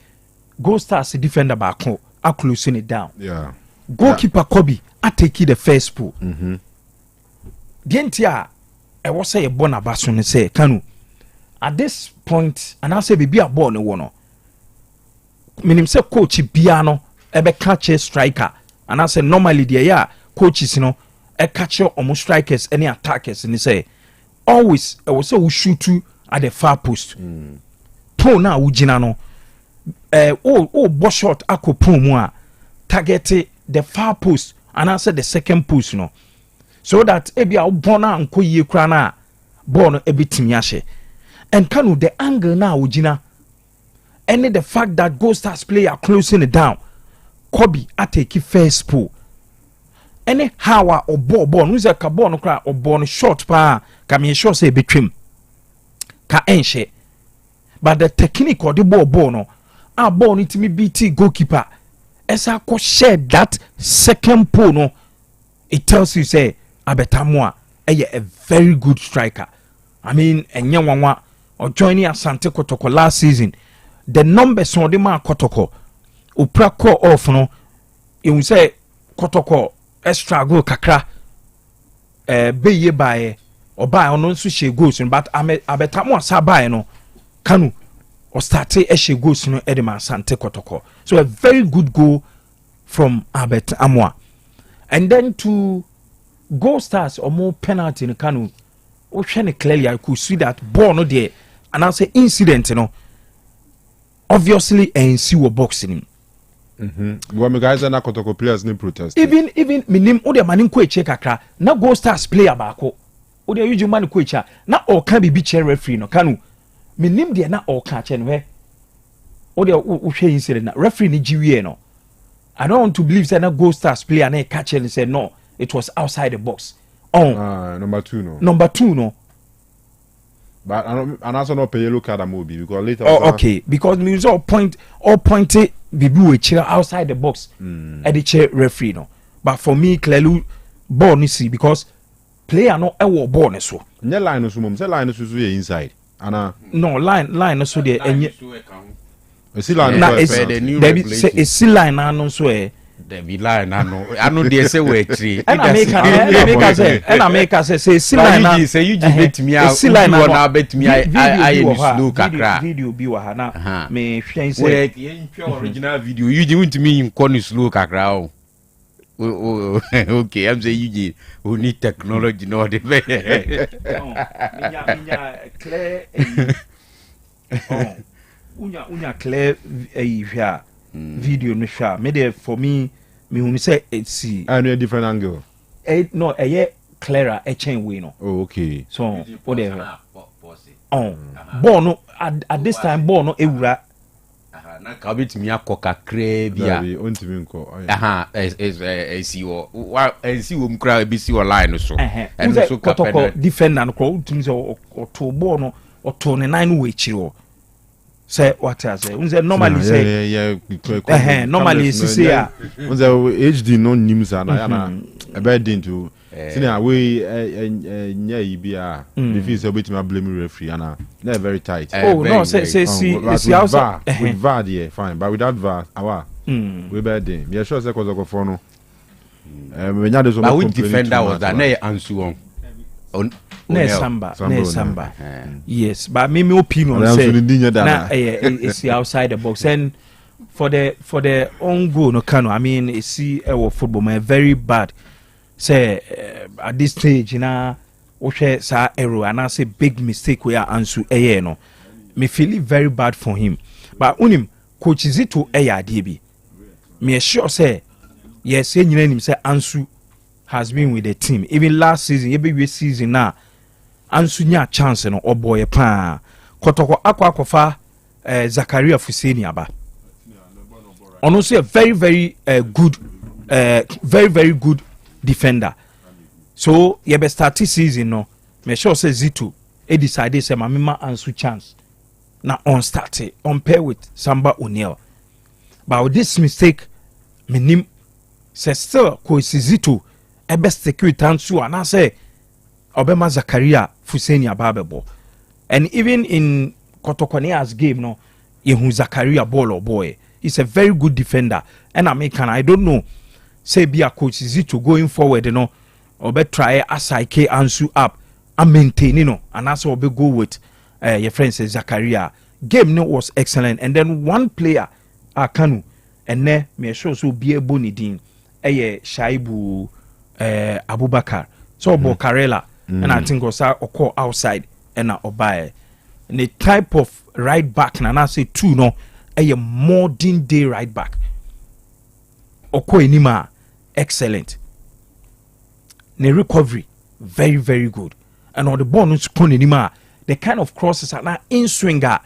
Gold Stars defender back a closing it down goalkeeper Kobe I take the first pull the entire I was say a bona basso say Kanu at this point and I say be a ball no one minim say coach bia no ebe catch striker and I say normally there ya coaches no e catch almost strikers any attackers and say always I was say we shoot to at the far post pro na ugina no bo shot akopon mu a target the far post and I said the second post no so that ebia ubona nko yie kra na ball no ebitimi ahye and Kanu the angle na ugina and the fact that Gold Stars player closing it down Kobe atake first pull any how or ball no say ka ball no kra or ball no short pa ka me sure say betwim ka enhye but the technique or the ball no a ball need to me BT goalkeeper esa ko share that second pull no it tells you say Abetamoa a very good striker. I mean enye wanwa or joining Asante Kotoko last season the numbers on the man Kotoko upra call off no you say Kotoko extra goal kakra be ye by or buy on nso she goals but Abetamoa sa buy no Kanu or start a she goals no Edema Asante Kotoko so a very good goal from Abetamoa and then to Gold Stars or more penalty in Kanu ocean clearly I could see that ball no there and I say incident you know obviously and see what boxing well me guys na Kotoko players ni protest even minim o de manin ko eche kakra na Gold Stars player baako o de yuju man ko echa na o kan bi chair referee no Kanu minim de na o kan che no he o de o hwe incident na referee ni giwie no I don't want to believe that na Gold Stars player na catch and say no it was outside the box. Number two no. But and also not pay yellow card movie because later. Oh, okay. Because me all pointed bibu we chair outside the box. At the chair referee no. But for me clearly ball ni see because player no ewo ball ne so. Nye line no so mum say line no so inside. Ana no line no so there enye. See line no so the new regulation. Say see line no so the line I know they say we tree and I make say see line say you bet me out see line na bet me I in slow kakra video bi wa ha na me hwen say original video you want me in corner slow kakra okay I'm say you need technology no the clear unya clear here video no sha me there for me hu say it see and a different angle no clearer a chain way no okay so whatever ball no at this time ball no ewura na ka bit mi akoka kra bia ontimi nko see wo mkra bi see line so and so Kotoko defender no ko ontimi so to ball no to ne nine way chiro say what I say unze normally say normally say ya unze HD no news ana e be din to senior we nya ibia the feel say bit me blame referee ana they very tight no say see also with VAR there fine but without VAR we be din me sure say Kotoko for no we nya this one defender was that na ansu on Nesamba. Yes, but me opinion say na it's outside the box and for the own goal no Kanu I mean it's see football man very bad say at this stage na o hwe sa error and I say big mistake we are Ansu no me feel very bad for him but unim coach Zito ade bi me sure say yes nyina nim say Ansu has been with the team even last season every season now Ansu nya chance no oboye pa Kotoko akwakofa Zakaria Fuseni aba ono so a very very good very good defender so ye be start season no me sure say Zito e decide say mamma Ansu chance na on start on pair with Samba O'Neal but with this mistake menim say still ko Zito e best security Ansu and I say Obema Zakaria Fuseni ababebo and even in Kotokonia's game no yehu Zakaria ball or boy he's a very good defender and I don't know say be a coach Zito going forward you know obe try asike Ansu up and maintain you know and also obe go with your friend says Zakaria game no was excellent and then one player Kanu ene me sure so be ebo ni din eye Shaibu Abubakar so bo Karela and I think was oko outside and obaye the type of right back na say two no eye modern day right back oko enima excellent the recovery very very good and on the ball no score enima the kind of crosses are now in swinger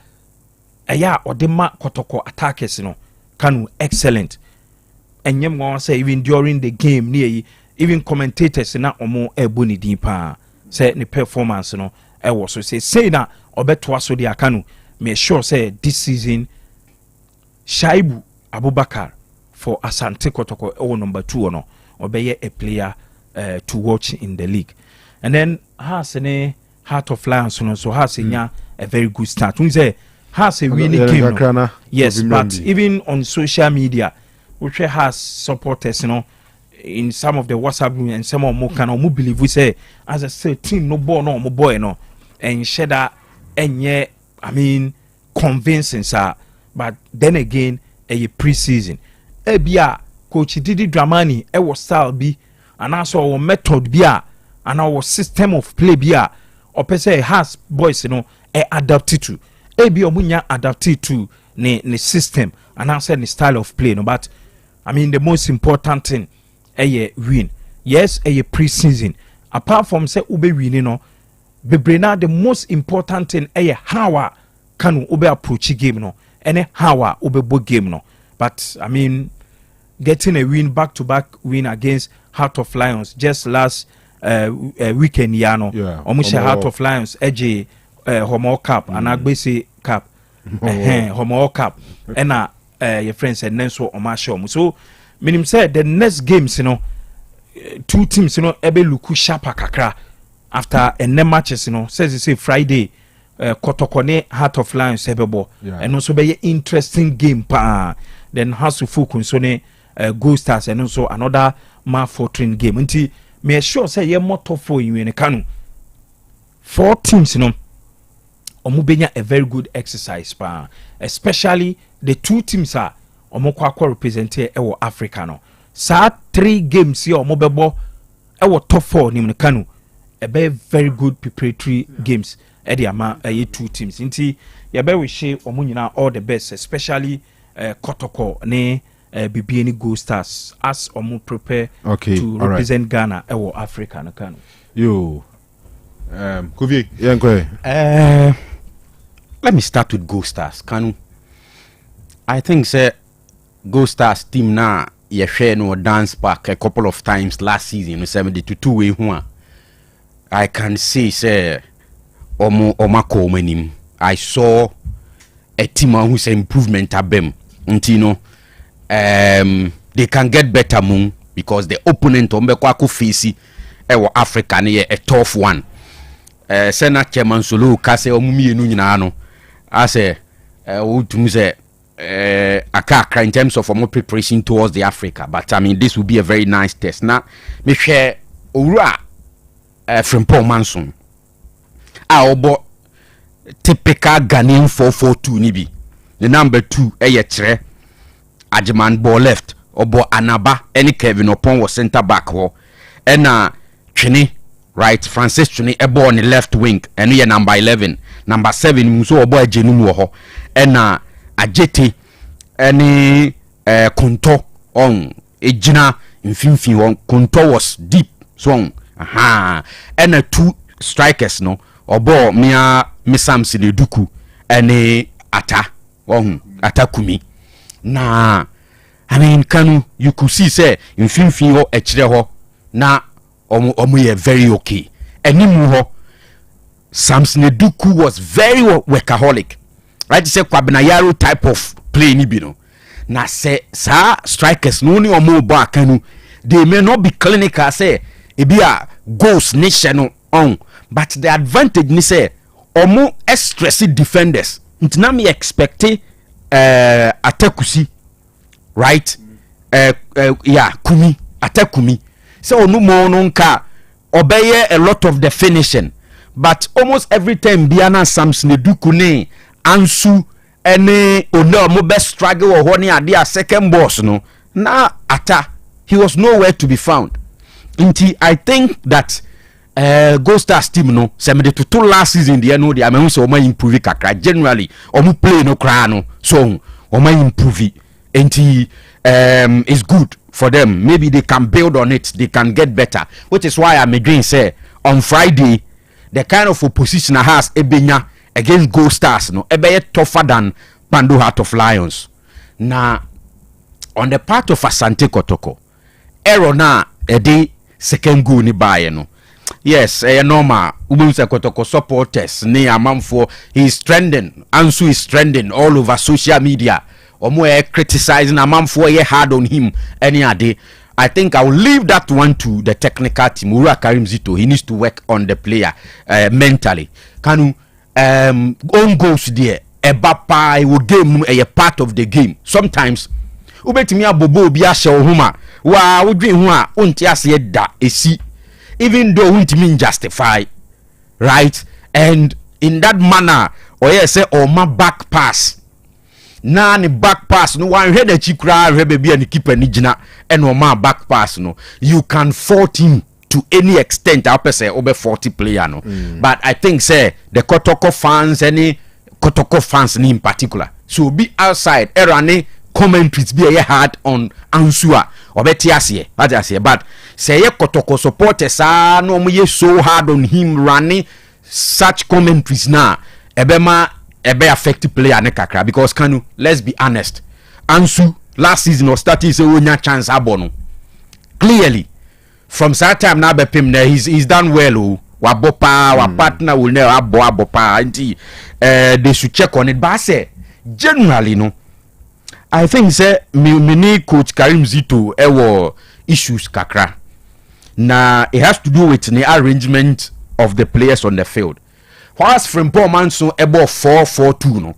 or the ma kotoko attackers no Kanu excellent and yem wan say even during the game near even commentators na omo eboni din pa say the performance no e was so say na obeto aso dia Kanu me sure say this season Shaibu Abubakar for Asante Kotoko number 2 no obeye a player to watch in the league. And then has a Heart of Lions no so has a very good start. We say has a winning game. No? Yes, but even on social media which has supporters, you know, in some of the WhatsApp group and some of more can or believe we say as I say team no ball no more boy no and sheda enye I mean convincing sir, but then again a pre-season ebia coach Didi Dramani e was style bi and also our method bia and our system of play bia or per se has boys, you know, adapted to ebi omunya adapted to the system and also the style of play no. But I mean the most important thing a win. Yes, a pre-season. Apart from say ube win, no, bebrena the most important thing a how can ube approach game no, and how ube bo game no. But I mean, getting a win back-to-back win against Heart of Lions just last weekend, yano. Yeah. Almost Heart of Lions, AJ Homo Cup, and Agbese Cup, Homo Cup, and your friends and then so on my show. So. Meaning said the next games, you know, two teams, you know, ebe luku sharper kakra after matches, you know, says you say Friday, Kotokone Heart of Lions ebebo, and also be interesting game pa. Then has to focus on Go Stars and also another mouth-watering game. Until me sure say ye more tough for you in a Kanu. 4 teams, you know, omubenya a very good exercise pa, especially the 2 teams are. Omoko akwa represente ewo Africa no. Sa 3 games here omobebo ewo top 4 ni Kanu. Ebe very good preparatory games edi ama 2 teams. Inti yebe we share omunyina all the best, especially Kotoko ne BBN Go Stars as omu prepare to represent Ghana ewo Africa no Kanu. Yo Kuvi yankwe. Let me start with Go Stars Kanu. I think say Go Stars team na ye share no dance back a couple of times last season 72 way one. I can say omako manim. I saw a team who's improvement abem. Untino they can get better moon because the opponent ombekwaku face Africa ne a tough one. Sena chairman solo kase omumi enu nyina no. Ase utumze Akaka in terms of more preparation towards the Africa, but I mean this will be a very nice test. Now, me share Ura from Paul Manson. Our typical Ghanaian 4-4-2 nibi. The number 2 Eyetre Ajiman ball left Obo Anaba any Kevin Opon was center back ho. And Chini right Francis Chini Ebo on the left wing and here number 11 number 7 Muso Obo Jenum ho and Ajeti any Kunto on Ejina Infinfi on Kunto was deep song and 2 strikers no obo mia Misam Sineduku any Ata on Atakumi na I mean Kanu you could see say Infinfi ho Echreho na omu very okay enimu ho Samson Eduku was very workaholic. Right, say Kwabinayaro type of play ni bino. Na say sa strikers no ni omo ba Kanu. They may not be clinical say e be a goals nation on, but the advantage ni say omo stressed defenders. Ntina me expect Atakusi right Kumi Atakumi. So onu mo no nka obeye a lot of the finishing, but almost every time Biana Samson Eduku ne Ansu any ono mo best struggle or one idea second boss no na ata he was nowhere to be found. Inti I think that Gold Stars team no se me de to last season the no I mean so o improve kakra generally o play no kra no so o improve inti is good for them. Maybe they can build on it, they can get better, which is why I'm again say on Friday the kind of opposition I has ebenya against Gold Stars no ebe tougher than Pando Heart of Lions. Now on the part of Asante Kotoko error na edi second goal ni baye no. Yes, normal. Asei Kotoko supporters ni amamfo he's trending. Ansu is trending all over social media. Omo criticizing amamfo ye hard on him any day. I think I will leave that one to the technical team. Ura Karim Zito, he needs to work on the player mentally. Kanu own goals there. Ebapa will game a part of the game. Sometimes ubetimi abobo obi ahye ohuma wa wodwen ho a onti ase da esi even though untimi justify right, and in that manner or yes say or my back pass na ni back pass no one head achi kra hwe be ni keeper ni gina and or my back pass no you can fault him to any extent I say over 40 player no but I think say the Kotoko fans any Kotoko fans ni in particular so be outside erane commentaries be a hard on Ansua obeti ase what I say but say ye Kotoko supporters no mo so hard on him running such commentaries na ebema ebe affect player ne kakra because Kanu let's be honest Ansu last season or starting say onya chance abono clearly from that time now bepim na he's done well wa bopa wa partner will never abopa anti they should check on it but I say generally no I think say mini coach Karim Zito ewo issues kakra na it has to do with the arrangement of the players on the field. Whilst Frimpong Manso ebo 4-4-2 no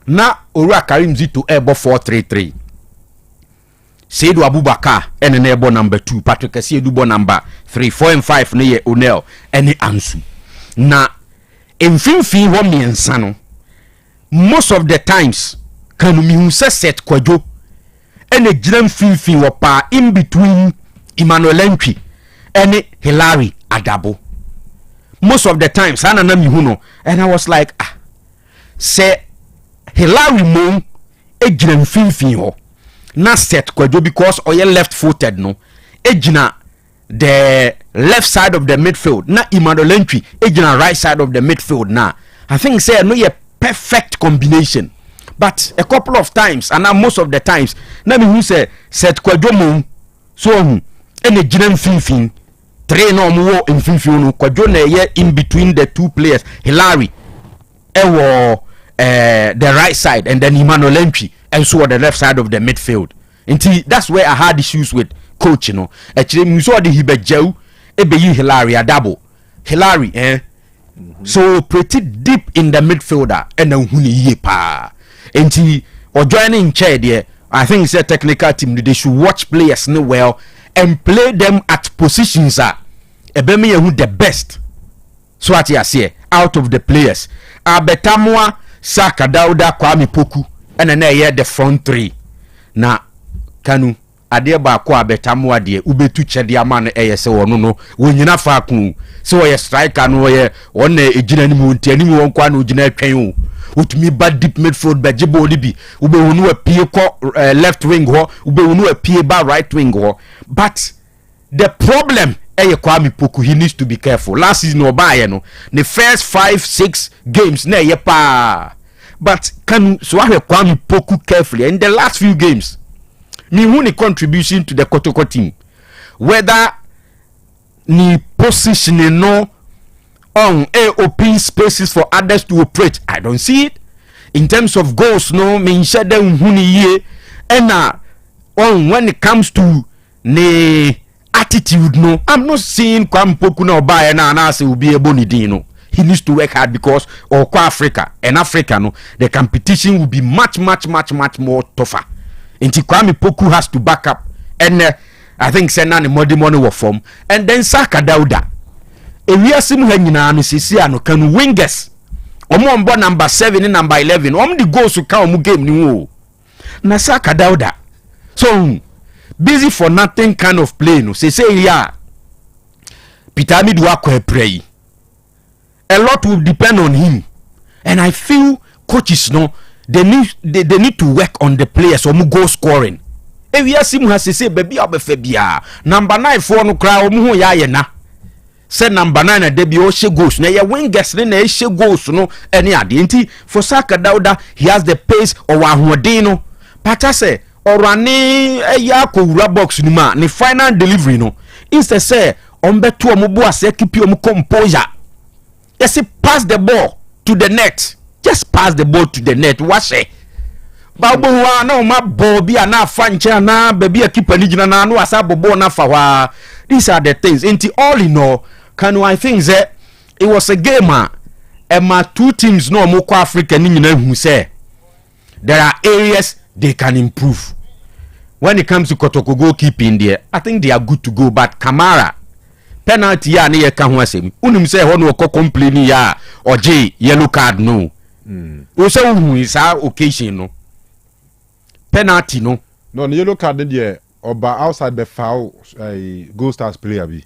na Ora Karim Zito ebo 4-3-3 Seydou Abubakar ene ebo number 2 Patrick Seydou bo number 3 4 and 5 ne ye Onel ene Ansu na mfimfin ho miensa no most of the times Kanu mi hu set kwadwo ene gina mfimfin wo pa in between Emmanuel Entry ene Hilary Adabo most of the times ana na mi hu no and I was like say Hilary Mo ejina mfimfin ho na set kwadwo because oye left footed no ejina the left side of the midfield na Emmanuel Entry ejina right side of the midfield na I think say no ye perfect combination but a couple of times and now most of the times na me who say set kwadwo mo so ene gina mfimfin three no mo mfimfin no kwadwo na ye in between the two players Hilary ewo the right side and then Emmanuel Entry and so on the left side of the midfield. Until that's where I had issues with coach, you know. Actually, we saw the Hibejeu, Ebeyi Hilary Adabo. Hilary, so pretty deep in the midfielder and then huni yepa. Until or joining chair there, I think it's a technical team. They should watch players know well and play them at positions Ebemi who the best. So what you say out of the players. Abetamwa Saka Dauda Kwame Poku and then here the front three. Na Kanu ade ba ko abetamwa de ubetu chede ama se wono no wonyina fa ku so ye striker no ye won ejina ni mu ntani mu won kwa no ejina twen o utumi ba deep midfield ba jibo libi ube wonu apie ko left wing ho ube wonu apie ba right wing ho but the problem Kwame Poku, he needs to be careful. Last season obaye no the first 5-6 games na ye pa but can so Kwame Poku carefully in the last few games me who ni contribution to the Kotoko team whether ni positioning no on open spaces for others to operate I don't see it in terms of goals no me shade who ni ye and when it comes to ne attitude no I'm not seeing Kwame Poku na obaye na say will be able ni no he needs to work hard because Africa and Africa no the competition will be much more tougher. Inti Kwame Poku has to back up and I think send na money will form and then Saka Dauda ewiase mu ha nyina no sisi ano kan wingers omo mbo number 7 and number 11 the goals to come game ni wo na Saka Dauda so busy for nothing kind of play no say yeah Peter Midu akwa pray a lot will depend on him and I feel coaches no they need to work on the players or goal scoring we asimu ha say baby obefa bia number 9 for no kra omo ho ya ye na say number 9 na debi o she goals na ye wingers na she goals no any ade nti for Saka Dauda he has the pace or ahoden no pata say orane ya akowura box ni ma ni final delivery no instead say ombeto omubo ase keep omu composure yes pass the ball to the net just pass the ball to the net wase Babo wa na ma ball bi na fa nche na baby a keeper ni gina na no asa bobo na fa wa these are the things into all in all Kanu I think that it was a game my two teams no mo kwa Africa ni nyina hu say there are areas they can improve when it comes to Kotoko goalkeeping there I think they are good to go but Kamara penalty ya na ye ka ho asem unum say ho no ko complain ya oje yellow card no o say hu is occasion no penalty no yellow card there oba outside the foul Gold Stars player be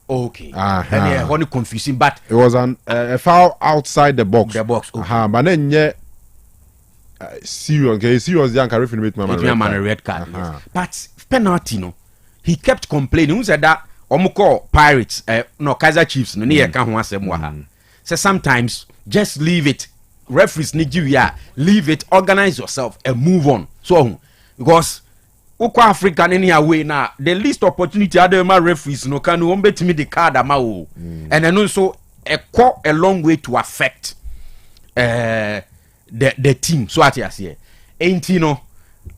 okay and only confusing but it was a foul outside the box okay. But then serious young referee make my red card yes. But penalty no he kept complaining who said that omko Pirates no Kaizer Chiefs no near ka ho asem wa ha say sometimes just leave it referees Nigeria leave it organize yourself and move on so because Ukwa Africa any away now the least opportunity other my referees no can betimi the card ama o and then also a long way to affect the team so at yes here ain't you know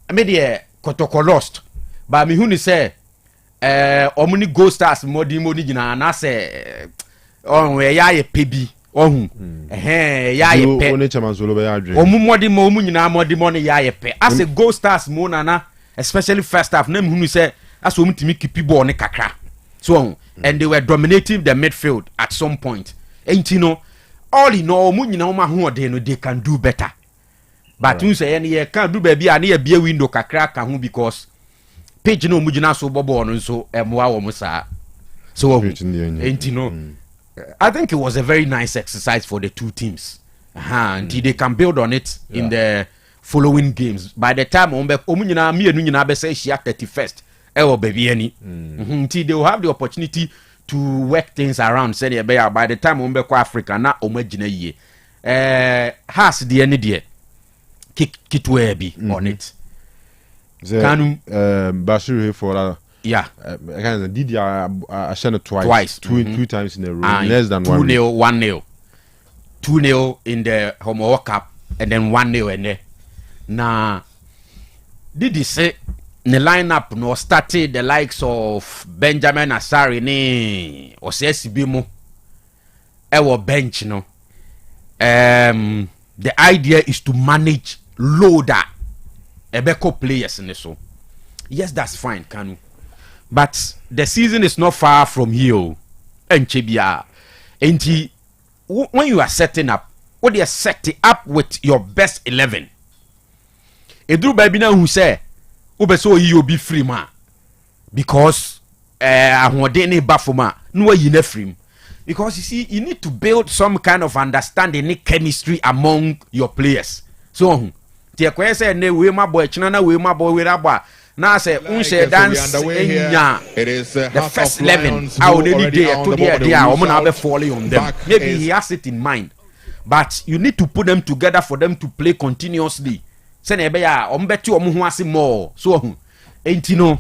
I made the Kotoko lost but me who ni say omuni Gold Stars modi gina na say on we ya ye pebi ohun ya ye pe oni chamanzolo be ya adwen omu modi mo omu nyina modi mo ne ya ye pe as a Gold Stars mo na especially first half na me say as omu timi keep ball ne kakra so and they were dominating the midfield at some point ain't you know all in all omu nyina ma ho ode no they can do better but you say any can do baby and ye bia window kakra ka ho because page no omu gina so bobo no so emoa wo musa so ain't you know I think it was a very nice exercise for the two teams and they can build on it in the following games by the time omunyina mienu nyina be say shia 31st baby any they will have the opportunity to work things around say by the time ko Africa na omagina ye has the any there kitwe bi on it Kanu Bashir for yeah again did I sent it twice two times in a row less than 1-0 1-0 2-0 in the Homo World Cup and then 1-0 and there na did he say the lineup no started the likes of Benjamin Asari ni Osei Akoto ewo bench no the idea is to manage loader ebeko players in so yes that's fine Kanu but the season is not far from here enchebia enti when you are setting up what you are setting up with your best 11 edru baby na who say obeso yi obi free ma because ahode ne bafoma no yi na free because you see you need to build some kind of understanding and chemistry among your players so tie kwese ne we ma boy china na we ma boy we rabwa na say unse dance enya the first 11 out any day to there omo na be falling on them maybe he has it in mind but you need to put them together for them to play continuously say na be ya ombeti omo ho ase more so enti no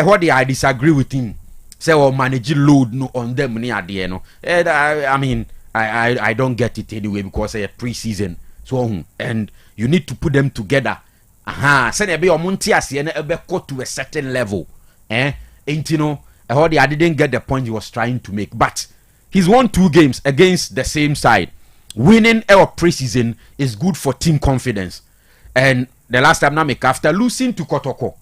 what I disagree with him say or manage load no on them ni ade no I mean I don't get it anyway because a pre-season so and you need to put them together say na be omonti ase na ebe go to a certain level enti no I didn't get the point he was trying to make but he's won 2 games against the same side winning our pre-season is good for team confidence and the last time na make after losing to Kotoko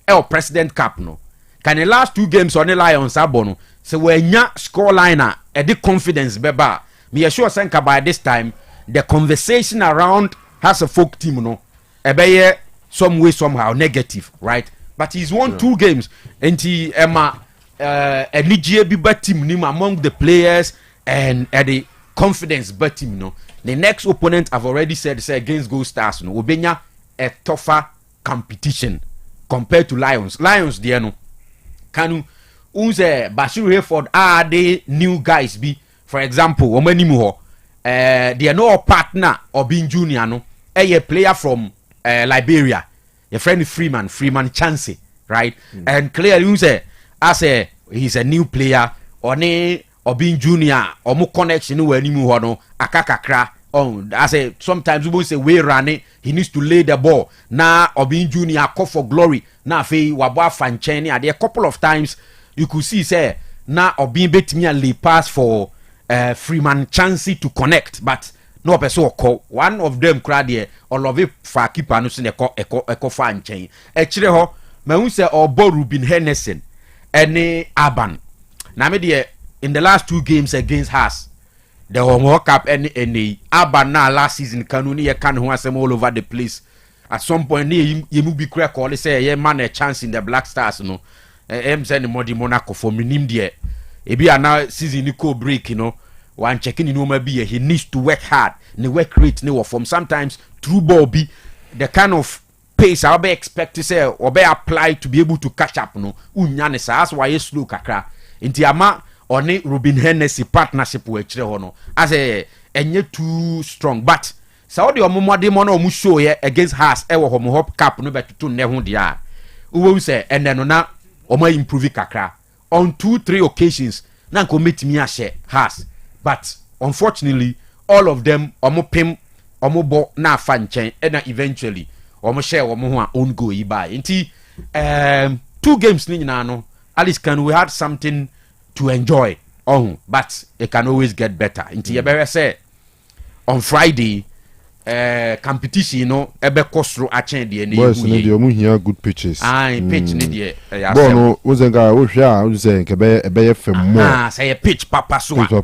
our President Cup no can the last 2 games on the Lions abono so when nya score line e the confidence beba me sure senka by this time the conversation around has a folk team no ebeye some way somehow negative, right? But he's won 2 games and he eligible be better team among the players and the confidence better team no. The next opponent I've already said say against Gold Stars no obenya a tougher competition compared to Lions there no Kanu unse Bashir Hayford are the new guys be, for example omanimu ho they are no partner or being junior no a player from Liberia, your friend Freeman Chance, right? And clearly unse as he's a new player or being junior or more connection no animu ho no akakakra on as sometimes we say we running he needs to lay the ball now or being junior call for glory now fe wabo fanchen and a couple of times you could see say now or being bet me a lay pass for Freeman Chansey to connect but no person call one of them crowd there all of it for keeper no se eko fanchen echire ho me say obo Ruben Henderson any Aban na me there in the last 2 games against Haas the World Cup any Abana last season Kanu ni can who asem all over the place. At some point you be crack all say yeah man a chance in the Black Stars no. Send the Monaco for minim there. E be now season ni ko break you know. One checking you know maybe he needs to work hard. The work rate ni from sometimes through ball be the kind of pace I'll be expect to say or be apply to be able to catch up no. Unyane sa that's why you slow kakra. Inti ama oni Ruben Hennessy partnership with Chile Hono as enye too strong but Saudi omomode mono omu show here against Haas ewo homo hop cap no betutu ne ho dia we say and then na omo improve kakra on 2-3 occasions na nko metimi a share Haas but unfortunately all of them omo pim omo bo na afa nchen and eventually omo share omo ho a own goal yi ba nti 2 games ni nyina no at least can we had something to enjoy but it can always get better until you better say on Friday competition you know ebe kosro achen de ni boys need you here good pitches pitch need there bon no wozenga wo hwa wo say nke ebe fem more say pitch papa so no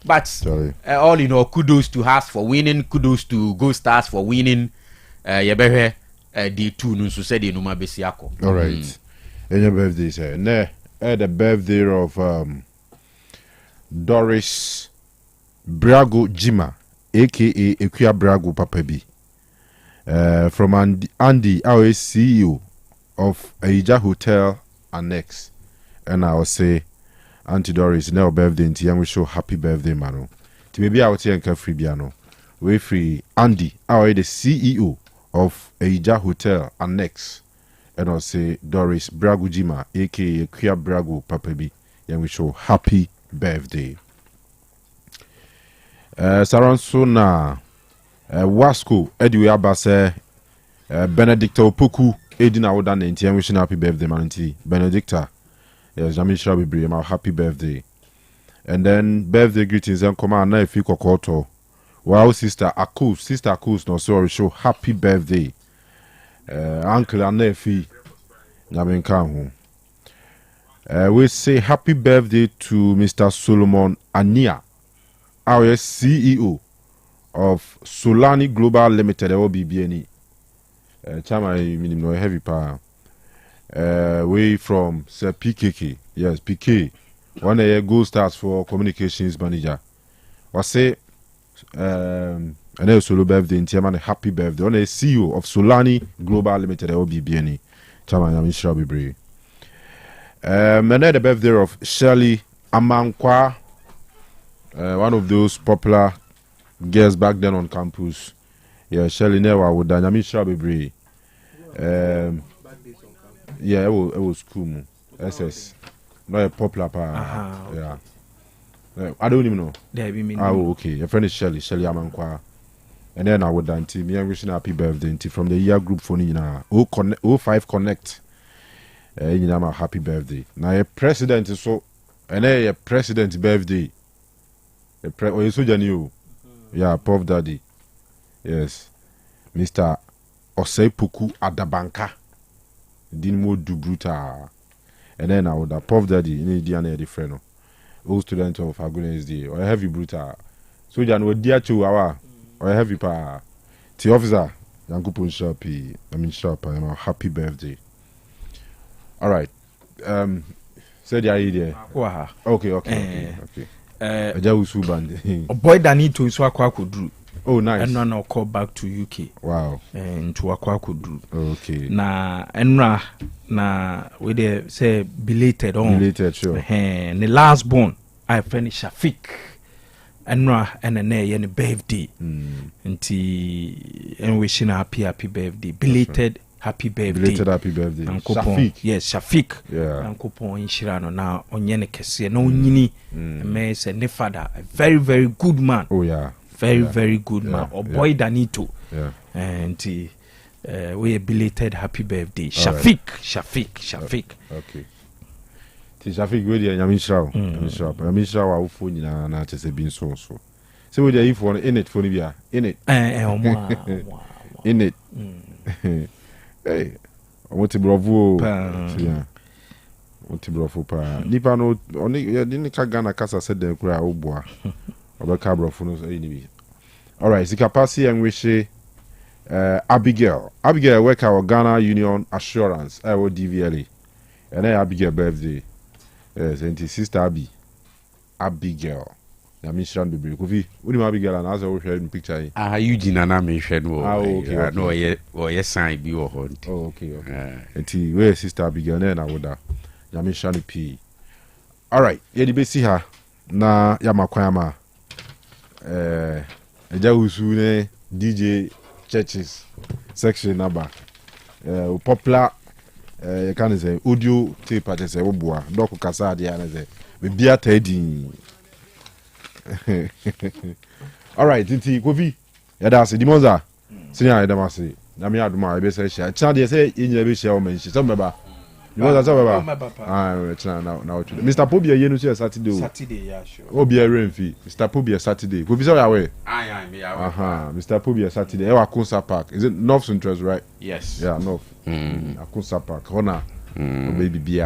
but all you know kudos to Haas for winning, kudos to Gold Stars for winning you better the 2 no so say the no ma besi akọ all right. In your birthday, sir. The birthday of Doris Brago Jima, aka Ekuya Brago Papa B. From Andy, our CEO of Aija Hotel Annex. And I will say, Auntie Doris, now birthday, and we show happy birthday, mano. To maybe I will say, free piano. We free Andy, our the CEO of Aija Hotel Annex. And I'll say Doris Bragujima, aka Kuya Brago Papabi, and we show happy birthday. Saransona Wasco Edwin Abase Benedicta Opoku Edina Odan and wishing happy birthday, Manti Benedicta. Yes, Jamisha Bibri, my happy birthday. And then birthday greetings and command na Ifiko Koto. Wow, Sister Akus, no sorry, show happy birthday. Uncle and nephew, we say happy birthday to Mr. Solomon Ania, our CEO of Solani Global Limited, OBBNE. Chama, you know, heavy power. We from Sir PKK, yes, PK, one year Gold Stars for communications manager. I say, and also birthday in Tiaman, happy birthday on a CEO of Solani Global Limited OBBNE. Chairman Yamisha Bibri. And then the birthday of Shirley Amankwa, one of those popular girls back then on campus. Yeah, Shirley Newa with Yamisha Bibri. Yeah, it was cool. SS. Not a popular part. Yeah. I don't even know. Oh, okay. Your friend is Shirley Amankwa. And then I would done me and wishing happy birthday from the year group for Nina 05 Connect. My happy birthday. Now a president is so and a president's birthday. A soldier new. Yeah, Puff Daddy. Yes. Mr. Osei Puku Adabanka. Dinmo Dubruta. And then I would have Puff Daddy in the friend. old student of Aguna SD or heavy brutal. So Jan would dear to our or heavy pa. The officer, Yankupon Sharpie, I'm happy birthday. All right. Said the idea. Okay. Jawusu band. A boy that need to Swakwa could do. Oh, nice. And now call back to UK. Wow. And to Aqua could do. Okay. Na Enra na we de say belated on. Belated, sure. And the last born I finished Shafik. Enra and a birthday. And wishing a happy birthday. Belated happy birthday. Belated happy birthday. Shafik. Yes, Shafik. Yeah. Uncle in Shirano now on Yenekesi. No Nini. May say ne father. A very, very good man. Oh, yeah. Very good man. Or boy Danito. Yeah. And we a belated happy birthday. Shafik. Okay. Shafik we dey Nyamisha wa ufo nyina na chese bin so. Say we dey if one in it for bia. In it. In it. Hey. Woti bravo. Yeah. Woti bravo pa. Nipa no oni ni ka Ghana kasa said dem kura oboa. Obeka bravo no say ni bi. All right, Sikapasi and Wishe Abigail work our Ghana Union Assurance DVLA. And then Abigail birthday. Yes, sister Abigail. Na mission be Kofi. Uni Abigail and as I share in picture. Eugene and me share no. Okay. No ye sign bi wo ho. Oh, okay. Enti where sister Abigail na woda. Na mission P. All right, ye di be see her na ya makwama. Jawusu ne DJ churches section number. Popular you can say audio tape at say oboa doko kasa dia na say be bia tadi. All right, tinti Kofi ya da se dimonza senior ya da ma se na me aduma e be say share cha de say enyina be share o menshi so meba dimonza so meba cha na Mr. Pobia ye no say Saturday yeah sure Obia Renfi Mr. Pobia Saturday Kofi so ya we me ya Mr. Pobia Saturday e wa Kunsa Park is it North Central right? Yes North Akunsa Park hona baby bia